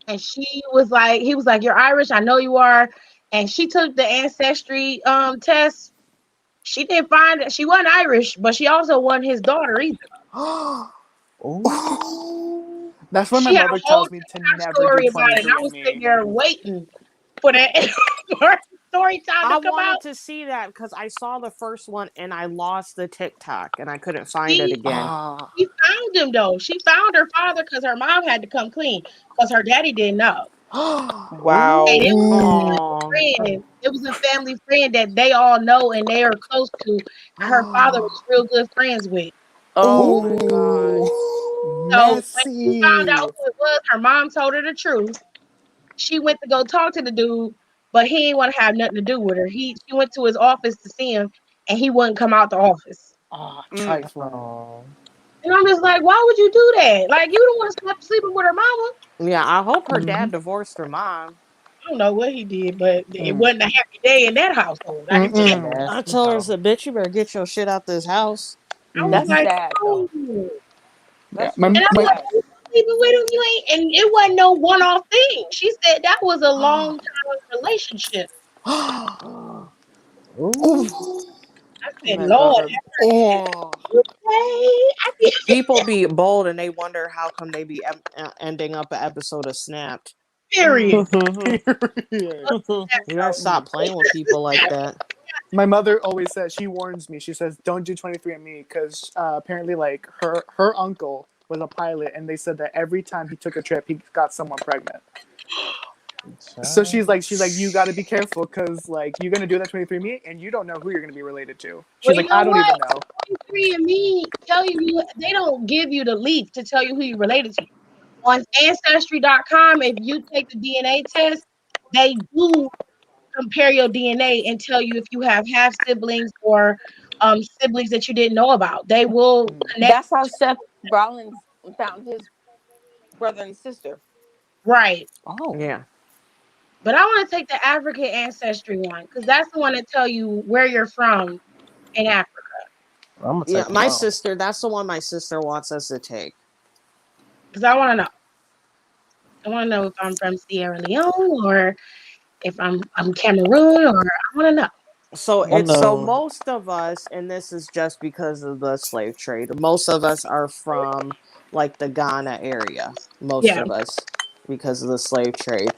and she was like, he was like, "You're Irish, I know you are." And she took the ancestry test. She didn't find it. She wasn't Irish, but she also wasn't his daughter either. Ooh. That's when my She had a mother whole tells me to TikTok never do story about it, and I was sitting 23andMe. there waiting for that for her story time I to come wanted out. to see that because I saw the first one and I lost the TikTok and I couldn't find it She again. Ah. she found him though. She found her father because her mom had to come clean because her daddy didn't know. And Wow. it was Oh, a friend. It was a family friend that they all know and they are close to. Her father was real good friends with. Oh Ooh. my god. So when she found out Messy. who it was, her mom told her the truth. She went to go talk to the dude, but he didn't want to have nothing to do with her. She went to his office to see him, and he wouldn't come out the office. Ah, Mm. trifling. Oh. And I'm just like, why would you do that? Like, you don't want to stop sleeping with her mama. yeah. I hope her Hmm. dad divorced her mom. I don't know what he did, but it Mm. wasn't a happy day in that household. I can tell you. Mm-mm. I Nasty told her, I house. said, bitch, you better get your shit out this house. I was That's Hmm. like, sad though. oh. Yeah, That's And really I'm like, sad. you sleeping with him? You ain't. And it wasn't no one off thing. She said that was a long time relationship. Oh. Ooh. I Oh said, my Lord, god. have mercy. Oh. Okay. I feel People be bold and they wonder how come they be ending up an episode of Snapped. period. Period. You gotta stop playing with people like that. My mother always says, she warns me. She says, "Don't do 23andMe because apparently, like her uncle was a pilot, and they said that every time he took a trip, he got someone pregnant." So Child. she's like, you got to be careful because like you're gonna do that 23andMe and you don't know who you're gonna be related to. Well, She's you like, know I don't what? even know. 23andMe tell you they don't give you the leaf to tell you who you related to. On Ancestry.com, if you take the DNA test, they do compare your DNA and tell you if you have half siblings or siblings that you didn't know about. They will Mm. connect. That's how Seth Rollins found his brother and sister. Right. Oh, Yeah. But I want to take the African ancestry one because that's the one that tell you where you're from in Africa. I'm gonna Yeah, take them my all. sister, that's the one my sister wants us to take. Because I want to know. I want to know if I'm from Sierra Leone or if I'm Cameroon or I want to know. So I it's so know. most of us, and this is just because of the slave trade, most of us are from like the Ghana area. Most Yeah. of us because of the slave trade.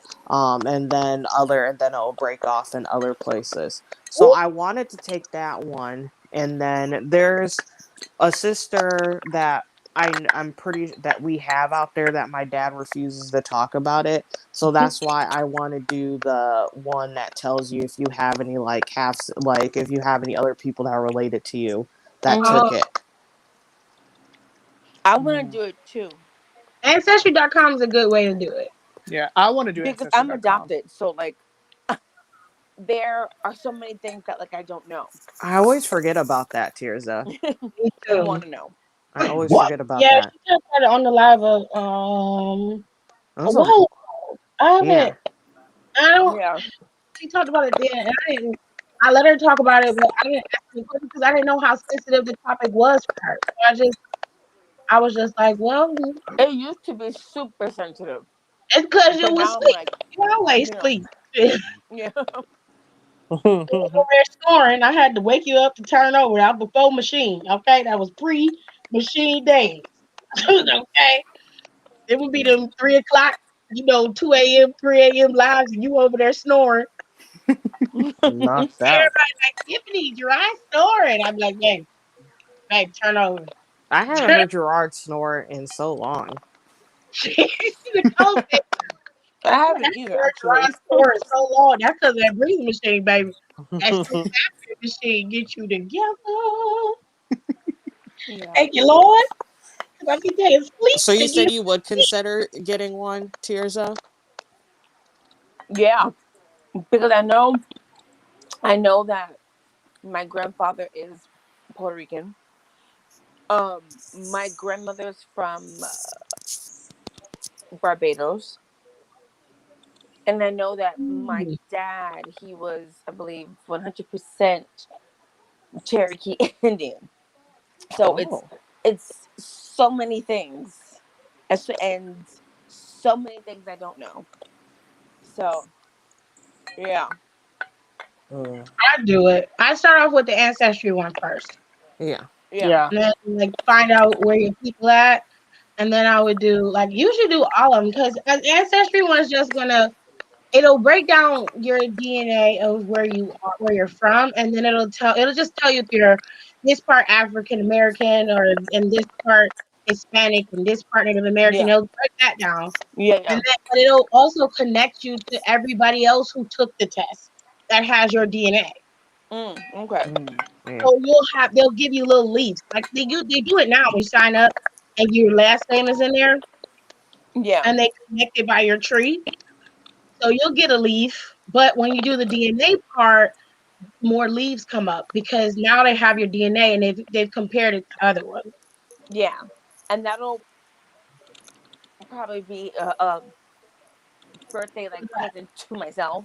And then it'll break off in other places. So Ooh, I wanted to take that one. And then there's a sister that I'm pretty that we have out there that my dad refuses to talk about it. So that's why I want to do the one that tells you if you have any like like if you have any other people that are related to you that Hmm. oh, took it. I want to mm. do it too Ancestry.com is a good way to do it. Yeah, I want to do because I'm Ancestry.com. adopted. So like, there are so many things that like I don't know. I always forget about that, Tirza. Me And too. want to know. I always What? forget about Yeah, that. she talked about it on the live a Those are, while ago. I yeah. haven't. I don't. Yeah. She talked about it then, and I didn't. I let her talk about it, but I didn't ask any questions because I didn't know how sensitive the topic was for her. So I was just like, well, It used to be super sensitive, it's because you but was now I'm sleep. like, You always you know, sleep. You yeah, was over there snoring. I had to wake you up to turn over. That was before machine. Okay, that was pre-machine days. Okay, it would be them 3 o'clock. 2 a.m., 3 a.m. lives, and you over there snoring. Knocked out. Everybody like, Tiffany, your eyes snoring. I'm like, babe, turn over. I haven't Turn heard Gerard snore in so long. She's the coldest. I I haven't haven't either heard actually. dry snoring so long. That's because that breathing machine, baby. That sleep apnea machine get you together. Yeah, Thank you, Lord. Because I be taking sleep So you to get said you would consider getting one, Tirza? yeah, because I know that my grandfather is Puerto Rican. My grandmother's from Barbados, and I know that my sleep. dad, he was, I believe, 100% Cherokee Indian. So it's Oh. it's so many things, and so many things I don't know. So yeah, Mm. I do it. I start off with the ancestry one first. Yeah. yeah, Yeah. And then like find out where your people at. And then I would do like you should do all of them because an ancestry one's just gonna it'll break down your DNA of where you are, where you're from, and then it'll just tell you if you're this part African American or in this part Hispanic and this part Native American. yeah, It'll break that down, yeah, and yeah. then but it'll also connect you to everybody else who took the test that has your DNA. Okay. Mm. Yeah. So they'll give you little leaves like they do it now when you sign up and your last name is in there Yeah, and they connect it by your tree. So you'll get a leaf, but when you do the DNA part, more leaves come up because now they have your DNA and they've compared it to other ones. yeah, and that'll probably be a birthday like present to myself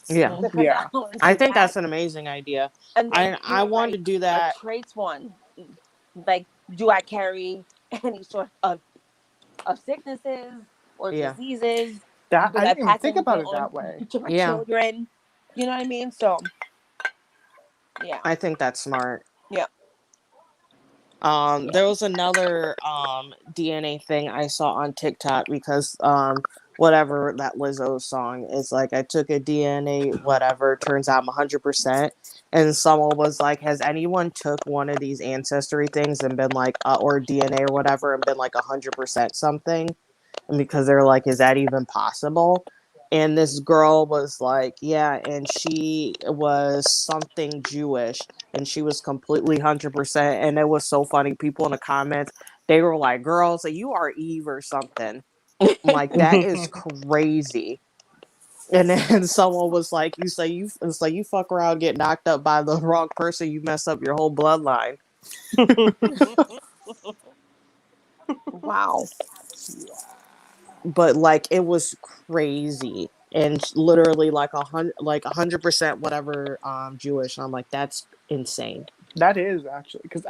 Yeah. because I Yeah. want to I do think that, that's an amazing idea. and then I do wanted to like do a that. traits one. Like, do I carry any sort of sicknesses or Yeah. diseases? That Do I I didn't even pass think about anything it on that way. to my Yeah. children? You know what I mean? So yeah, I think that's smart. yeah, yeah. There was another DNA thing I saw on TikTok because whatever that Lizzo song is like I took a DNA whatever turns out I'm 100%, and someone was like, has anyone took one of these ancestry things and been like or DNA or whatever and been like 100% something, and because they're like, is that even possible? and this girl was like, yeah, and she was something Jewish, and she was completely 100%. And it was so funny. People in the comments, they were like, "Girls, you are Eve or something." I'm like, that is crazy. And then someone was like, "You say you it's like you fuck around, get knocked up by the wrong person, you mess up your whole bloodline." Wow. But like it was crazy, and literally like 100% whatever Jewish. I'm like, that's insane. That is actually because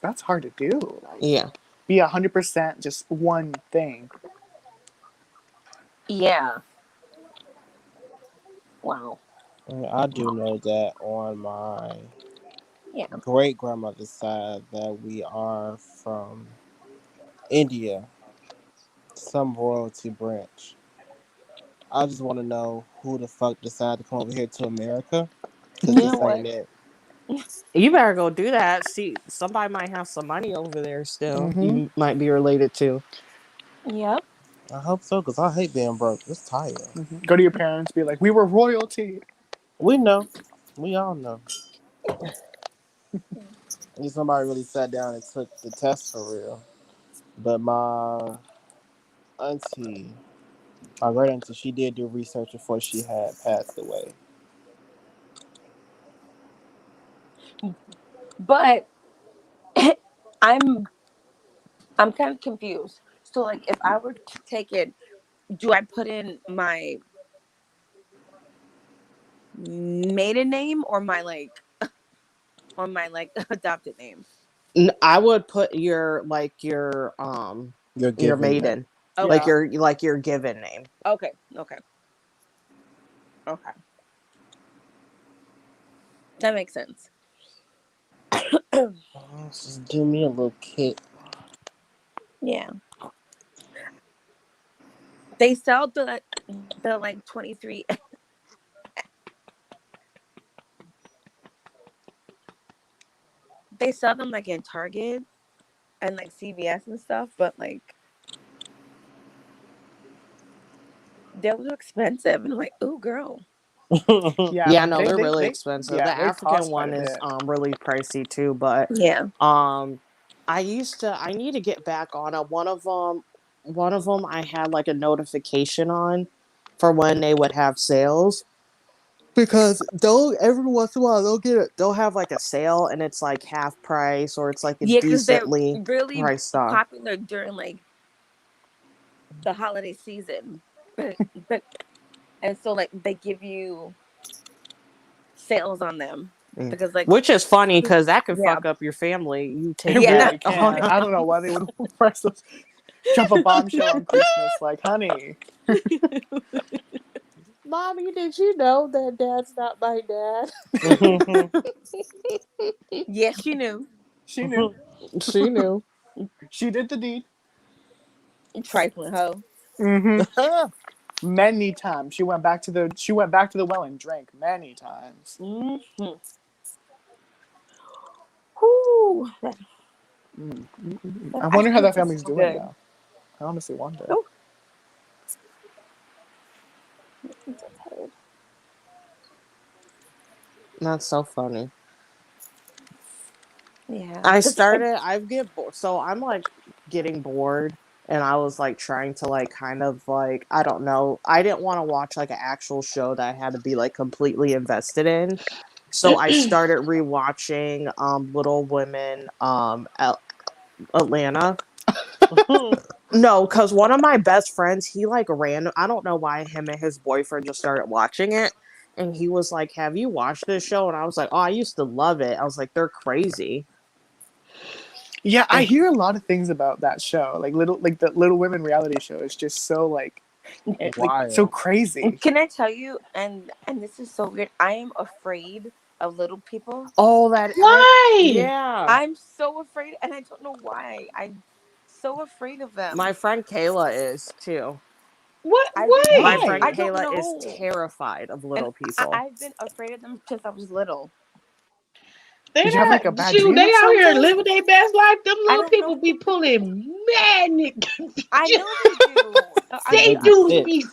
that's hard to do. Like Yeah. be 100% just one thing. Yeah. Wow. I do know that on my Yeah. great grandmother's side that we are from India, some royalty branch. I just want to know who the fuck decided to come over here to America, cause You know this what? ain't it. You better go do that. See, somebody might have some money over there still. Hmm. You might be related to. Yep. I hope so, cause I hate being broke. It's tiring. Go to your parents, be like, "We were royalty." We know, we all know. And somebody really sat down and took the test for real. But auntie, my great auntie, she did do research before she had passed away. But I'm I'm kind of confused. So like if I were to take it, do I put in my maiden name or my like on my like adopted name? I would put Your your given name. maiden, Okay. Yeah. like your given name. Okay. Okay. Okay. That makes sense. Just do me a little kick. Yeah. They sell the like 23. They sell them like in Target and like CVS and stuff, but like they're a little expensive and I'm like, "Ooh, girl." Yeah, Yeah, no, they're really they expensive. The yeah, they African cost quite a one is bit. really pricey too, but Yeah. um I need to get back on it. One of them I had like a notification on for when they would have sales, because they'll every once in a while they'll have like a sale and it's like half price, or it's like a Yeah, because they're decently really priced on. popular during like the holiday season. But and so like they give you sales on them Mm. because like Which is funny because that could yeah. fuck up your family. You It taking Yeah. that really can. I don't know why they would press those, drop a bombshell on Christmas. Like, honey, Mommy, did you know that dad's not my dad? Yes, you knew. she knew. She knew. She did the deed. Trifling hoe. Hmm. Many times she went back to the well and drank many times. Mm-hmm. Whoo, that I ice wonder how cream that is family's so doing good. now. I honestly wonder. Oh, I'm so tired. That's so funny. Yeah, because like I get bored. So I'm like getting bored, and I was like trying to like kind of like, I don't know. I didn't want to watch like an actual show that I had to be like completely invested in. So I started rewatching Little Women Atlanta. No, because one of my best friends, he like ran. I don't know why him and his boyfriend just started watching it. And he was like, "Have you watched this show?" And I was like, "Oh, I used to love it." I was like, "They're crazy." Yeah, I And hear a lot of things about that show. Like the Little Women reality show is just so like so Wild. crazy. can I tell you? And this is so weird. I am afraid of little people. oh, that I Why? yeah, I'm so afraid, and I don't know why. I'm so afraid of my them. friend Kayla is too. What? I've been My Why? friend I don't Kayla is know, terrified of and little people. I've been afraid of them since I was little. They're Did you have like a not. bad Shoot, dream they or out here something? living their best life. Them I little don't people know. be pulling madness. I know they do. They They be do sick. be.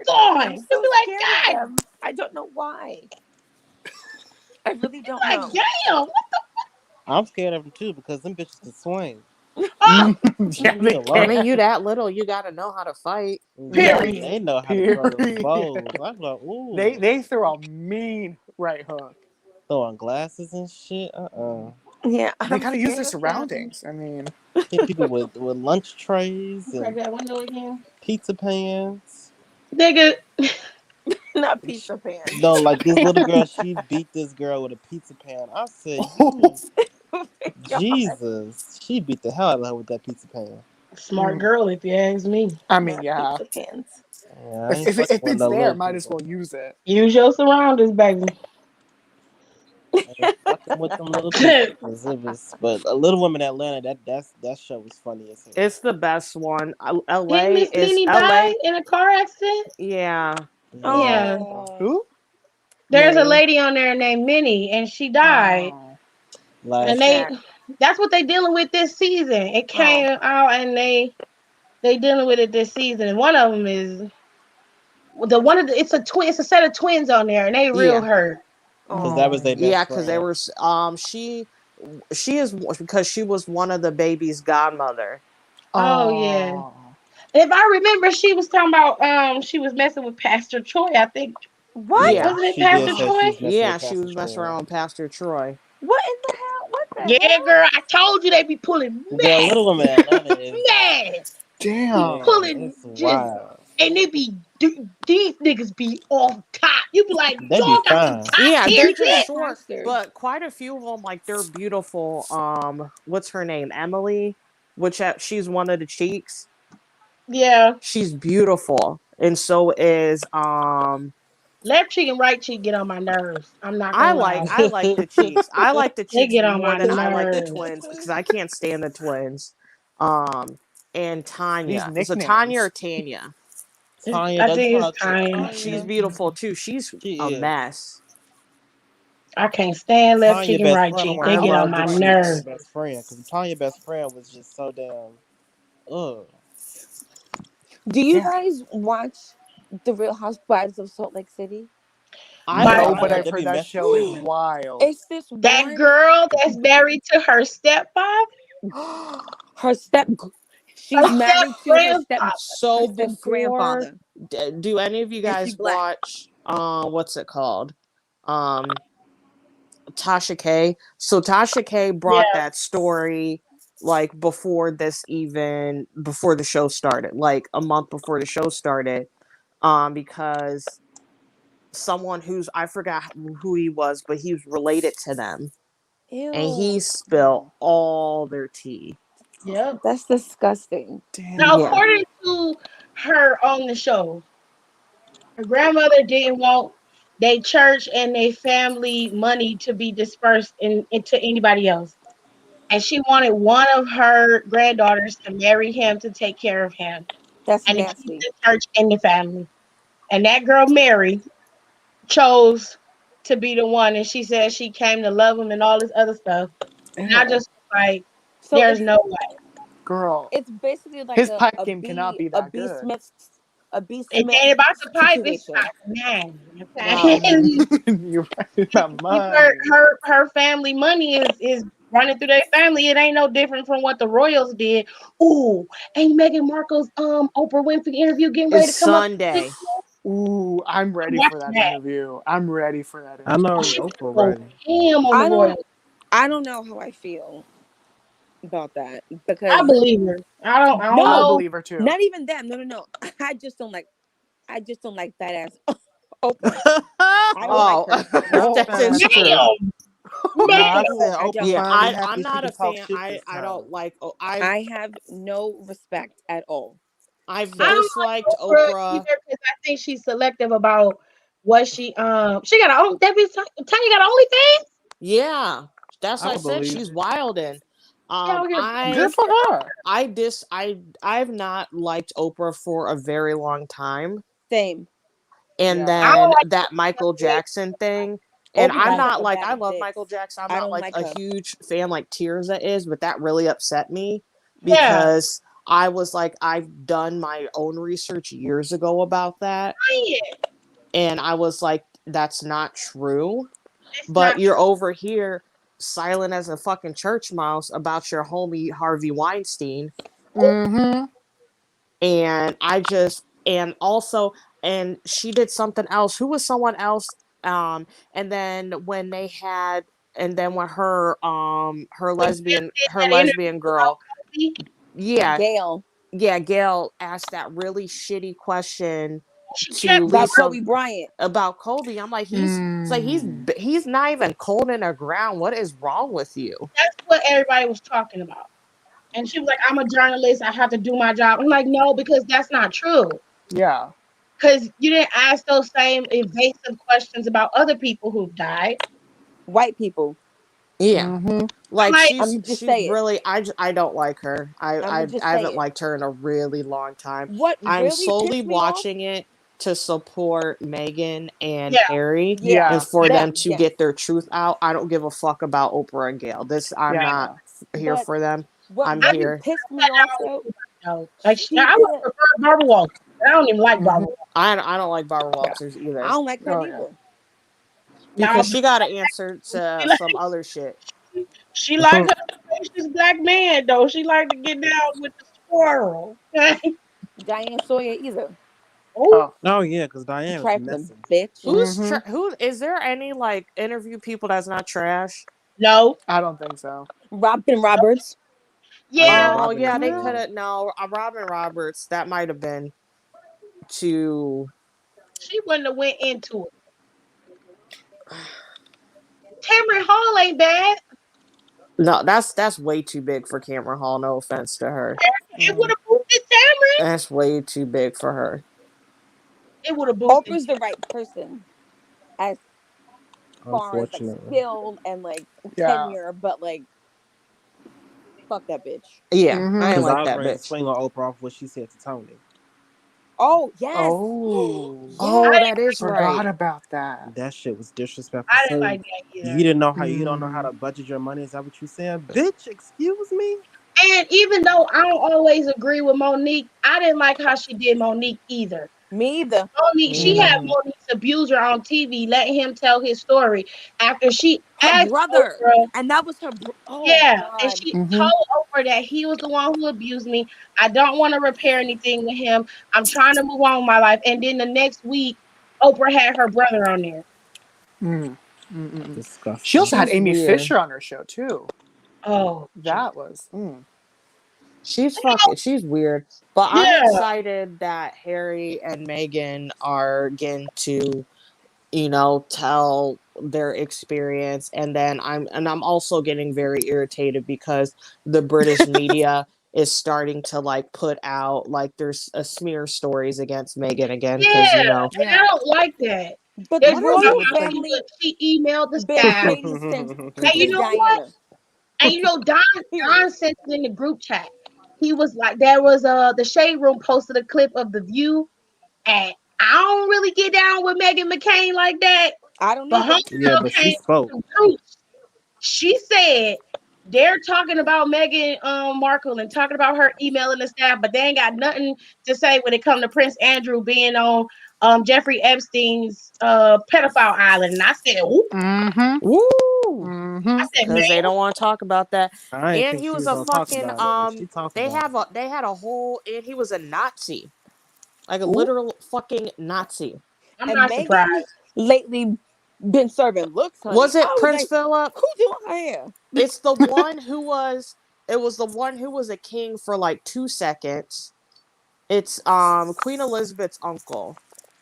gone. I'm You so be like, scared of God, them. I don't know why. I really don't like, know. damn. I'm scared of them too because them bitches can swing. Oh, Yeah, Leave me they I alone. mean, can. you that little, you got to know how to fight. Yeah, Yeah, period. they know how to throw them period. bows. I'm like, They ooh, they threw a mean right hook. throwing glasses and shit. Yeah, They I'm gotta use scared their of them. surroundings. I mean, Hit people with lunch trays Crack and that window again. pizza pans. Nigga, Not Sh- pizza pans. No, like this little girl, she beat this girl with a pizza pan. I said, "You, Oh my God. Jesus!" She beat the hell out of her with that pizza pan. smart girl, if you ask me. I mean, Not yeah. pizza pans. Yeah, I If ain't if, fucking if with it's no there, little might as well people. use it. Use your surroundings, baby. I ain't fucking with them little people because it was. But a Little Women Atlanta, that show was funny as hell. It's the best one. Didn't LA Miss is Nene LA. die in a car accident? Yeah. Yeah, Yeah. Oh, Who? There's a Minnie. lady on there named Minnie, and she died. Oh, And last year. they sad. that's what they dealing with this season. It Oh, came out and they dealing with it this season. And one of them is the one of the it's a twin it's a set of twins on there and they real Yeah. hurt. Because that was oh, their oh, Yeah, best because they friend. were. She is because she was one of the baby's godmother. Oh yeah. oh. If I remember she was talking about she was messing with Pastor Troy, I think. what? Yeah, Wasn't it she did Pastor say Yeah. she Troy? was messing Yeah, with she Pastor was messing Troy. around with Pastor Troy. What in the hell? What the Yeah, hell? girl, I told you they be pulling Girl, mad, Little Women Atlanta is mad. Be Damn. man, pulling it's just wild. and it be these niggas be off top. You be like, They be y'all got some fine. top Yeah, tier they're Who's just that shit. short, pastor? but quite a few of them, like they're beautiful. What's her name? Emily, which she's one of the cheeks. Yeah. She's beautiful, and so is Left cheek and right cheek get on my nerves. I'm not I gonna like lie. I like the cheeks. I like the They cheeks get on more my than I like the nerves. twins because I can't stand the twins. And These Tanya. Is it Tanya or nicknames. Tanya? Tanya, I don't you think it's talk to time. She's Tanya? beautiful too. She's She a is. mess. I can't stand left cheek Tanya and best right friend. I cheek. want They I get Tanya on to love my the come on and be my cheeks. nerves. best friend because Tanya best friend was just so damn. Ugh. Do you Damn. guys watch The Real Housewives of Salt Lake City? I My No, No, I but heard I've they don't. be heard that messy show is too. wild. It's this that one. girl that's married to her stepfather, Her step. her She's step married to grandfather. her So step before, grandfather, do any of you and she guys black. watch? What's it called? Um, Tasha K. So Tasha K brought Yeah, that story like before the show started, like a month before the show started, because someone who's I forgot who he was, but he was related to them, and he Ew, spilled all their tea. yeah. that's disgusting. Now, Yeah, Damn. according to her on the show, her grandmother didn't want their church and their family money to be dispersed into anybody else. And she wanted one of her granddaughters to marry him to take care of him That's and to keep nasty. the church and the family. And that girl, Mary, chose to be the one. And she said she came to love him and all this other stuff. And I Ew. just was like, So there's no way. Girl, it's basically like his pipe game cannot be a that B good. Smith a B It Smith ain't about the pipe, it's situation. about the man. Okay. Wow. You're right about Keep her money. her family money is running through their family. It ain't no different from what the Royals did. Ooh, ain't Meghan Markle's Oprah Winfrey interview getting ready it's to come up? Sunday. Ooh, I'm I'm ready for watching that that. interview. I'm ready for that I Oh, know interview. she Oprah go ready. ham on the I don't Royals. I don't know how I feel about that I because believe her. I don't I no, know. believe her too. not even that. No, no, no. I just don't like fat ass Oprah. I don't like Oh, her. Not Oh, that fat ass is true. Oprah. Damn, No, man. I No, said I Oprah don't. Yeah, finally I'm happy she not a can talk fan. shit this I time. don't like. Oh, I've I have no respect at all. I've I So don't disliked like Oprah Oprah. either because I think she's selective about what she got. Oh, that bitch Tanya got OnlyFans. Yeah, that's I what I would said. believe She's it. wild and She out here good I for her. I've not liked Oprah for a very long time. same. And Yeah. I don't then like that Michael her. Jackson thing. And Oprah I'm can Like, suck not a like bag I of love Michael dicks. Jackson. I'm I not don't like like a her. huge fan like Tears that is, but that really upset me yeah, because I was like, I've done my own research years ago about that, Lying. and I was like, that's not true. It's But not you're true. over here silent as a fucking church mouse about your homie Harvey Weinstein. Mm-hmm. And I just, and also, and she did something else. Who was someone else? And then when they had, and then when When Kim did her that interview lesbian about girl, Kobe, yeah, Gail, yeah, Gail asked that really shitty question she to kept about Lisa Kobe Bryant. about Kobe. I'm like, it's like Mm. he's not even cold in the ground. What is wrong with you? that's what everybody was talking about. And she was like, I'm a journalist. I have to do my job. I'm like, no, because that's not true. Yeah. Because you didn't ask those same invasive questions about other people who've died. White people. Yeah, Mm-hmm. I'm like like, I'm gonna just she's say it. really I don't like her. I'm gonna I just say haven't it. liked her in a really long time. What I'm really slowly pissed me off? watching it to support Meghan and yeah, Harry Yeah, and Yeah. for them them. to Yes, get their truth out. I don't give a fuck about Oprah and Gail. This I'm not Yeah. here but for them. what I'm I really just here. pissed me sat off down with though, anybody, though. Like, she I did would it. prefer Barbara Walters. I don't even like Mm-hmm. Barbara Walters. I don't like Barbara Yeah. Walters I either don't like her Oh yeah. neither. Now, because she got to answer to she some like, other shit. she like her spacious black man, though. She like to get down with the squirrel. Okay? Diane Sawyer either. Oh, Oh. Oh yeah, because Diane was Trifling messing. bitch. Mm-hmm. Who is there any like interview people that's not trash? no. I don't think so. Robin Roberts. Oh yeah, Yeah, Oh Robin is yeah, they could cool. have. No, Robin Roberts. That might have been too. she wouldn't have went into it. Tamron Hall ain't bad. No, that's way too big for Cameron Hall. No offense to her. It would Mm. have boosted Tamron. That's way too big for her. It would have boosted. Oprah's the right person as far as like Unfortunately, skill and like Yeah. tenure, but like fuck that bitch. Yeah, I Mm-hmm. ain't because I like was that ready to bitch. swing on Oprah off what she said to Tony. Oh yes, Oh. I Oh, yes. didn't, that is Forgot right. about that. That shit was disrespectful. I didn't So like that you either. didn't know how you don't know how Mm. to budget your money? Is that what you saying, bitch? Excuse me. And even though I don't always agree with Monique, I didn't like how she did Monique either. Me either. Monique, Me she had either. Mm. Monique's abuser on TV, letting him tell his story after she Her asked brother, Oprah. and that was her. Oh Yeah, and God. she Mm-hmm. told Oprah that he was the one who abused me. I don't want to repair anything with him. I'm trying to move on with my life. And then the next week, Oprah had her brother on there. Mm. Mm-mm. She Disgusting. also had She's Amy weird. Fisher on her show too. Oh, Jesus. That was. Mm. She's weird. But I'm Yeah, excited that Harry and Meghan are getting to tell their experience, and then I'm also getting very irritated because the British media is starting to like put out like there's a smear stories against Meghan again because yeah. And Yeah. I don't like that. But the There's What one is it royal with like? apology, family but she emailed the been staff. shady since And you Princess know what? Diana. And you know, Don Period. sent it in the group chat. He was like, there was the shade room posted a clip of the view, and I don't really get down with Megan McCain like that. I don't But either. Yeah, homegirl but she came with spoke. some truth. She said they're talking about Meghan Markle and talking about her emailing the staff, but they ain't got nothing to say when it comes to Prince Andrew being on Jeffrey Epstein's pedophile island. And I said, "Ooh," Mm-hmm. woo I Mm-hmm. said, because they "Man, don't want to talk about that. I didn't And think he she was was a gonna talk fucking about it, but she talked about it. they had a whole and he was a Nazi, like a Ooh. literal fucking Nazi. I'm And not Megan surprised." lately been serving looks, honey. Was it I was Prince like, Philip? who doing her hair? It's the one who was it was the one who was a king for like 2 seconds. It's Queen Elizabeth's uncle.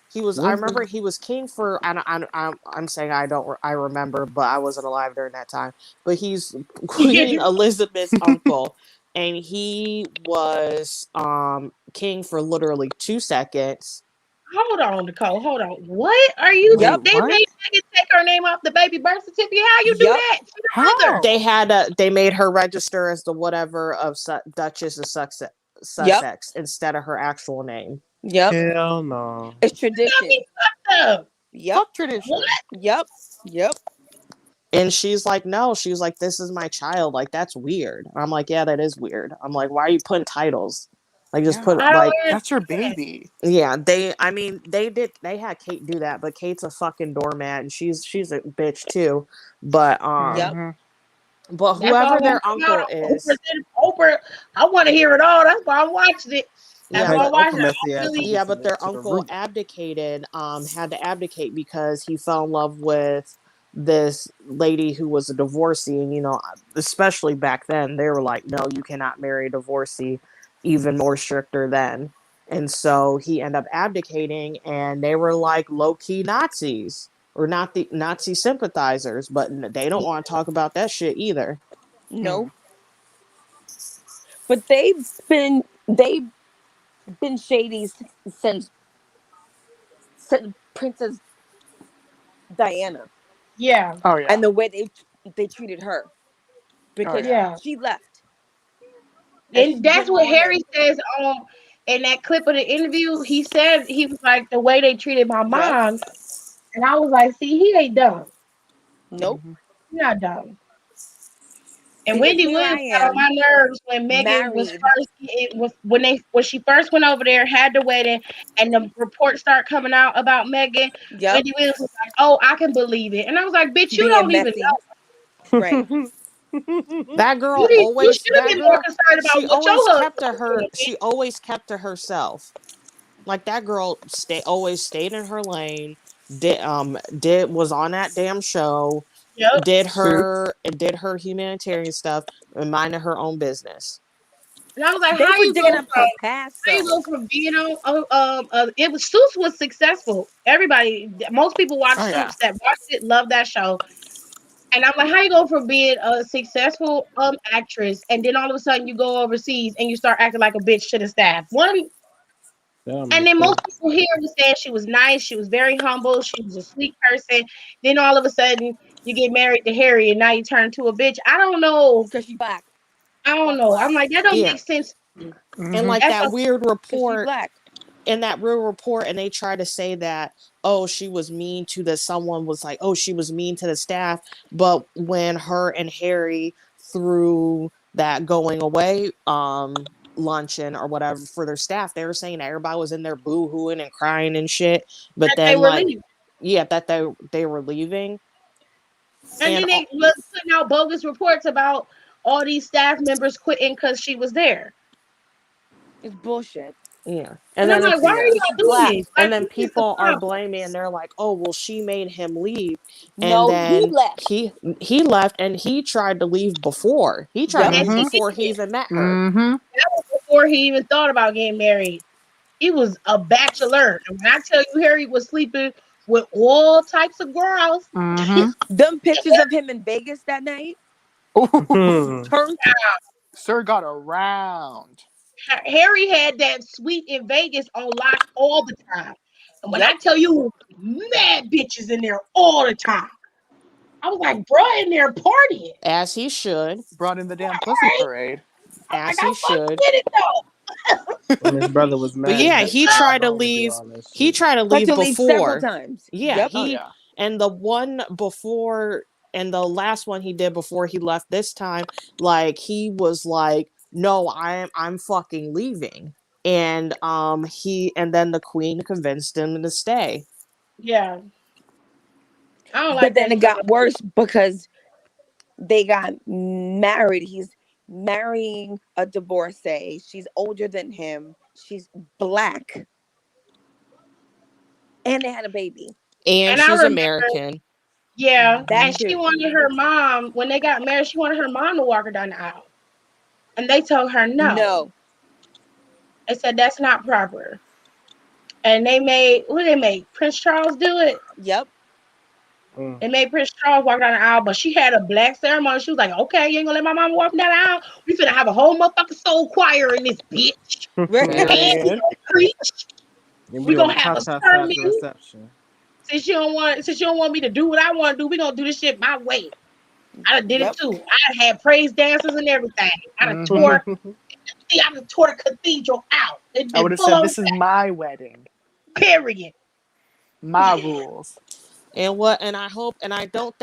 He was. I Was it? remember he was king for. I'm saying I don't. I remember, but I wasn't alive during that time. But he's Queen Elizabeth's uncle, and he was king for literally 2 seconds. Hold on, Nicole. Hold on. What are you? Wait, Yep. They what? made Megan take her name off the baby birth certificate. How you do Yep. that? She the mother. They How? had they made her register as the whatever of Duchess of Yep. Sussex instead of her actual name. Yep. Hell no. It's Got tradition. me fucked up. Yep. Fuck tradition. What? Yep. Yep. And she's like, no, she was like, this is my child. Like, that's weird. I'm like, yeah, that is weird. I'm like, why are you putting titles? Like just Yeah, put I don't like that's her understand. baby. yeah, they I mean they had Kate do that, but Kate's a fucking doormat and she's a bitch too. But Yep. Mm-hmm. That's why whoever when it their come out, uncle Oprah is, did Oprah. I want to hear it all. That's why I watched it. That's yeah, why I Baby but watched Oprah it. I messy ass gonna really, be yeah, but submitted their to the uncle roof. abdicated, had to abdicate because he fell in love with this lady who was a divorcee. And, especially back then, they were like, no, you cannot marry a divorcee, even more stricter then. And so he ended up abdicating, and they were like low key Nazis or not the Nazi sympathizers, but they don't want to talk about that shit either. No. But they've been shady since Princess Diana, yeah, Oh yeah. and the way they treated her, Oh because yeah. yeah. she left and And she that's didn't what want Harry to. says in that clip of the interview. He said he was like the way they treated my Yep. mom, and I was like, see, he ain't dumb. Nope. Mm-hmm. He's not dumb. And Because Wendy here I Williams got on am, my nerves when Megan was married. first. It was when she first went over there, had the wedding, and the reports start coming out about Megan. Yep. Wendy Williams was like, "Oh, I can believe it," and I was like, "Bitch, you Being don't even messy. know. Right. You should have That been more girl, concerned about what your husband was doing, bitch." she always kept to herself. Like that girl always stayed in her lane, did was on that damn show, Yep. did her humanitarian stuff, and minded her own business. And I was like, They "How were you digging go up from her past how you though. go from being on it was Suits was successful. Everybody, most people watch Oh yeah. Suits that watched it, love that show." And I'm like, how you go from being a successful actress and then all of a sudden you go overseas and you start acting like a bitch to the staff? One, That don't and make then most sense. people here were saying she was nice, she was very humble, she was a sweet person. Then all of a sudden you get married to Harry and now you turn to a bitch. I don't know. Because she's black. I don't That's know. why. I'm like, that don't Yeah, make sense to me. and Mm-hmm. like That's that a weird Because she's report black. in that real report, and they try to say that, oh, she was mean to the someone was like, oh, she was mean to the staff. But when her and Harry threw that going away luncheon or whatever for their staff, they were saying that everybody was in there boo-hooing and crying and shit. But that they then were like, leaving. yeah, that they were leaving. And And then they was putting out bogus reports about all these staff members quitting because she was there. It's bullshit. yeah, And I'm like, why are Yeah. Because y'all she's doing black. this? and Like, then what is the people are problem? blaming, and they're like, oh well, she made him leave. And No, he then left. he left, and he tried to leave before Yep. Yes, he before he did. even met her. Mm-hmm. That was before he even thought about getting married. He was a bachelor. And when I tell you Harry was sleeping with all types of girls, Mm-hmm. Them pictures of him in Vegas that night, Hmm. turned. Sir got around. Harry had that suite in Vegas on lock all the time. And when I Yep. tell you mad bitches in there all the time, I was like, bro, in there partying. As he should, Brought in the damn All pussy right. parade. I'm like, as I he fucking should. with it though. When his brother was But mad, he yeah, had to he come Love back tried to home and do leave. all that He shit. tried to Had leave to leave several before. times. Yeah, Yep. Oh he yeah. and the one before and the last one he did before he left this time, like he was like, "No, I'm fucking leaving." And and then the queen convinced him to stay. yeah. I don't But like then that it stuff. got worse because they got married. He's marrying a divorcee. She's older than him. She's black. And they had a baby. And And I she's remember, American. yeah, That and Mm-hmm. she too. wanted her mom, when they got married, she wanted her mom to walk her down the aisle. And they told her no. No. They said that's not proper. And they made, who they made? Prince Charles do it. Yep. Mm. They made Prince Charles walk down the aisle, but she had a black ceremony. She was like, okay, you ain't gonna let my mama walk down the aisle? We finna have a whole motherfucking soul choir in this bitch. And we Period. gonna preach. And we We on the gonna have a top side of sermon. the reception. Since you don't want me to do what I want to do, we gonna do this shit my way. I done did it Yep. too. I had praise dancers and everything. I done Mm-hmm. tore, see, I done tore the cathedral out. It's I would been have full said, on "This is my wedding, period. my rules." And I hope, and I don't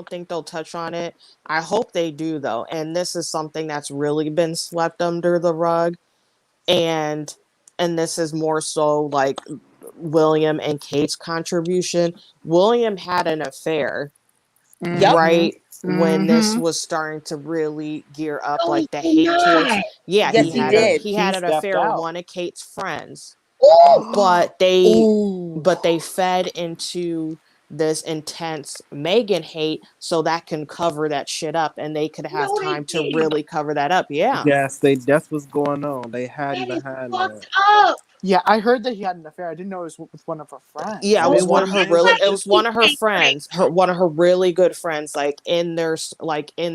think they'll touch on it. I hope they do though. And this is something that's really been swept under the rug. and this is more so like William and Kate's contribution. William had an affair Yep. Mm-hmm. right when this Mm-hmm. was starting to really gear up, No, he like the did hate towards. not. Yeah, Yes, he did. he He had an stepped affair with out. one of Kate's friends, Ooh, but they Ooh. fed into this intense Megan hate so that can cover that shit up, and they could have no, they time to didn't. really cover that up. Yeah, Yes, that's what's going on. They hiding That is behind that. fucked up. Yeah, I heard that he had an affair. I didn't know it was with one of her yeah, friends. it And it was one Oh, of wasn't her it that's really, why was it he was just one keeps of her getting friends, pregnant. one of her really good friends, like in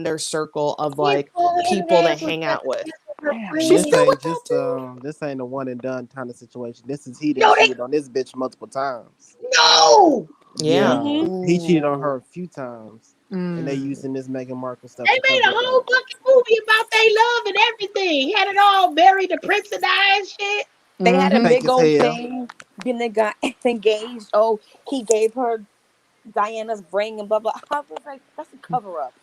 their circle of He like pulled people her to ass with hang that out with. with her Damn, she's this still friend. with ain't that just dude? this ain't a one and done kind of situation. This is he done No, they cheated on this bitch multiple times. no. Yeah, Yeah, Mm-hmm. he cheated on her Ooh. a few times, and they Mm. using this Meghan Markle stuff They to made a cover it whole up. fucking movie about their love and everything. Had it all buried, the prince and I and shit. They had a Mm-hmm. Fake big as old hell. thing. Then they got engaged. Oh, he gave her Diana's ring and blah blah. I was like, that's a cover up.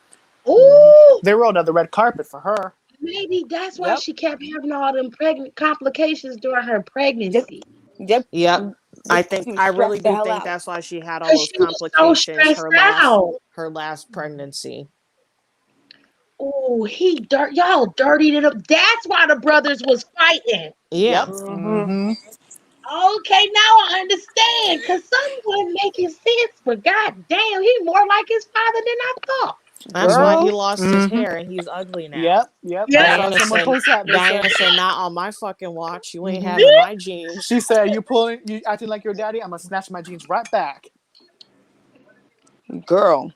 Mm-hmm. Ooh, They rolled out the red carpet for her. maybe that's why Yep. she kept having all them pregnant complications during her Yep. pregnancy. Yep. yep. She was I really stressed the do hell think out. that's why she had all Cause those she was so complications stressed out. her last pregnancy. Oh, he y'all dirtied it up. That's why the brothers was fighting. Yeah, Yep. Mm-hmm. Mm-hmm. Okay, now I understand. Cause something wasn't making sense. But god damn, he more like his father than I thought. that's why he Girl. lost his Mm-hmm. hair and he's ugly now. Yep, yep. I Yeah. saw someone post that. They said, Diana said, not on my fucking watch. You ain't mm-hmm. having my jeans. She said, you acting like your daddy, I'm gonna snatch my jeans right back. Girl.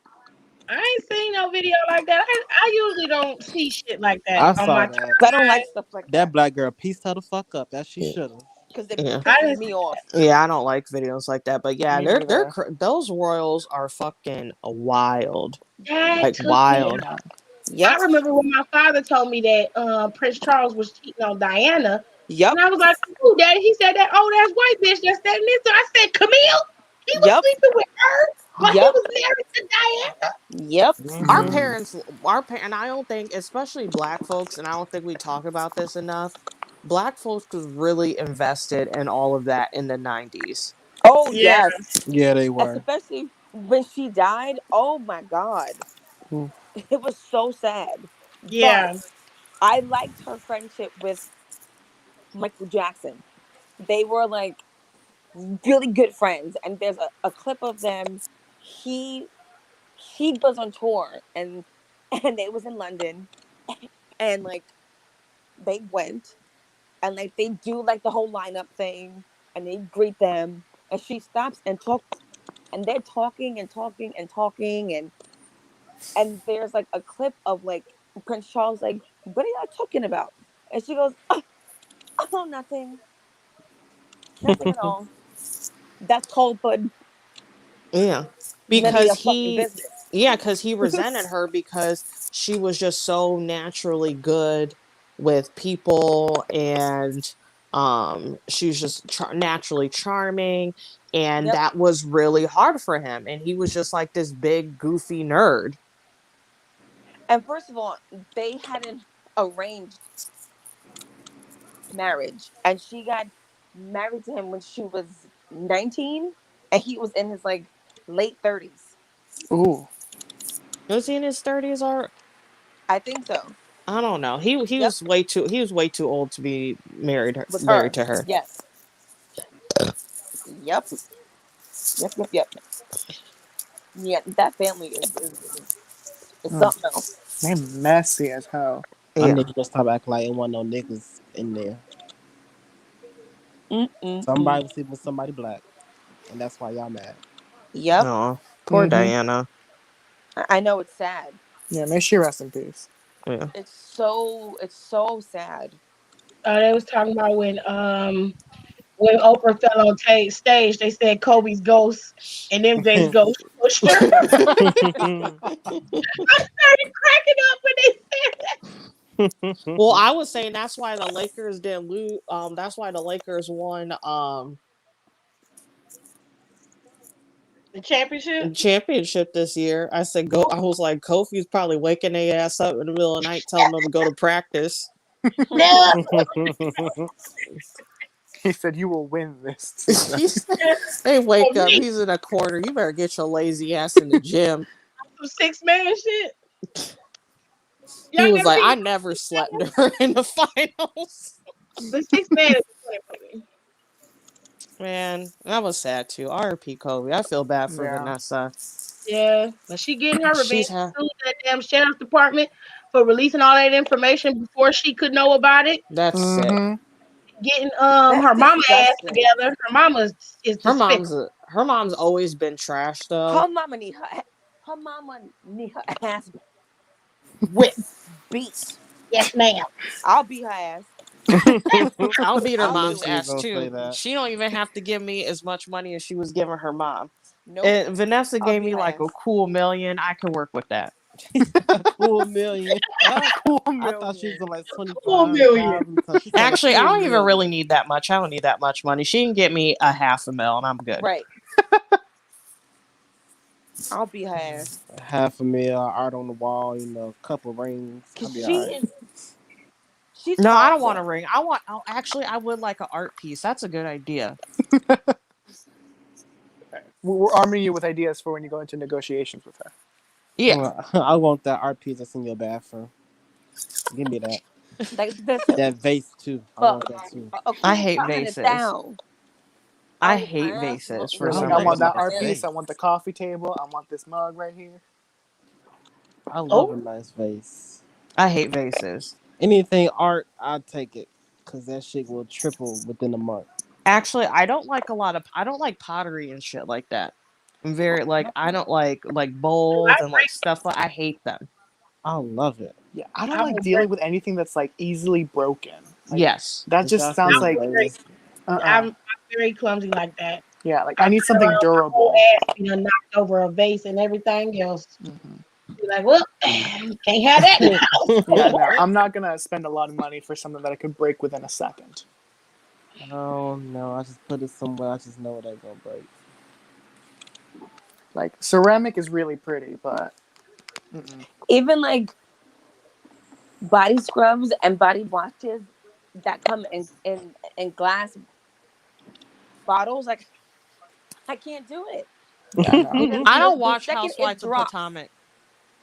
I ain't seen no video like that. I usually don't see shit like that I on saw my that. I don't timeline. like stuff like That that black girl pieced her the fuck up. That she should have. because it Yeah. I pisses didn't me see off. Yeah, I don't like videos like that. But yeah, Me neither. those royals are fucking wild. that Like took me. wild. Yeah. I Yep. remember when my father told me that Prince Charles was cheating on Diana, and Yep. I was like, "Who, Daddy?" He said that. Oh, that's white bitch that's standing there. So I said, "Camille." He was Yep. sleeping with her while he Yep. was married to Diana. Yep. Our Mm-hmm. Mm. parents, and I don't think, especially black folks, and I don't think we talk about this enough. Black folks was really invested in all of that in the 90s. Oh Yeah, yes. Yeah, they were. Especially when she died. Oh my god. Mm. It was so sad. But yeah, I liked her friendship with Michael Jackson. They were like really good friends. And there's a clip of them. He he was on tour and they was in London and like they went and like they do like the whole lineup thing and they greet them and she stops and talks and they're talking and talking and talking and there's like a clip of like Prince Charles like, what are y'all talking about? And she goes, oh, oh nothing, nothing at all. That's cold blood. Yeah. None of Because your fucking business. he resented her because she was just so naturally good with people, and she was just naturally charming, and Yep. that was really hard for him, and he was just like this big goofy nerd. And first of all, they had an arranged marriage and she got married to him when she was 19 and he was in his like late 30s. Ooh. Was he in his 30s, or I think so. I don't know. Yep. He was way too old to be With married her. to her. Yes. Yep. Yep. Yep. Yep. Yeah, that family is Mm. something else. They messy as hell. I Yeah. need to stop acting like it wasn't no niggas in there. Mm-mm-mm. Somebody was sleeping with somebody black, and that's why y'all mad. Yep. No. Poor Mm-hmm. Diana. I know it's sad. Yeah, may she rest in peace. Yeah. It's so sad. they was talking about when Oprah fell on stage. They said Kobe's ghost, and MJ's ghost pushed her. I started cracking up when they said that. Well, I was saying that's why the Lakers didn't lose. That's why the Lakers won The championship. championship this year. I said go. I was like, Kofi's probably waking their ass up in the middle of the night, telling them to go to practice. No. He said, "You will win this tonight." They For wake up, me, he's in a corner. You better get your lazy ass in the gym. some 6 man shit. He Y'all was never like, seen I never slept during the finals. the 6 man is a funny movie. Man, that was sad too. R.P. Kobe. I feel bad for Yeah. Vanessa. Yeah, but she getting her revenge. She's had Sued that damn sheriff's department for releasing all that information before she could know about it. that's sick. Mm-hmm. Getting That's her mama ass disgusting. together. Her mama is despicable. Her mom's always been trash though. Her mama need her mama need her ass whipped, beat. Yes, ma'am. I'll beat her ass. I'll beat her I'll knew do mom's she it. was ass gonna say too. that. She don't even have to give me as much money as she was giving her mom. Nope. And Vanessa I'll gave beat me her like a ass. cool million. I could work with that. A cool million. Cool I thought she was million. doing like Cool million. 25,000. So she said a Actually, I cool don't even really million. need that much. I don't need that much money. She can get me a half a mil and I'm good. Right. I'll beat her ass. Half a mil, art on the wall, a couple rings. I'll Cause be all right. she's No, I don't want a awful. ring. Oh, actually, I would like an art piece. That's a good idea. We're arming you with ideas for when you go into negotiations with her. Yeah. I want that art piece that's in your bathroom. Give me that. Like listen, That vase too. I for want that too. a I cool hate $500 vases. I'll I whoop her hate ass. vases for You're I like, some I love want a that nice reason. art piece. vase. I want the coffee table. I want this mug right here. I love a Oh, nice vase. I hate vases. Anything art, I'll take it. Cause that shit will triple within a month. Actually, I don't like pottery and shit like that. I'm very like I don't like bowls I and like stuff like I hate them. I love it. Yeah, I don't I like will break. dealing with anything that's like easily broken. Like Yes. that It's just y'all see sounds I'm the like very, vase. I'm very clumsy like that. yeah, like I I need run something around with my whole durable. ass being knocked over a vase and everything else. Hmm. Be like, well, can't have that in the Yeah, house. no, I'm not gonna spend a lot of money for something that I could break within a second. Oh no, I just put it somewhere. I just know it ain't gonna break. Like ceramic is really pretty, but mm-mm. Even like body scrubs and body washes that come in glass bottles, like I can't do it. Yeah, no. The I the, don't the watch second it Housewives of drops Potomac.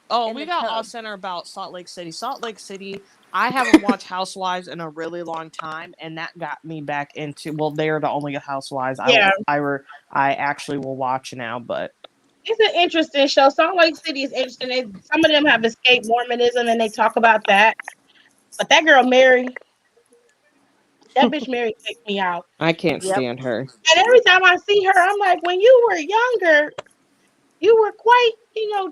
Oh, in we the got off tub, center about Salt Lake City. Salt Lake City, I haven't watched Housewives in a really long time, and that got me back into. Well, they're the only Housewives Yeah, I actually will watch now. But it's an interesting show. Salt Lake City is interesting. Some of them have escaped Mormonism and they talk about that. But that girl Mary, that bitch Mary takes me out. I can't yep, stand her. And every time I see her, I'm like, when you were younger, you were quite,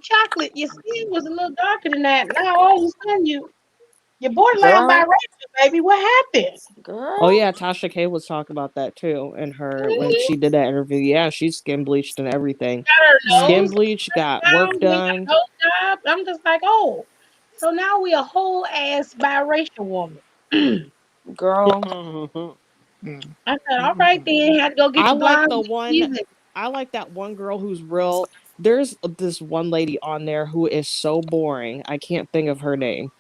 chocolate. Your skin was a little darker than that. Now all of a sudden you're borderline girl, biracial, baby. What happened? Oh girl, yeah, Tasha K was talking about that too, and her when Mhm. she did that interview. Yeah, she's skin bleached and everything. Got her Skin nose Mm-hmm. bleach, got down, work we ain't got done. a nose job. I'm just like, oh, so now we a whole ass biracial woman. I girl. said, all right Mm-hmm. then, had to go get I your like blonde the one. wig. I like that one girl who's real. There's this one lady on there who is so boring. I can't think of her name,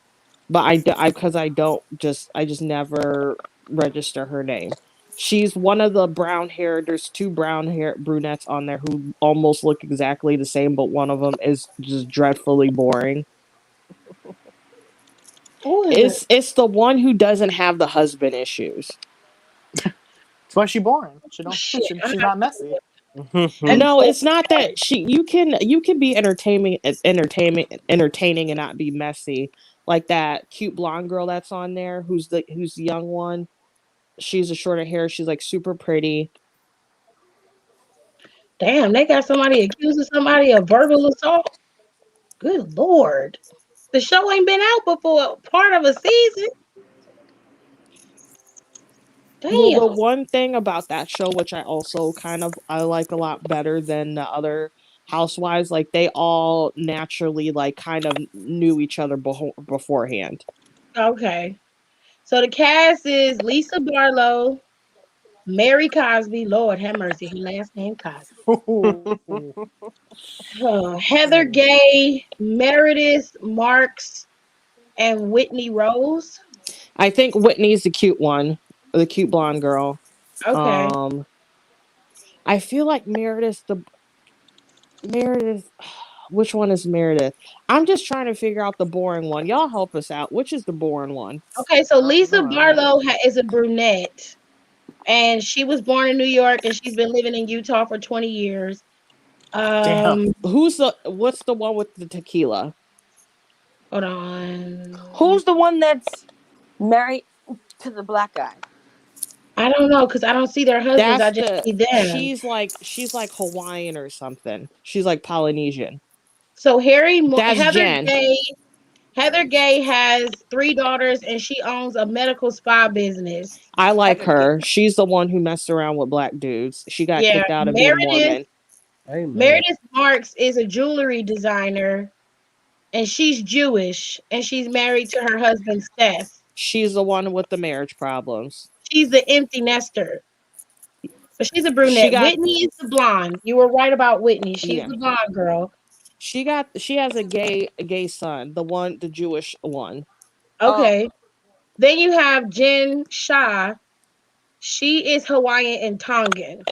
but I because I just never register her name. She's one of the brown hair. There's two brown hair brunettes on there who almost look exactly the same, but one of them is just dreadfully boring. Who is it? It's the one who doesn't have the husband issues. That's why she's boring. She Oh, don't. shit. I She's have not messy. that No, girl. it's not that you can be entertaining and not be messy. Like that cute blonde girl that's on there who's the young one. She's a shorter hair, she's like super pretty. Damn, they got somebody accusing somebody of verbal assault. Good lord. The show ain't been out before part of a season. Well, the Damn. one thing about that show, which I also I like a lot better than the other housewives, like they all naturally like kind of knew each other beforehand. Okay. So the cast is Lisa Barlow, Mary Cosby, Lord have mercy, her last name Cosby. Ooh. Heather Gay, Meredith Marks, and Whitney Rose. I think Whitney's the cute one, the cute blonde girl. Okay. Um, I feel like Meredith. Which one is Meredith? I'm just trying to figure out the boring one. Y'all help us out. Which is the boring one? Okay, so I don't Lisa know. I don't know. Barlow is a brunette, and she was born in New York, and she's been living in Utah for 20 years. Damn. What's the one with the tequila? Hold on. Who's the one that's married to the black guy? I don't know because I don't see their husbands. I That's just the see them. she's like Hawaiian or something. She's like Polynesian. So That's Heather Jen. Gay, Heather Gay has 3 daughters, and she owns a medical spa business. I like Heather Gay. her. She's the one who messed around with black dudes. She got Yeah, kicked out of being Mormon. Amen. Meredith Marks is a jewelry designer, and she's Jewish, and she's married to her husband Seth. She's the one with the marriage problems. She's the empty nester, but she's a She brunette. got Whitney is the blonde. You were right about Whitney. She's yeah. the blonde girl. She has a gay son, the Jewish one. Oh, Okay. Then you have Jen Shah. She is Hawaiian and Tongan.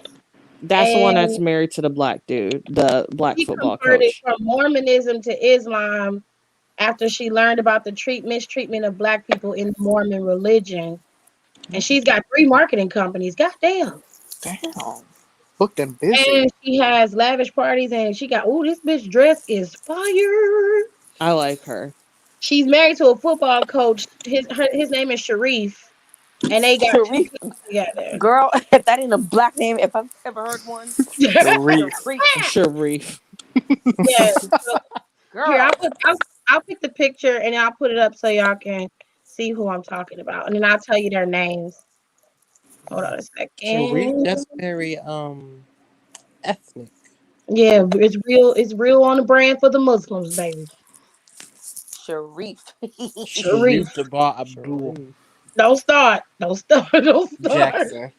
That's the one that's And married to the black dude, the black she football converted coach. from Mormonism to Islam after she learned about the mistreatment of black people in the Mormon religion. And she's got 3 marketing companies. Goddamn. Damn. Booked and busy. And she has lavish parties, and she got, oh, this bitch dress is fire. I like her. She's married to a football coach. His name is Sharif, and they got 2 Sharif. kids together. Girl, if that ain't a black name, if I've ever heard one, Sharif. Sharif. Sharif. Yeah. So here, Girl. I'll pick the picture and I'll put it up so y'all can see who I'm talking about, and then I'll tell you their names. Hold on a Sharif, second. that's very ethnic. Yeah, it's real. It's real on the brand for the Muslims, baby. Sharif. Sharif. Sharif Jabbar Abdul Sharif. Don't start. Don't start. Don't start. Jackson.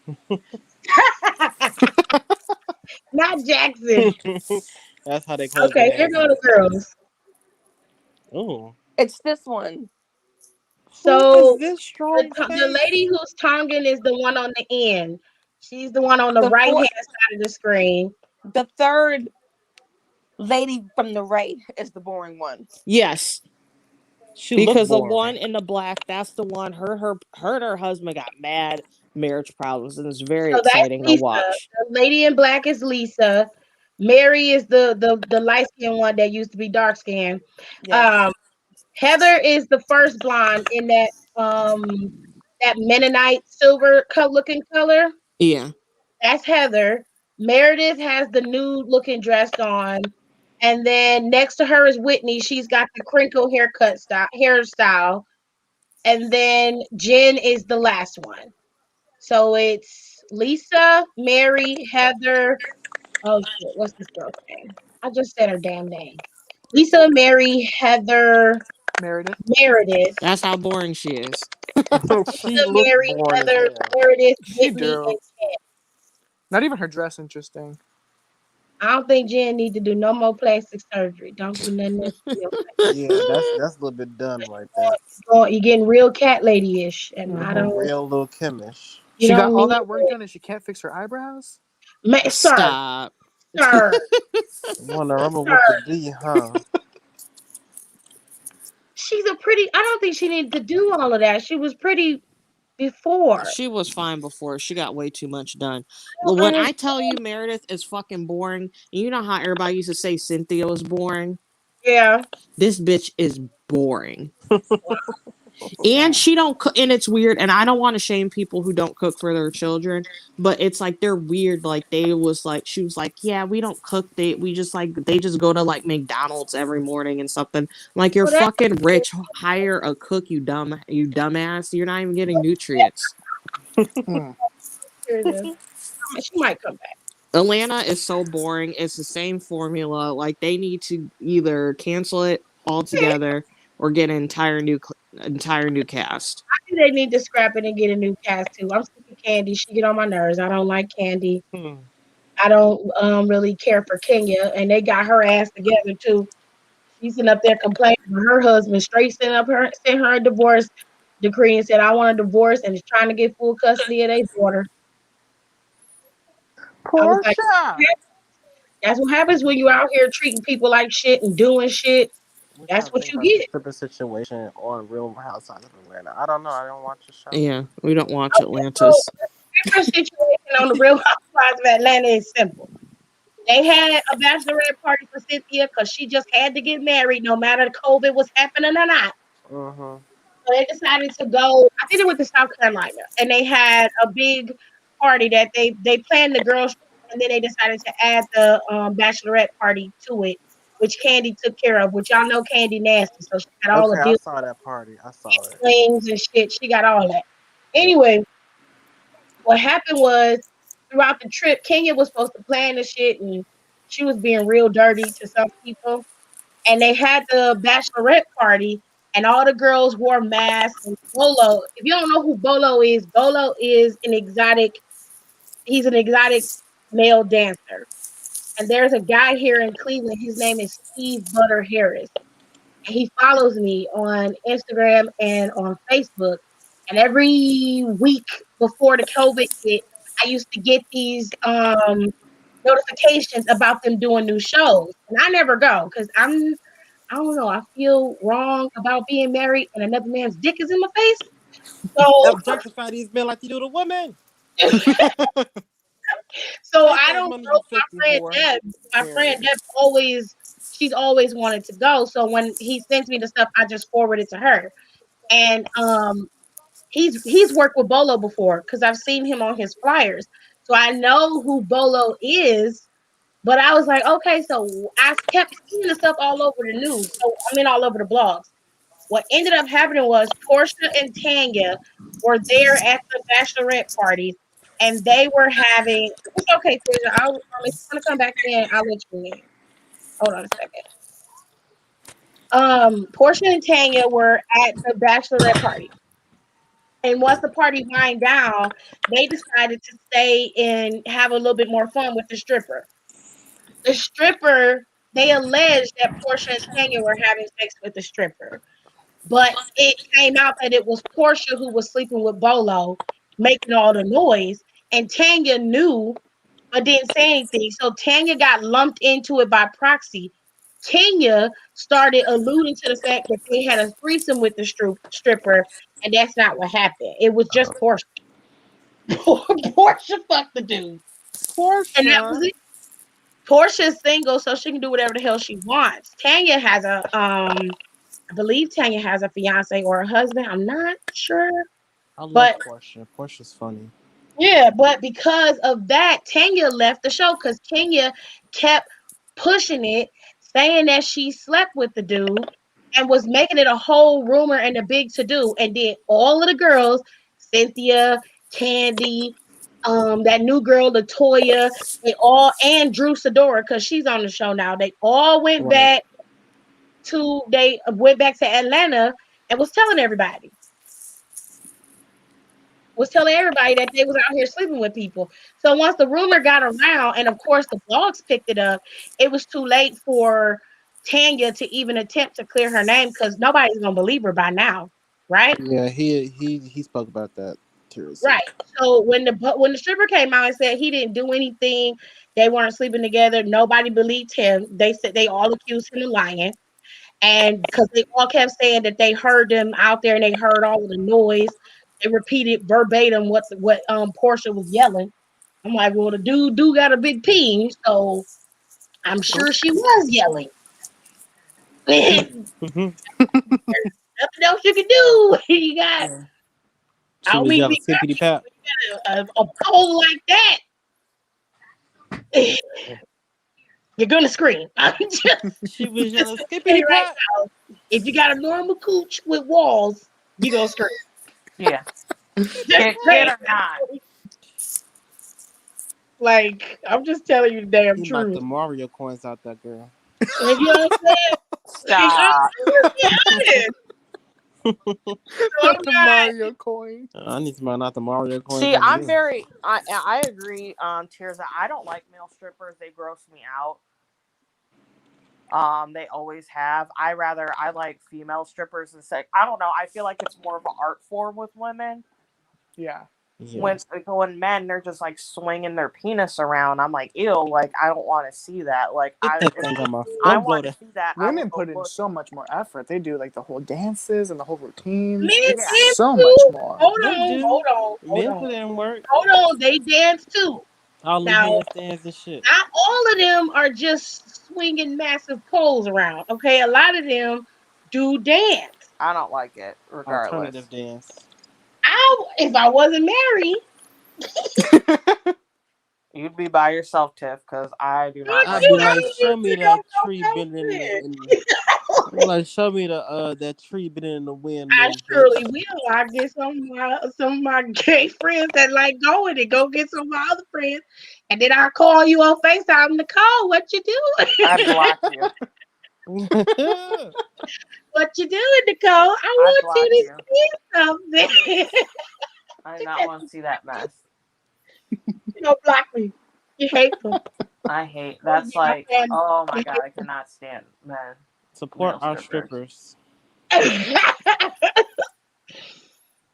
Not Jackson. That's how they close their Okay, here names go the out. girls. Oh, It's this one. who is So this strong the face? lady who's Tongan is the one on the end. She's the one on the The right hand fourth, side of the screen. the third lady from the right is the boring one. Yes, She look because the one boring. in the black, that's the one. Her and her husband got mad marriage problems, and it's very So that's exciting to Lisa. watch. The lady in black is Lisa. Mary is the light skinned one that used to be dark skinned. Yes. Um, Heather is the first blonde in that Mennonite silver looking color. Yeah, That's Heather. Meredith has the nude looking dress on. And then next to her is Whitney. She's got the crinkle hairstyle. And then Jen is the last one. So it's Lisa, Mary, Heather. Oh shit, what's this girl's name? I just said her damn name. Lisa, Mary, Heather, Meredith. Meredith. that's how boring she is. She Lisa, looked Mary, boring as Heather, hell. Meredith, She Whitney, do. and Jen. Not even her dress interesting. I don't think Jen need to do no more plastic surgery. Don't do nothing else to your Yeah, that's a little bit done right there. you're getting real cat lady-ish, and I Hmm. don't. Real little Kimish. You She got don't all need that work it, done and she can't fix her eyebrows? sir, Stop. sir, Want to rumble with the sir. D, huh? She's a pretty. I don't think she needed to do all of that. She was pretty before. She was fine before. She got way too much done. I don't When I understand. tell you Meredith is fucking boring, you know how everybody used to say Cynthia was boring? Yeah. This bitch is boring. Wow. And she don't cook, and it's weird, and I don't want to shame people who don't cook for their children, but it's like they're weird. Like she was like, yeah, we don't cook. We just like they just go to like McDonald's every morning and something. Like you're Well, that's fucking rich. Hire a cook, you dumbass. You're not even getting nutrients. Hmm. serious. She might come back. Atlanta is so boring. It's the same formula. Like they need to either cancel it altogether or get an entire new cast. I think they need to scrap it and get a new cast too. I'm sick of Candy. She get on my nerves. I don't like Candy. Hmm. I don't really care for Kenya, and they got her ass together too. She's sitting up there complaining about her husband straight sent her a divorce. decree and said, I want a divorce and is trying to get full custody of their daughter. I was like, Portia. that's what happens when you out here treating people like shit and doing shit. What That's y'all what think you about the get. stripper situation on Real Housewives of Atlanta? I don't know. I don't watch the show. Yeah, we don't watch Okay, so Atlantis. the different situation on the Real Housewives of Atlanta is simple. They had a bachelorette party for Cynthia because she just had to get married no matter COVID was happening or not. Mm-hmm. So they decided to go. I think they went to South Carolina, and they had a big party that they planned the girls, trip, and then they decided to add the bachelorette party to it, which Candy took care of. Which y'all know Candy nasty, so she got all the Okay, I bills, saw that party. I saw it. slings, and shit. She got all that. Yeah. Anyway, what happened was throughout the trip, Kenya was supposed to plan the shit, and she was being real dirty to some people. And they had the bachelorette party, and all the girls wore masks. And Bolo, if you don't know who Bolo is an exotic. He's an exotic male dancer. And there's a guy here in Cleveland. His name is Steve Butter Harris. And he follows me on Instagram and on Facebook. And every week before the COVID hit, I used to get these notifications about them doing new shows. And I never go because I don't know. I feel wrong about being married and another man's dick is in my face. So, Objectify these men like you do the women. so Take I that don't money, know. you filthy whore. My friend Period. Deb always, she's always wanted to go. So when he sends me the stuff, I just forward it to her. And he's worked with Bolo before because I've seen him on his flyers. So I know who Bolo is. But I was like, okay, so I kept seeing the stuff all over the news. So I mean, all over the blogs. What ended up happening was Portia and Tanya were there at the bachelorette party, and they were having. It's okay, Tasia. If you want to come back in, I'll let you in. Hold on a second. Portia and Tanya were at the bachelorette party, and once the party wind down, they decided to stay and have a little bit more fun with the stripper. The stripper, they alleged that Portia and Tanya were having sex with the stripper. But it came out that it was Portia who was sleeping with Bolo, making all the noise, and Tanya knew but didn't say anything. So Tanya got lumped into it by proxy. Kenya started alluding to the fact that they had a threesome with the stripper, and that's not what happened. It was just Portia. Portia fucked the dude, and that was Portia. it. Portia's single, so she can do whatever the hell she wants. Tanya has a I believe Tanya has a fiance or a husband. I'm not sure. I love But Portia. Portia's funny. yeah, but because of that, Tanya left the show because Kenya kept pushing it, saying that she slept with the dude and was making it a whole rumor and a big to do. And then all of the girls, Cynthia, Candy, that new girl, Latoya, they all and Drew Sidora, because she's on the show now, they all Right. went back to Atlanta and was telling everybody that they was out here sleeping with people. So once the rumor got around, and of course the blogs picked it up, it was too late for Tanya to even attempt to clear her name because nobody's gonna believe her by now, right? Yeah, he spoke about that seriously. Right. So when the stripper came out and said he didn't do anything, they weren't sleeping together. Nobody believed him. They said they all accused him of lying. And because they all kept saying that they heard them out there and they heard all of the noise, they repeated verbatim what Portia was yelling. I'm like, well, the dude got a big peen, so I'm sure she was yelling. There's Mhm. nothing else you can do. You got, I She don't was mean to yelling be skippity graphic, pap. but you got a pole like that, you're gonna scream. I'm just She was just yelling say skippity it right pap. now. If you got a normal cooch with walls, you gonna scream. Yeah. Just Kid saying. or not. Like, I'm just telling you the damn He knocked truth. the Mario coins out that girl. And you know what I'm saying? I'm Stop. just being honest. So I'm The not. Mario coin. I need to knock the Mario coins See, out of I'm me. very. I agree, Tears. I don't like male strippers. They gross me out. They always have. I like female strippers and say I don't know. I feel like it's more of an art form with women. Yeah. When Yes. when men they're just like swinging their penis around, I'm like, ew, like I don't want to see that. Like Get that thing on my. if I Don't blow want to that. see that, I will Women go put in look. so much more effort. They do like the whole dances and the whole routines. Men It's Yeah, dance so much too. more. Hold They on, hold do. on, hold Men on, put in work. hold on. They dance too. All them Now, handstands and shit. not all of them are just swinging massive poles around. Okay, a lot of them do dance. I don't like it Alternative regardless. dance. If I wasn't married, You'd be by yourself, Tiff, because I do not not I'd like you. be I that. like, don't show even me think that tree I'm bending in the. going In, to I'd be like, show me the that tree bending in the wind I move, surely bitch. will. I get some of my gay friends that like going and go get some of my other friends, and then I call you on Facetime. Nicole, what you doing? I'd block you. What you doing, Nicole? I I'd want block you to you. see something. I do not want to see that mess. You don't block me. You hateful. I hate. I want to That's be my like, friend. oh my You god, I cannot stand men, Support male our strippers. strippers. hateful.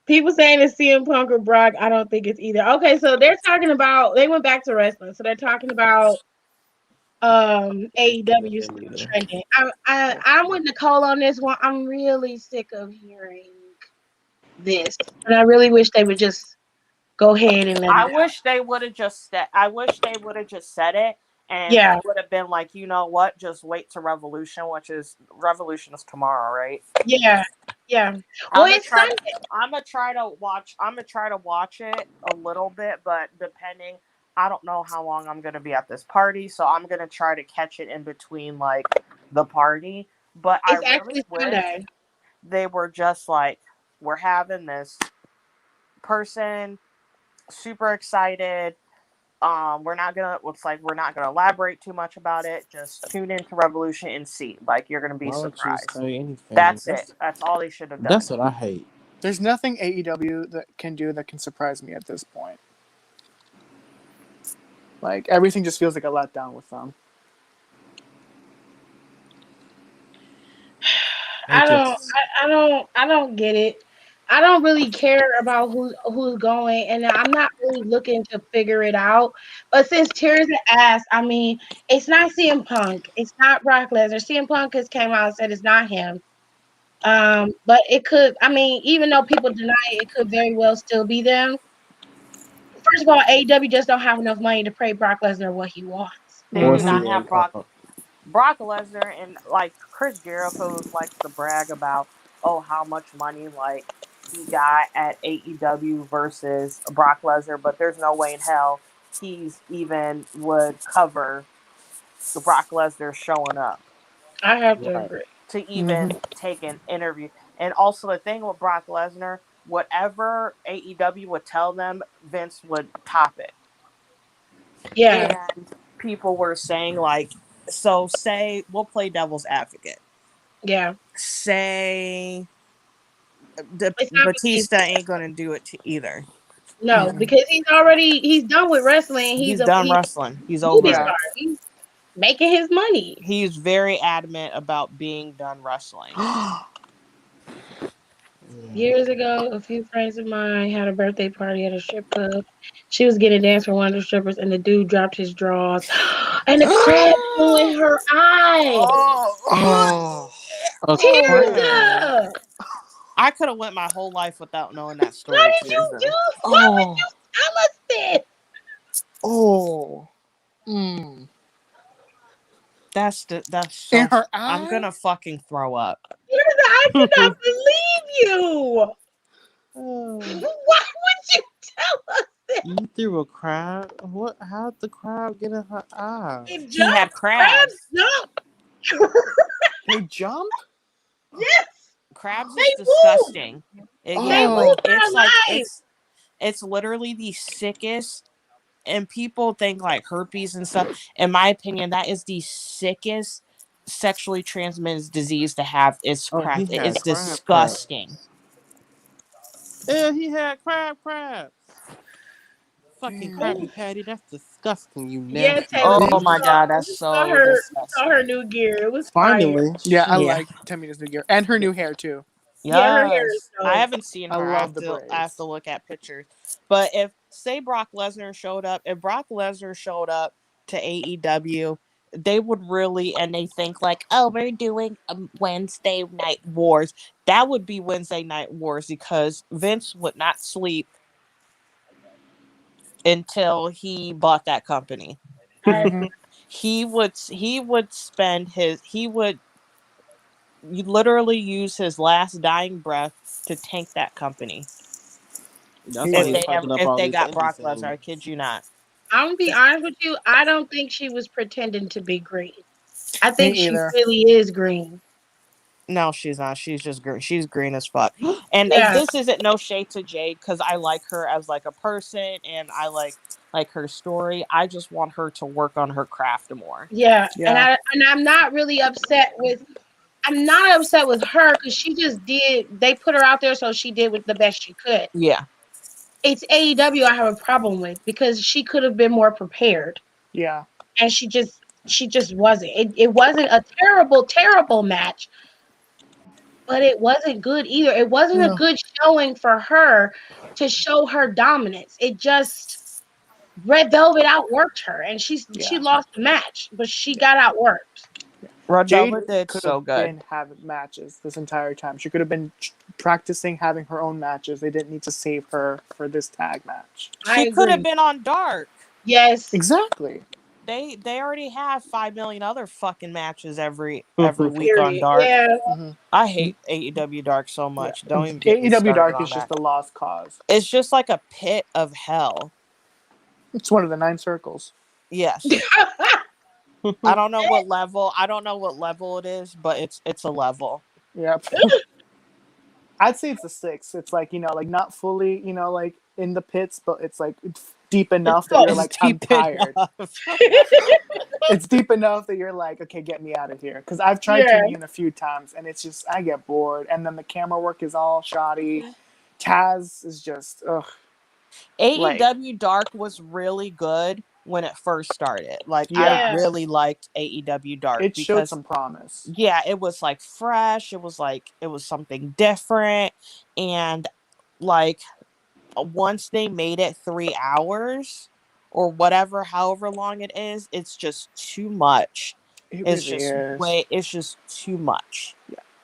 People saying it's CM Punk or Brock. I don't think it's either. Okay, so they're talking about. They went back to wrestling, so they're talking about It's not AEW them still either. trending. I'm with Nicole on this one. I'm really sick of hearing this, and I really wish they would just go ahead and let I it out. wish they would have just said. I wish they would have just said it, and Yeah, it would have been like, you know what? Just wait to Revolution, which is Revolution is tomorrow, right? yeah, yeah. Well, I'm gonna it's try to. Sunday. I'm gonna try to watch. I'm gonna try to watch it a little bit, but depending, I don't know how long I'm gonna be at this party, so I'm gonna try to catch it in between like the party. But I It's really actually wish Sunday. they were just like, we're having this person super excited. We're not gonna elaborate too much about it. Just tune into Revolution and see. Like you're gonna be Why would you surprised. say anything? That's it. That's all they should have That's done. what I hate. There's nothing AEW that can do that can surprise me at this point. Like everything just feels like a letdown with them. They just I don't get it. I don't really care about who's going, and I'm not really looking to figure it out. But since Tears asked, I mean, it's not CM Punk, it's not Brock Lesnar. CM Punk has came out and said it's not him. But it could. I mean, even though people deny it, it could very well still be them. First of all, AEW just don't have enough money to pay Brock Lesnar what he wants. They or do Mm-hmm. not CM have Brock Punk. Brock Lesnar and like Chris Jericho likes to brag about how much money like he got at AEW versus Brock Lesnar, but there's no way in hell he's even would cover the Brock Lesnar showing up I have to Right. agree. to Mm-hmm. even take an interview. And also the thing with Brock Lesnar, whatever AEW would tell them, Vince would top it. Yeah, And people were saying like, so say we'll play devil's advocate. yeah. Say It's not Batista ain't gonna do it either. no, because he's done with wrestling. He's done He's wrestling. He's a movie over Yeah. star. it. He's making his money. He's very adamant about being done wrestling. Yeah. Years ago, a few friends of mine had a birthday party at a strip club. She was getting a dance for one of the strippers, and the dude dropped his drawers, and the crab flew in her eye. Oh. A Oh. crab. Tears. I could have went my whole life without knowing that What story, did you Teresa. do? Why would Oh. you tell us this? Oh. Mm. That's In so. her I'm eye? gonna fucking throw up. Tears, I cannot believe you. Oh, Why would you tell us this? you threw a crab? What? How'd the crab get in her eye? It He had jumped. Crabs crabs. jump. They jump? Yes, Crabs they is move. disgusting. They Yeah, like move Oh. their lives. it's literally the sickest. And people think like herpes and stuff. In my opinion, that is the sickest sexually transmitted disease to have. Is Oh, he crab. It had is crab. disgusting. Yeah, he had crabs. fucking Damn. Krabby Patty. That's disgusting, you Yeah, nasty Taylor, Oh pig. my god, that's we saw so her. We saw her disgusting. new gear. It was fire. Finally, Yeah, I shit. Yeah. like Tamina's new gear and her new hair too. Yeah, her hair is Yes. I dope. haven't seen I her. love the I have to braids. look at pictures. But if say Brock Lesnar showed up, if Brock Lesnar showed up to AEW, they would really and they think like, "Oh, we're doing Wednesday Night Wars." That would be Wednesday Night Wars because Vince would not sleep until he bought that company. I agree. He would spend his he would literally use his last dying breath to tank that company. That's He why If he's would. they have, fucking up if all they these got indie Brock Lesnar, I kid scenes. you not. I'm gonna be honest with you. I don't think she was pretending to be green. I Me think she either. really is green. No, she's not. She's just green. She's green as fuck. And Yeah, this isn't no shade to Jade because I like her as like a person and I like her story. I just want her to work on her craft more. yeah. And Yeah. I'm not really upset with. I'm not upset with her because she just did. They put her out there, so she did with the best she could. Yeah. It's AEW I have a problem with because she could have been more prepared, Yeah. and she just wasn't. It wasn't a terrible match, but it wasn't good either. It wasn't a No. good showing for her to show her dominance. It just Red Velvet outworked her, and she Yeah. lost the match, but she got outworked. Red Jade Velvet did could have so good. been having matches this entire time. She could have been practicing having her own matches. They didn't need to save her for this tag match. I She could have agree. been on Dark. Yes, Exactly. They already have 5 million other fucking matches every week on period. Dark. Yeah, Hmm. I hate AEW Dark so Yeah. much. Don't even get me AEW started Dark on is just that. a lost cause. It's just like a pit of hell. It's one of the nine circles. Yes. I don't know what level. I don't know what level it is, but it's a level. Yep. I'd say it's a six. It's like, like not fully, like in the pits, but it's like it's deep it's enough that you're close. It's like, I'm deep tired. enough. It's deep enough that you're like, okay, get me out of here. Because I've tried Yeah, tuning in a few times and it's just, I get bored. And then the camera work is all shoddy. Taz is just, ugh. Like, AEW Dark was really good when it first started. Like I yeah, yeah. really liked AEW Dark it showed because some promise. yeah, it was like fresh. It was something different, and like once they made it 3 hours or whatever, however long it is, it's just too much. It It's really just is. way. It's just too much.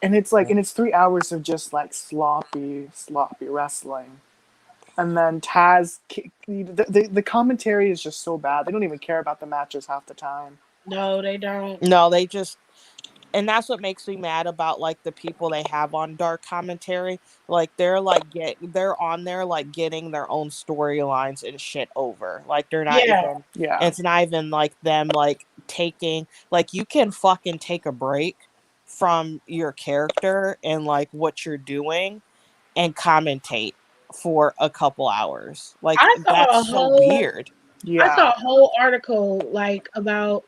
And it's like, and it's 3 hours of just like sloppy wrestling. And then Taz, the commentary is just so bad. They don't even care about the matches half the time. No, they don't. No, they just and that's what makes me mad about like the people they have on dark commentary. Like they're on there like getting their own storylines and shit over. Like they're not Yeah, even Yeah. it's not even like them like taking like you can fucking take a break from your character and like what you're doing and commentate for a couple hours. Like I saw that's a so whole weird. I saw Yeah. a whole article like about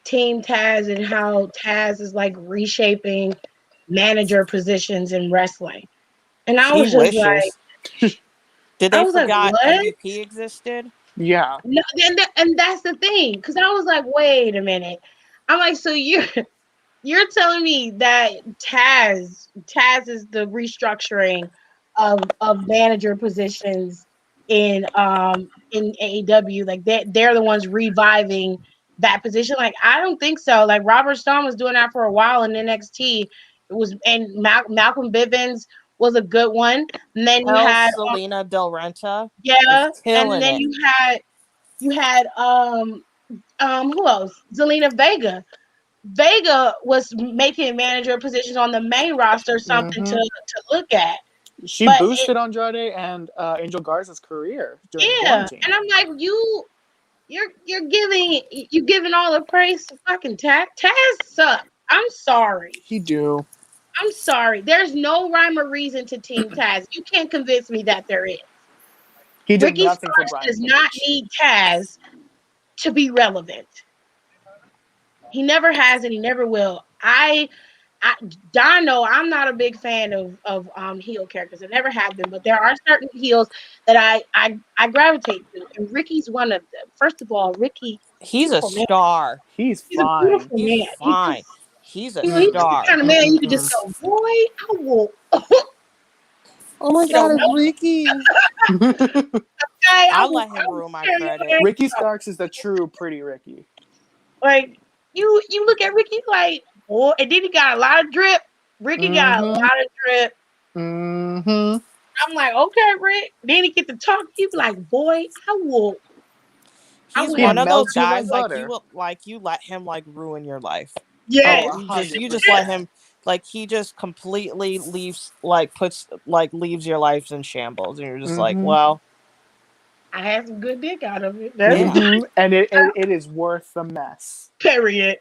Team Taz and how Taz is like reshaping manager positions in wrestling. And He wishes. Did I they was like, forgot what? MVP existed? Yeah. No, and that's the thing, because I was like, wait a minute. I'm like, so you're telling me that Taz is the restructuring of manager positions in AEW, like they're the ones reviving that position. Like I don't think so. Like Robert Stone was doing that for a while in NXT. It was and Malcolm Bivens was a good one. And then you El had Selena Del Renta is yeah, and killing then it. you had who else? Zelina Vega. Vega was making manager positions on the main roster, something Hmm. to look at. She But boosted Andrade and Angel Garza's career during yeah, quarantine. and I'm like, you're giving all the praise to fucking Taz. Taz suck. I'm sorry. He do. I'm sorry. There's no rhyme or reason to Team Taz. You can't convince me that there is. He did Ricky nothing for Starks Brian does not Cage. need Taz to be relevant. He never has and he never will. I Don know I'm not a big fan of heel characters. I never have been, but there are certain heels that I gravitate to, and Ricky's one of them. First of all, Ricky, He's a beautiful man. star. He's He's a fine. beautiful He's man. He's fine. just, He's a he's just the star. kind of man you could just go, boy, I will, Oh my you know, God, no, it's Ricky. guy, I I let him will ruin my carry credit. your ass Ricky out. Starks is the true pretty Ricky. Like you look at Ricky like, boy, and then he got a lot of drip. Ricky got a Mm-hmm. lot of drip. Mm-hmm. I'm like, okay, Rick. Then he get to talk. He be like, boy, I He's will He have one of those melts you guys like like you butter. will like you let him like ruin your life. Oh, Like yes, a you hundred just let percent. him like he just completely leaves like puts like leaves your lives in shambles and you're just like, Mm-hmm. well, I had some good dick out of it. That's yeah. Mm-hmm. And it is worth the mess. period.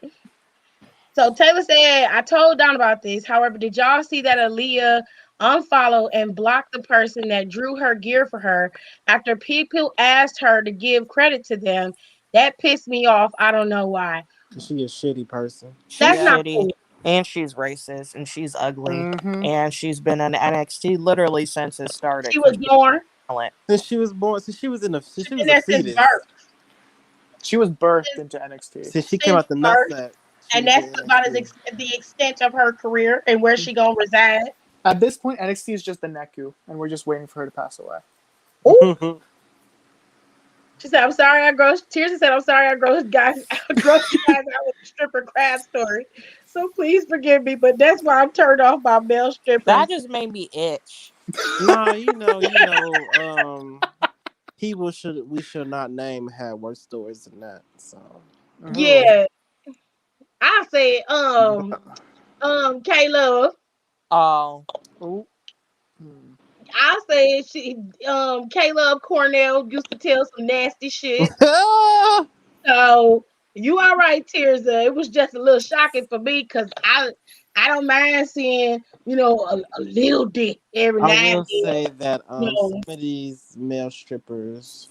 So Taylor said, I told Don about this. However, did y'all see that Aaliyah unfollowed and blocked the person that drew her gear for her after people asked her to give credit to them? That pissed me off. I don't know why. Cause she a shitty person. She's That's Yeah. not shitty cool. and she's racist and she's ugly Mm-hmm. and she's been in NXT literally since it started She because was she's born. talent. Since she was born, since she was in a, since She's she been was a there since fetus, birth. She was birthed Since, into NXT. since she came since out the birth. nutsack, she And was in that's about NXT. the extent of her career and where she gonna reside. At this point, NXT is just the Neku, and we're just waiting for her to pass away. Ooh, she said, "I'm sorry, I grossed." Tears said, "I'm sorry, I grossed guys, I grossed you guys out with the stripper crab story. So please forgive me, but that's why I'm turned off by male That strippers." just made me itch. Nah, people should we should not name had worse stories than that. So Oh. Yeah, I say, K Love. Oh, Oh. Hmm. I say she, K Love Cornell used to tell some nasty shit. So you all right, Tirza. It was just a little shocking for me because I don't mind seeing, a little dick every I now and will then. say that You some know, of these male strippers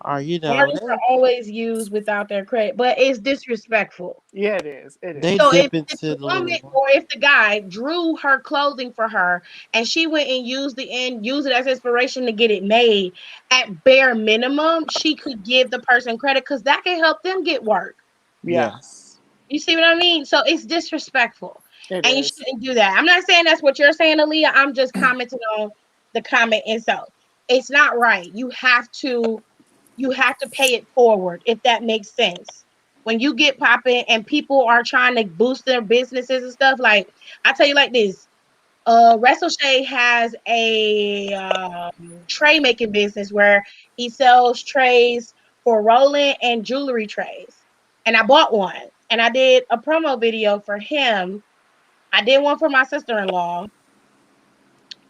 are artists are always used without their credit, but it's disrespectful. Yeah, it is. It they So is. if, dip if into the woman the or if the guy drew her clothing for her and she went and used it as inspiration to get it made, at bare minimum, she could give the person credit because that can help them get work. Yeah, yes. You see what I mean? So it's disrespectful. it And you is. shouldn't do that. I'm not saying that's what you're saying, Aaliyah. I'm just commenting on the comment itself. It's not right. You have to pay it forward if that makes sense. When you get popping and people are trying to boost their businesses and stuff, like I tell you like this. Wrestle Shay has a tray making business where he sells trays for rolling and jewelry trays. And I bought one and I did a promo video for him. I did one for my sister in law.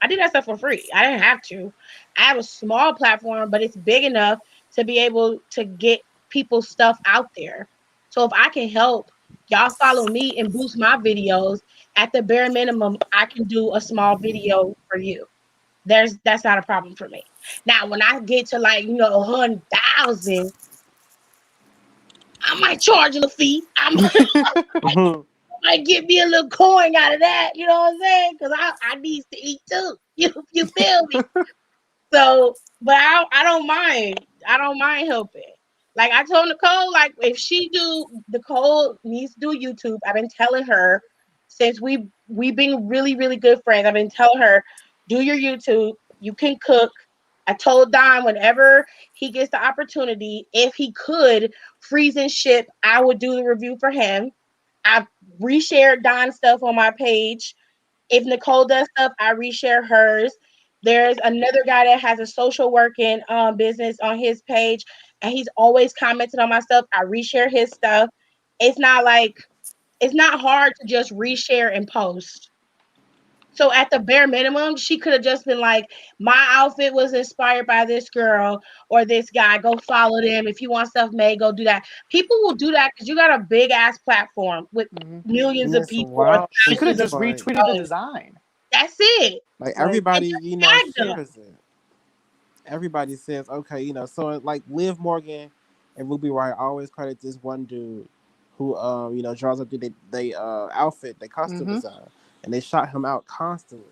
I did that stuff for free. I didn't have to. I have a small platform, but it's big enough to be able to get people's stuff out there. So if I can help y'all follow me and boost my videos, at the bare minimum, I can do a small video for you. That's not a problem for me. Now, when I get to like 100,000, I might charge a fee. Might get me a little coin out of that. You know what I'm saying? Because I need to eat too. You feel me? So, but I don't mind. I don't mind helping. Like I told Nicole, like if Nicole needs to do YouTube. I've been telling her since we've been really really good friends. I've been telling her, do your YouTube. You can cook. I told Don whenever he gets the opportunity, if he could freeze and ship, I would do the review for him. I've reshared Don's stuff on my page. If Nicole does stuff, I reshare hers. There's another guy that has a social working business on his page, and he's always commented on my stuff. I reshare his stuff. It's not like it's not hard to just reshare and post. So at the bare minimum, she could have just been like, "My outfit was inspired by this girl or this guy. Go follow them. If you want stuff made, go do that." People will do that because you got a big ass platform with Mhm. millions And of it's people or wild She could have thousands of just like retweeted the followers. design. That's it. like Like, And everybody just tag them. shares it. Everybody says okay, so like Liv Morgan and Ruby Riott always credit this one dude who draws up they outfit, they costume Mm-hmm. design, and they shot him out constantly.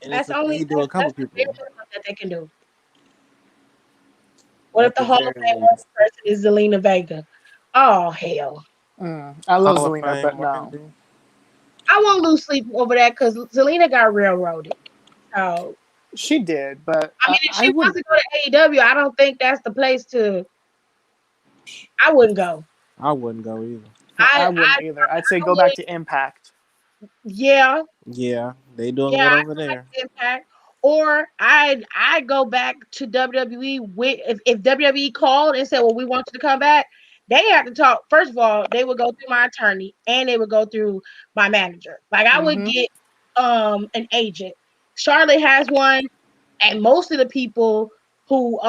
And it's That's a thing he only do with a couple that's the bare people minimum that they can do. What if at the the Hall of very Fame least. person is Zelina Vega? Oh hell. I love Hall of Zelina, Fame but no. worthy. I won't lose sleep over that because Zelina got railroaded. So She did, but I mean, if I she wants would. to go to AEW, I don't think that's the place to. I wouldn't go. I wouldn't go either. I I wouldn't either. I'd say go back would. to Impact. Yeah, Yeah, they doing yeah, good I over go back there. to Impact, or I go back to WWE with if WWE called and said, "Well, we want you to come back." They have to talk. First of all, they would go through my attorney and they would go through my manager. Like I would Mm-hmm. get an agent. Charlotte has one, and most of the people who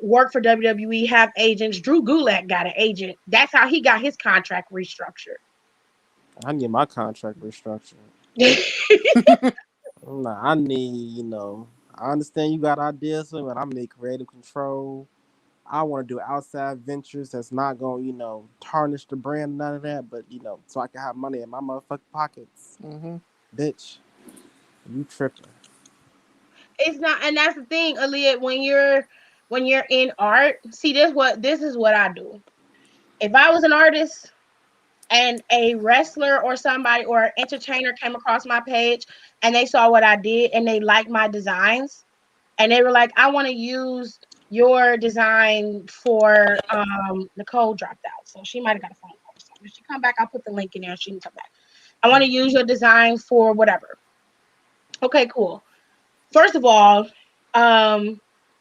work for WWE have agents. Drew Gulak got an agent. That's how he got his contract restructured. I need my contract restructured. Nah, I need, I understand you got ideas, but I need creative control. I want to do outside ventures that's not going to, tarnish the brand, none of that, but, so I can have money in my motherfucking pockets. Mm-hmm. Bitch, you tripping. It's not, and that's the thing, Aaliyah. When you're in art, see this is what I do. If I was an artist and a wrestler or somebody or an entertainer came across my page and they saw what I did and they liked my designs and they were like, I want to use your design for Nicole dropped out. So she might have got a phone call or something. If she come back, I'll put the link in there and she can come back. I want to use your design for whatever. Okay, cool. First of all, um,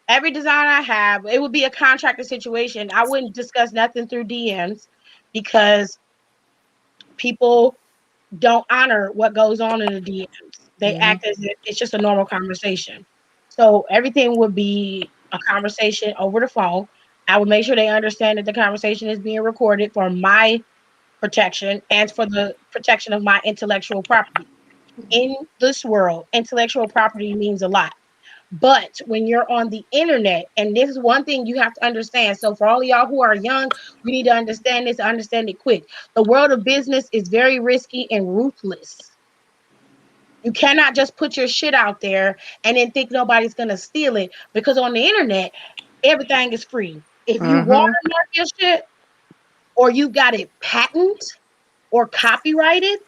every design I have, it would be a contractor situation. I wouldn't discuss nothing through DMs because people don't honor what goes on in the DMs. They Mm-hmm. act as if it's just a normal conversation. So everything would be a conversation over the phone. I would make sure they understand that the conversation is being recorded for my protection and for the protection of my intellectual property. In this world, intellectual property means a lot. But when you're on the internet, and this is one thing you have to understand. So, for all of y'all who are young, we need to understand this, understand it quick. The world of business is very risky and ruthless. You cannot just put your shit out there and then think nobody's going to steal it because on the internet, everything is free. If you Mm-hmm. watermark your shit or you got it patent or copyrighted,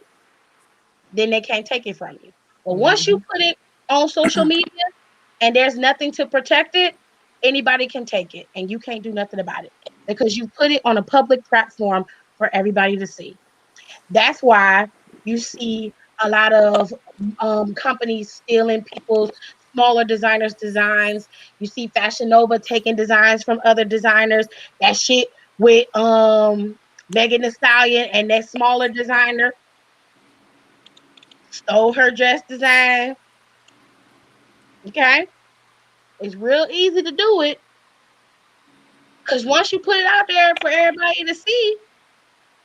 then they can't take it from you. But once you Mm-hmm. put it on social media, and there's nothing to protect it, anybody can take it and you can't do nothing about it because you put it on a public platform for everybody to see. That's why you see a lot of companies stealing people's smaller designers' designs. You see Fashion Nova taking designs from other designers. That shit with Megan Thee Stallion and that smaller designer stole her dress design. Okay, it's real easy to do it. Because once you put it out there for everybody to see,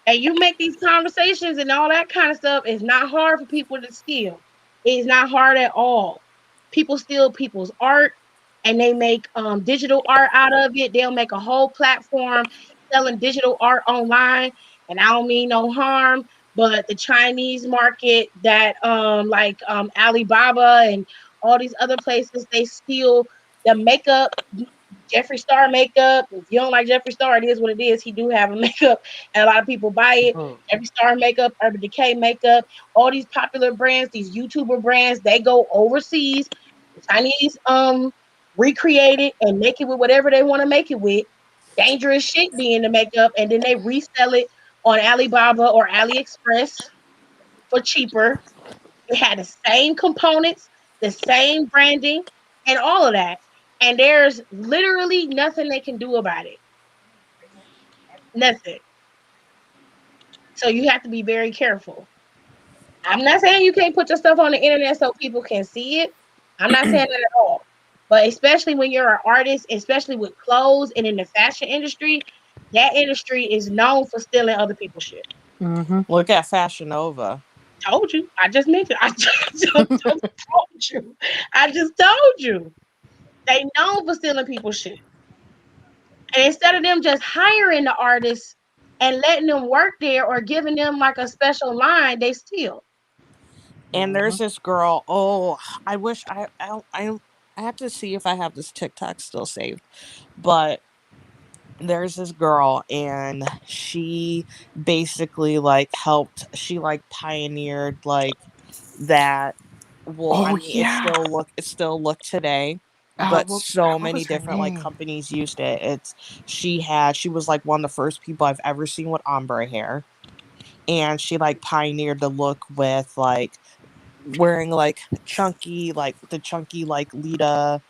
and you make these conversations and all that kind of stuff, it's not hard for people to steal. It's not hard at all. People steal people's art and they make digital art out of it. They'll make a whole platform selling digital art online. And I don't mean no harm, but the Chinese market that Alibaba and all these other places, they steal the makeup. Jeffree Star makeup. If you don't like Jeffree Star, it is what it is. He do have a makeup, and a lot of people buy it. Jeffree Star makeup, Urban Decay makeup, all these popular brands, these YouTuber brands, they go overseas. The Chinese recreate it and make it with whatever they want to make it with. Dangerous shit being the makeup, and then they resell it on Alibaba or AliExpress for cheaper. It had the same components, the same branding, and all of that. And there's literally nothing they can do about it. Nothing. So you have to be very careful. I'm not saying you can't put your stuff on the internet so people can see it. I'm not saying that at all. But especially when you're an artist, especially with clothes and in the fashion industry, that industry is known for stealing other people's shit. Mm-hmm. Look at Fashion Nova. Told you. I just mentioned. I just told you. I just told you. They known for stealing people's shit. And instead of them just hiring the artists and letting them work there or giving them like a special line, they steal. And Mm-hmm. there's this girl. Oh, I wish I have to see if I have this TikTok still saved. But there's this girl, and she basically like helped. She like pioneered like that. Well, I Oh mean, yeah. it still look today, but so What many was her different like name? companies used it. She was like one of the first people I've ever seen with ombre hair, and she like pioneered the look with like wearing like the chunky like the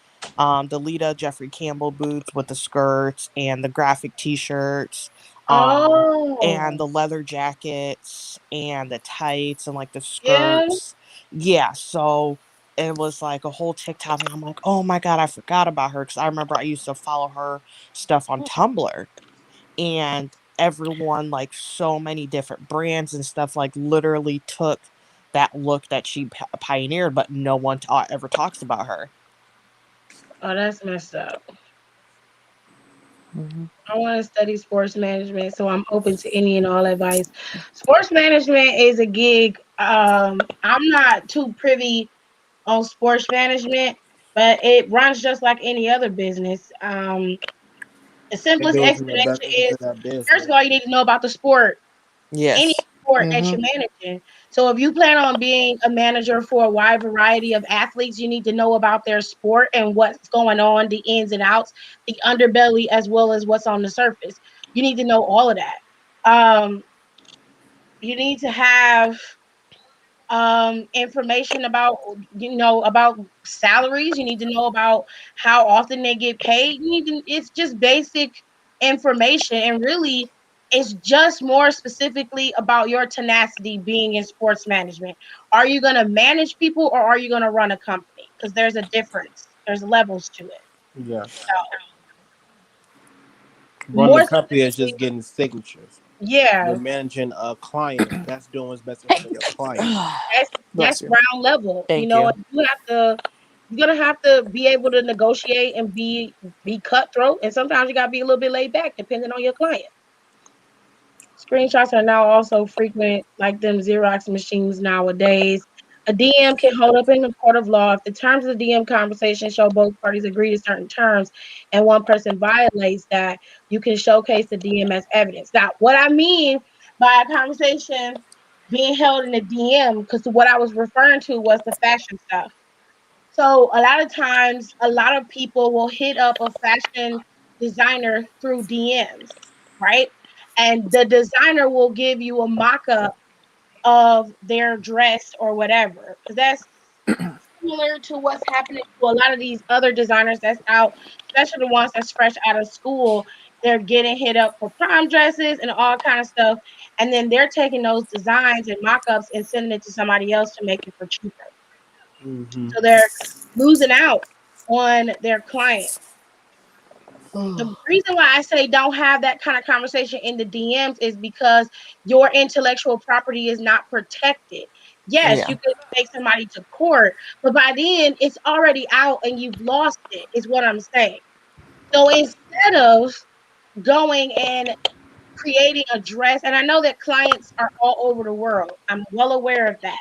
Lita Jeffrey Campbell boots with the skirts and the graphic t-shirts, and Oh, the leather jackets and the tights and like the yeah. skirts. Yeah, so it was like a whole TikTok and I'm like, oh my god, I forgot about her because I remember I used to follow her stuff on Tumblr, and everyone like so many different brands and stuff like literally took that look that she pioneered, but no one ever talks about her. Oh, that's messed up. Hmm. I want to study sports management, so I'm open to any and all advice. Sports management is a gig. I'm not too privy on sports management, but it runs just like any other business. The It simplest goes in the best explanation interest is, of that first of business. all, you need to know about the sport, any Yes. sport that Hmm. you're managing. So if you plan on being a manager for a wide variety of athletes, you need to know about their sport and what's going on, the ins and outs, the underbelly, as well as what's on the surface. You need to know all of that. You need to have information about, about salaries. You need to know about how often they get paid. It's just basic information, and really it's just more specifically about your tenacity being in sports management. Are you going to manage people, or are you going to run a company? Because there's a difference, there's levels to it. Yes. So Running the more company is specifically, just getting signatures. You're yeah, managing a client. That's doing what's best interest of your client. that's Bless you. ground level. Thank you. You're gonna have to be able to negotiate and be cutthroat, and sometimes you gotta be a little bit laid back depending on your client. Screenshots are now also frequent, like them Xerox machines nowadays. A DM can hold up in a court of law if the terms of the DM conversation show both parties agree to certain terms and one person violates that. You can showcase the DM as evidence. Now, what I mean by a conversation being held in a DM, because what I was referring to was the fashion stuff. So a lot of times, a lot of people will hit up a fashion designer through DMs, right? And the designer will give you a mock-up of their dress or whatever, because that's similar to what's happening to a lot of these other designers that's out, especially the ones that's fresh out of school. They're getting hit up for prom dresses and all kind of stuff, and then they're taking those designs and mock-ups and sending it to somebody else to make it for cheaper. Mm-hmm. So they're losing out on their client. The reason why I say don't have that kind of conversation in the DMs is because your intellectual property is not protected. Yes, Yeah. you could take somebody to court, but by then it's already out and you've lost it, is what I'm saying. So instead of going and creating a dress, and I know that clients are all over the world, I'm well aware of that.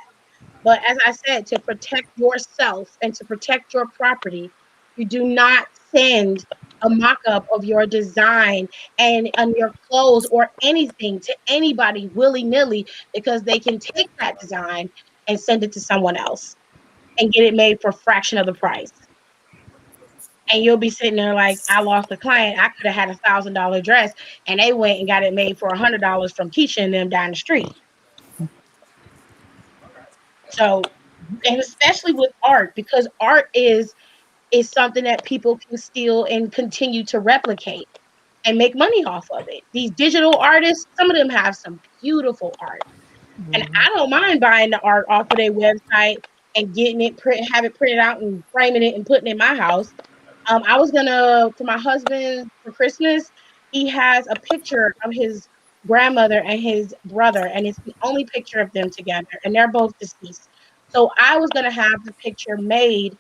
But as I said, to protect yourself and to protect your property, you do not send a mock-up of your design and on your clothes or anything to anybody willy-nilly, because they can take that design and send it to someone else and get it made for a fraction of the price. And you'll be sitting there like, I lost a client. I could have had $1,000 dress, and they went and got it made for $100 from Keisha and them down the street. So, and especially with art, because art is something that people can steal and continue to replicate and make money off of it. These digital artists, some of them have some beautiful art. And Hmm. I don't mind buying the art off of their website and getting it print, have it printed out and framing it and putting it in my house. I was gonna, for my husband for Christmas, he has a picture of his grandmother and his brother, and it's the only picture of them together, and they're both deceased. So I was gonna have the picture made,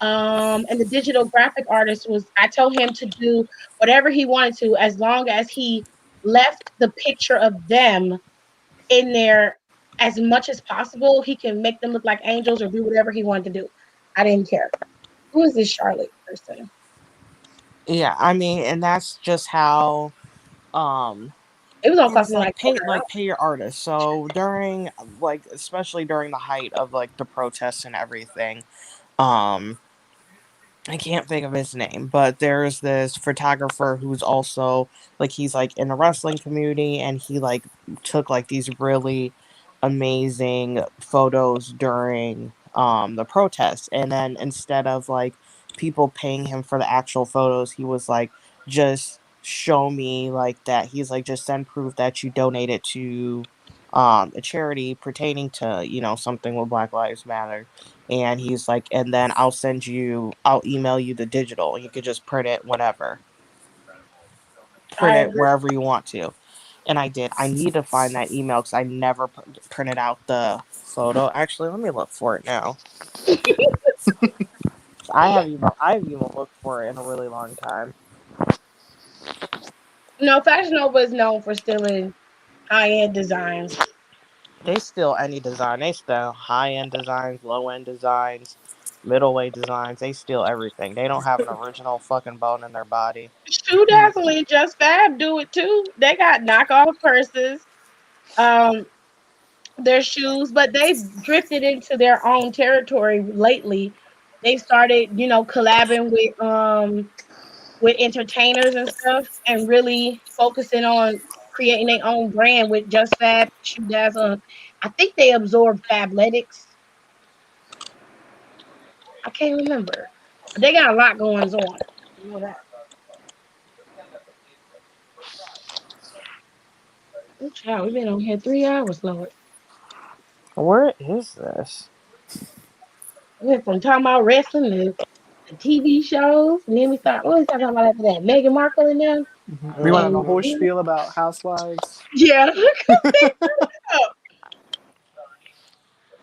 and the digital graphic artist was, I told him to do whatever he wanted to, as long as he left the picture of them in there as much as possible. He can make them look like angels or do whatever he wanted to do. I didn't care. Who is this Charlotte person? Yeah, I mean, and that's just how um It was gonna and cost it's me like like $400. pay your artist. So during like especially during the height of like the protests and everything, um I can't think of his name, but there's this photographer who's also like he's like in the wrestling community and he like took like these really amazing photos during the protests, and then instead of like people paying him for the actual photos, he was like, just show me like that, he's like, just send proof that you donated to a charity pertaining to, you know, something with Black Lives Matter. And he's like, and then I'll email you the digital. You could just print it whenever, print I it wherever you want to. And I did. I need to find that email because I never printed out the photo. Actually, let me look for it now. I have even looked for it in a really long time. No, Fashion Nova is known for stealing high end designs. They still any design. They still high end designs, low end designs, middleweight designs. They steal everything. They don't have an original fucking bone in their body. Shoe Dazzle and Just Fab do it too. They got knockoff purses, um, their shoes, but they've drifted into their own territory lately. They started, collabing with entertainers and stuff, and really focusing on creating their own brand with Just Fab, Shoe Dazzle. I think they absorbed Fabletics. I can't remember. But they got a lot going on. You know that. Oh, child, we've been on here 3 hours, Lord. Where is this? We went from talking about wrestling to TV shows, and then what we talking about after that? Meghan Markle and them. We went on And a whole Mm-hmm. spiel about housewives. yeah,